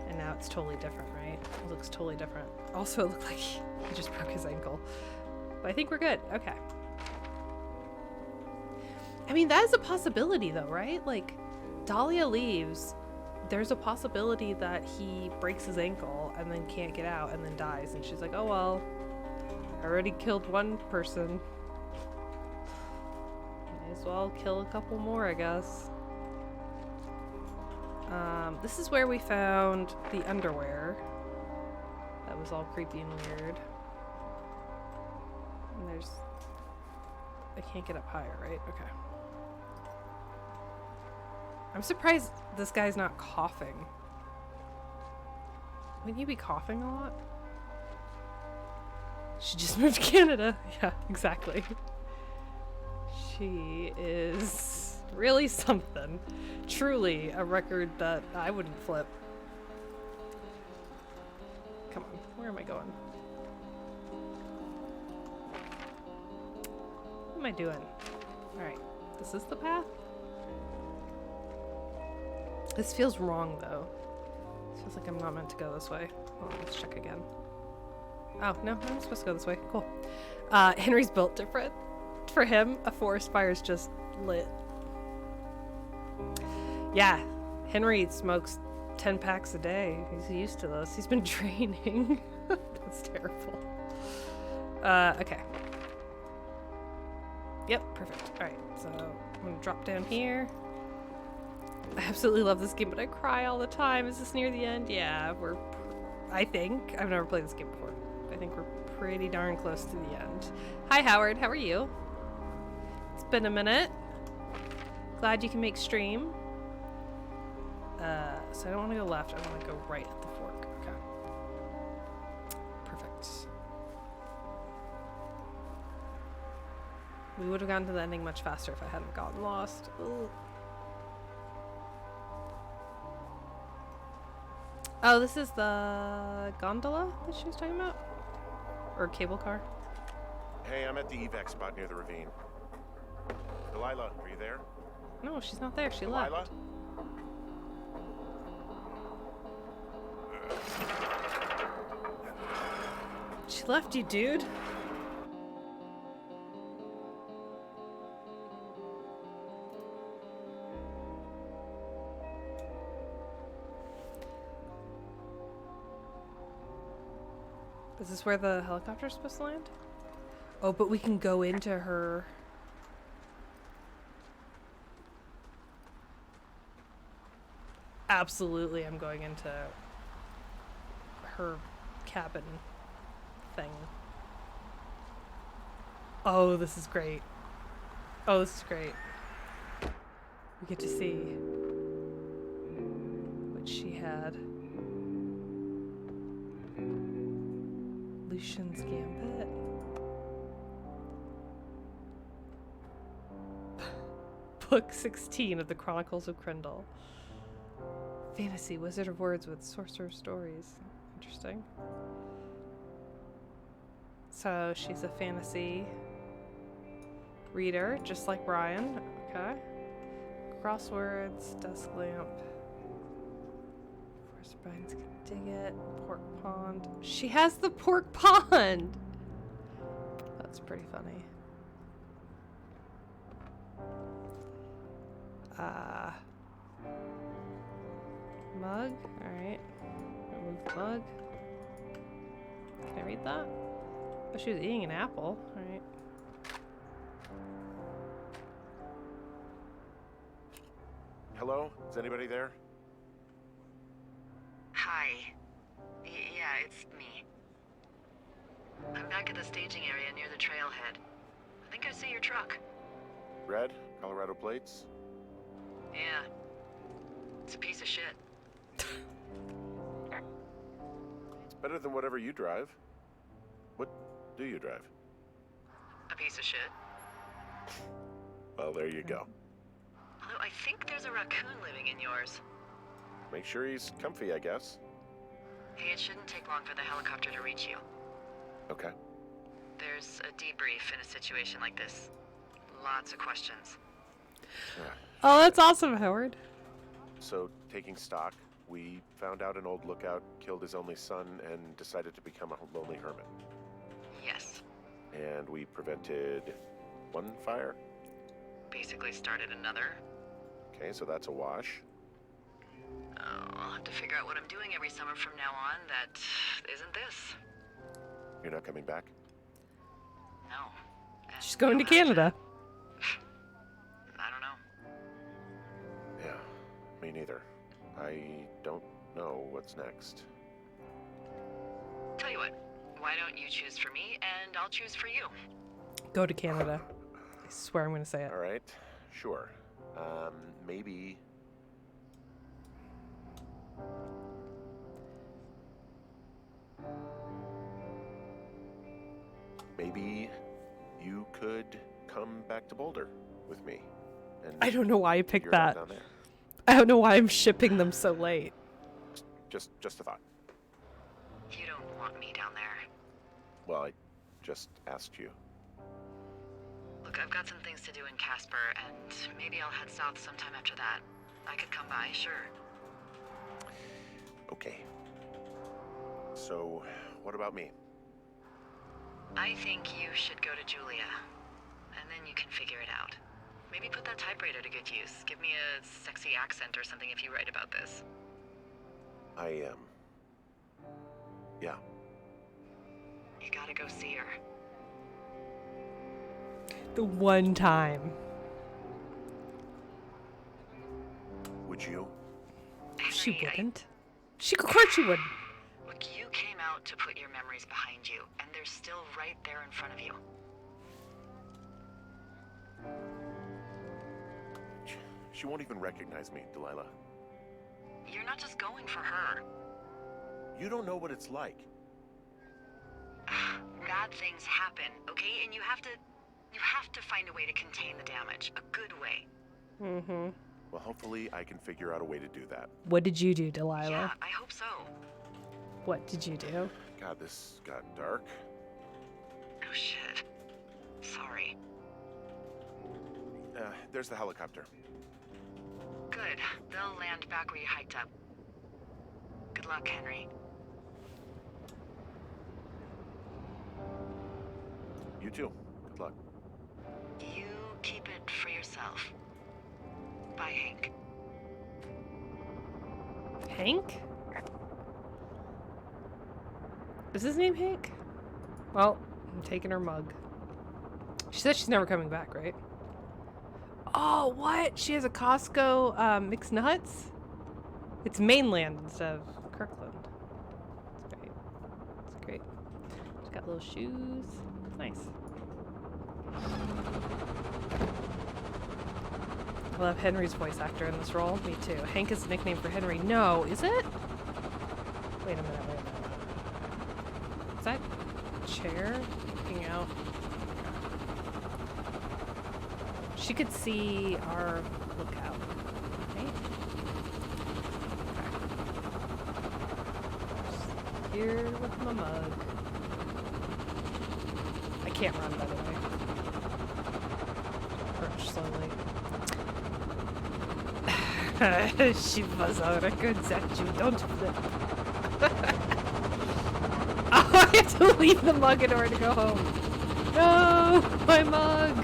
[SPEAKER 1] and now it's totally different, right? It looks totally different. Also, it looked like he just broke his ankle. But I think we're good. Okay. I mean, that is a possibility though, right? Like, Dahlia leaves, there's a possibility that he breaks his ankle and then can't get out and then dies, and she's like, oh well, I already killed one person. May as well kill a couple more, I guess. This is where we found the underwear. That was all creepy and weird. And there's... I can't get up higher, right? Okay. I'm surprised this guy's not coughing. Wouldn't you be coughing a lot? She just moved to Canada. Yeah, exactly. She is really something. Truly a record that I wouldn't flip. Come on, where am I going? What am I doing? Alright, this is the path? This feels wrong, though. It feels like I'm not meant to go this way. Hold on, let's check again. Oh, no, I'm supposed to go this way. Cool. Henry's built different. For him, a forest fire is just lit. Yeah, Henry smokes 10 packs a day. He's used to those. He's been training. That's terrible. Okay. Yep, perfect. Alright, so I'm gonna drop down here. I absolutely love this game, but I cry all the time. Is this near the end? Yeah, I think. I've never played this game before. I think we're pretty darn close to the end. Hi, Howard. How are you? It's been a minute. Glad you can make stream. So I don't want to go left. I want to go right at the fork. Okay. Perfect. We would have gotten to the ending much faster if I hadn't gotten lost. Ooh. Oh, this is the gondola that she was talking about? Or cable car?
[SPEAKER 3] Hey, I'm at the evac spot near the ravine. Delilah, are you there?
[SPEAKER 1] No, she's not there. She
[SPEAKER 3] Delilah?
[SPEAKER 1] left. She left you, dude. Is this where the helicopter's supposed to land? Oh, but we can go into her. Absolutely, I'm going into her cabin thing. Oh, this is great. Oh, this is great. We get to see what she had. Lucian's Gambit. Book 16 of the Chronicles of Crindle. Fantasy, Wizard of Words with Sorcerer Stories. Interesting. So she's a fantasy reader, just like Brian. Okay. Crosswords, Desk Lamp. Forest Brian's can dig it. Pork Pond. She has the pork pond! That's pretty funny. Mug. Alright. Remove the mug. Can I read that? Oh, she was eating an apple. Alright.
[SPEAKER 3] Hello? Is anybody there?
[SPEAKER 2] Hi. Yeah, it's me. I'm back at the staging area near the trailhead. I think I see your truck.
[SPEAKER 3] Red? Colorado plates?
[SPEAKER 2] Yeah. It's a piece of shit.
[SPEAKER 3] It's better than whatever you drive. What do you drive?
[SPEAKER 2] A piece of shit.
[SPEAKER 3] Well, there you go.
[SPEAKER 2] Although I think there's a raccoon living in yours.
[SPEAKER 3] Make sure he's comfy, I guess.
[SPEAKER 2] Hey, it shouldn't take long for the helicopter to reach you.
[SPEAKER 3] Okay.
[SPEAKER 2] There's a debrief in a situation like this. Lots of questions.
[SPEAKER 1] Oh, that's awesome, Howard.
[SPEAKER 3] So, taking stock, we found out an old lookout killed his only son and decided to become a lonely hermit.
[SPEAKER 2] Yes.
[SPEAKER 3] And we prevented one fire?
[SPEAKER 2] Basically started another.
[SPEAKER 3] Okay, so that's a wash.
[SPEAKER 2] Oh, I'll have to figure out what I'm doing every summer from now on that isn't this.
[SPEAKER 3] You're not coming back?
[SPEAKER 2] No. And
[SPEAKER 1] She's going to
[SPEAKER 2] you'll have
[SPEAKER 1] Canada.
[SPEAKER 2] I don't know.
[SPEAKER 3] Yeah, me neither. I don't know what's next.
[SPEAKER 2] Tell you what, why don't you choose for me and I'll choose for you?
[SPEAKER 1] Go to Canada. I swear I'm going to say it.
[SPEAKER 3] All right, sure. Maybe... Maybe you could come back to Boulder with me. And
[SPEAKER 1] I don't know why I picked
[SPEAKER 3] figure it out
[SPEAKER 1] that.
[SPEAKER 3] down there.
[SPEAKER 1] I don't know why I'm shipping them so late.
[SPEAKER 3] Just a thought.
[SPEAKER 2] You don't want me down there.
[SPEAKER 3] Well, I just asked you.
[SPEAKER 2] Look, I've got some things to do in Casper, and maybe I'll head south sometime after that. I could come by, sure.
[SPEAKER 3] Okay. So, what about me?
[SPEAKER 2] I think you should go to Julia, and then you can figure it out. Maybe put that typewriter to good use. Give me a sexy accent or something if you write about this.
[SPEAKER 3] Yeah.
[SPEAKER 2] You gotta go see her.
[SPEAKER 1] The one time.
[SPEAKER 3] Would you?
[SPEAKER 1] She
[SPEAKER 2] Henry,
[SPEAKER 1] wouldn't. Of course she wouldn't.
[SPEAKER 2] Look, you came out about to put your memories behind you, and they're still right there in front of you.
[SPEAKER 3] She won't even recognize me, Delilah.
[SPEAKER 2] You're not just going for her.
[SPEAKER 3] You don't know what it's like.
[SPEAKER 2] Bad things happen, okay? And you have to find a way to contain the damage. A good way.
[SPEAKER 1] Mm-hmm.
[SPEAKER 3] Well, hopefully I can figure out a way to do that.
[SPEAKER 1] What did you do, Delilah?
[SPEAKER 2] Yeah, I hope so.
[SPEAKER 1] What did you do?
[SPEAKER 3] God, this got dark.
[SPEAKER 2] Oh shit. Sorry.
[SPEAKER 3] There's the helicopter.
[SPEAKER 2] Good. They'll land back where you hiked up. Good luck, Henry.
[SPEAKER 3] You too. Good luck.
[SPEAKER 2] You keep it for yourself. Bye, Hank.
[SPEAKER 1] Hank? Is his name Hank? Well, I'm taking her mug. She said she's never coming back, right? Oh, what? She has a Costco mixed nuts? It's mainland instead of Kirkland. It's great. It's great. She's got little shoes. Nice. I love Henry's voice actor in this role. Me too. Hank is a nickname for Henry. No, is it? Wait a minute. Is that chair looking out? She could see our lookout, right? Okay. Here with my mug. I can't run, by the way. Approach slowly. She was our records at you, don't flip. Oh, I have to leave the mug in order to go home. No, my mug.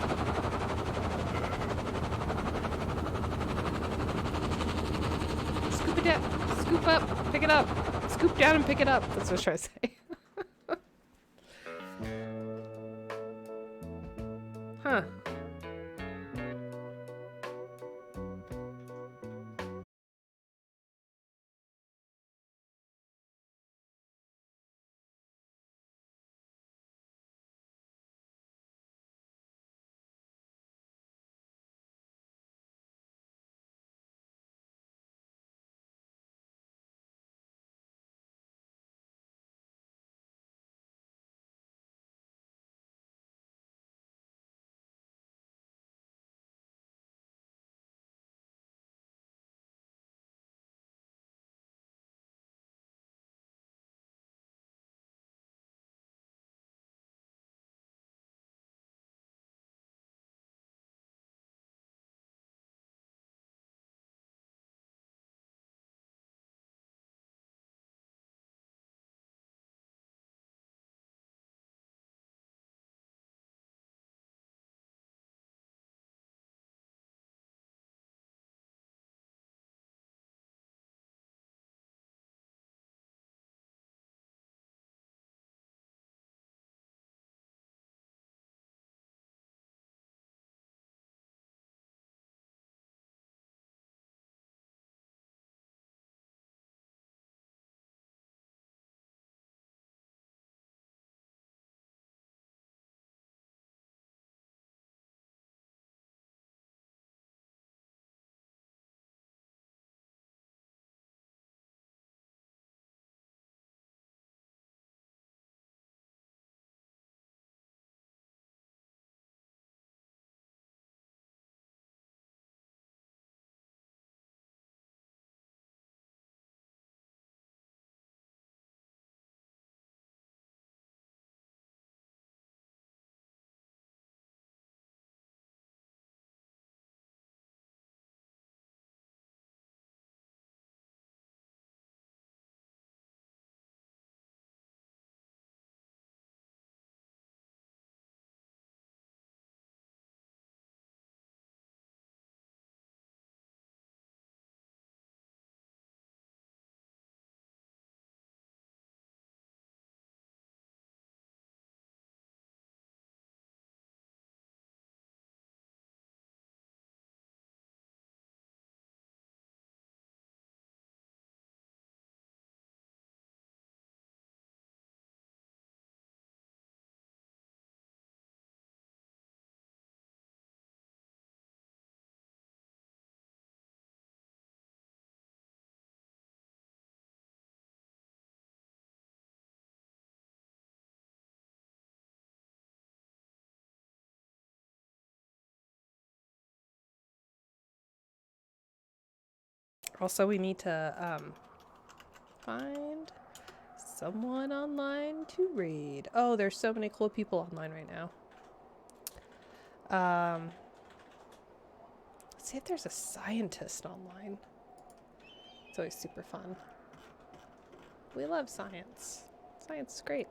[SPEAKER 1] Scoop it down. Scoop up. Pick it up. Scoop down and pick it up. That's what I was trying to say. Huh. Also, we need to find someone online to raid. Oh, there's so many cool people online right now. Let's see if there's a scientist online. It's always super fun. We love science. Science is great.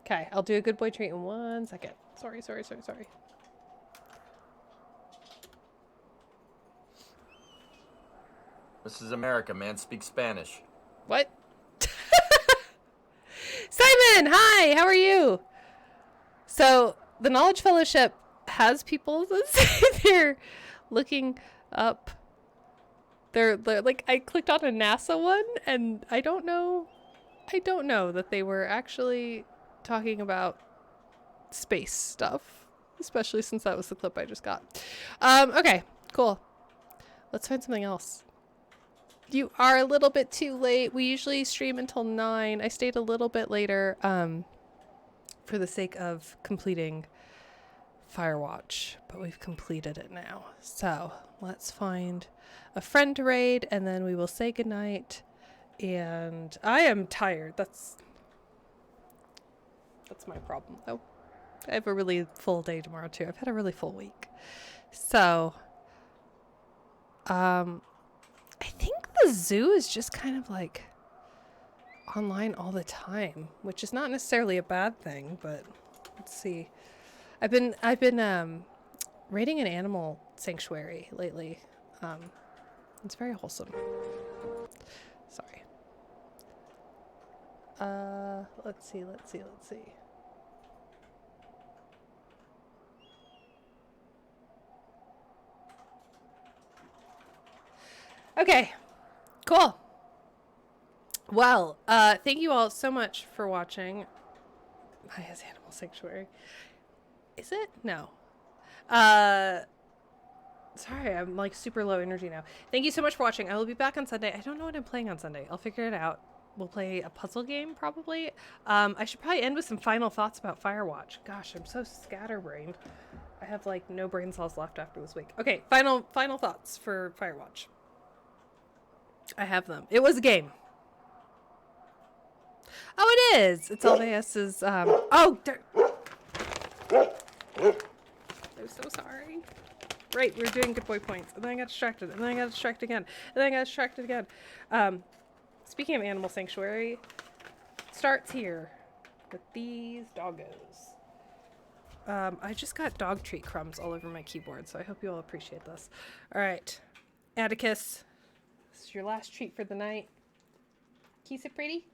[SPEAKER 1] Okay, I'll do a good boy treat in 1 second. Sorry.
[SPEAKER 6] This is America, man. Speak Spanish.
[SPEAKER 1] What? Simon, hi, how are you? So, the Knowledge Fellowship has people that say they're looking up. They're like, I clicked on a NASA one, and I don't know that they were actually talking about space stuff, especially since that was the clip I just got. Okay, cool. Let's find something else. You are a little bit too late. We usually stream until 9. I stayed a little bit later for the sake of completing Firewatch, but we've completed it now. So let's find a friend to raid, and then we will say goodnight. And I am tired. That's my problem, though. I have a really full day tomorrow, too. I've had a really full week. So, I think the zoo is just kind of like online all the time, which is not necessarily a bad thing, but let's see. I've been raiding an animal sanctuary lately. It's very wholesome. Sorry. Let's see. Okay, cool. Well, thank you all so much for watching Maya's Animal Sanctuary. Is it? No. Sorry, I'm like super low energy now. Thank you so much for watching. I will be back on Sunday. I don't know what I'm playing on Sunday. I'll figure it out. We'll play a puzzle game probably. I should probably end with some final thoughts about Firewatch. Gosh, I'm so scatterbrained. I have like no brain cells left after this week. Okay, final thoughts for Firewatch. I have them. It was a game. Oh, it is. It's Alveus's, oh, I'm so sorry. Right, we were doing good boy points, and then I got distracted, and then I got distracted again, and then I got distracted again. Speaking of Animal Sanctuary, starts here with these doggos. I just got dog treat crumbs all over my keyboard, so I hope you all appreciate this. All right, Atticus, this is your last treat for the night. Can you sit pretty?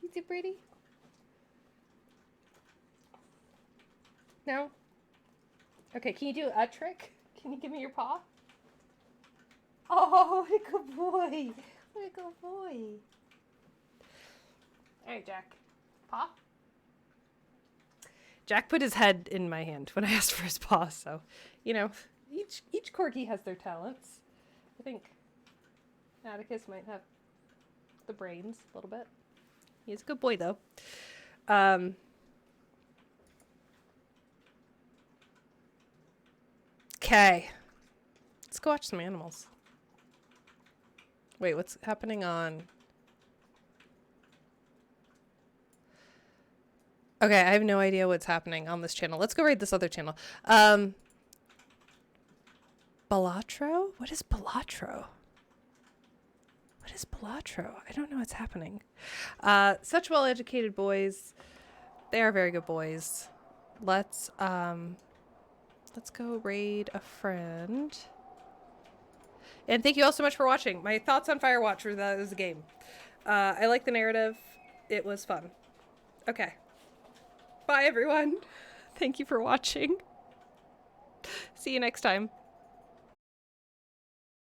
[SPEAKER 1] Can you sit pretty? No? Okay, can you do a trick? Can you give me your paw? Oh, what a good boy. What a good boy. All right, Jack. Paw? Jack put his head in my hand when I asked for his paw, so, you know, each corgi has their talents. I think Atticus might have the brains a little bit. He's a good boy, though. Okay. Let's go watch some animals. Wait, what's happening on... Okay, I have no idea what's happening on this channel. Let's go raid this other channel. Balatro? What is Balatro? What is Balatro? I don't know what's happening. Such well-educated boys. They are very good boys. Let's go raid a friend. And thank you all so much for watching. My thoughts on Firewatch were that it was a game. I like the narrative. It was fun. Okay. Bye, everyone. Thank you for watching. See you next time.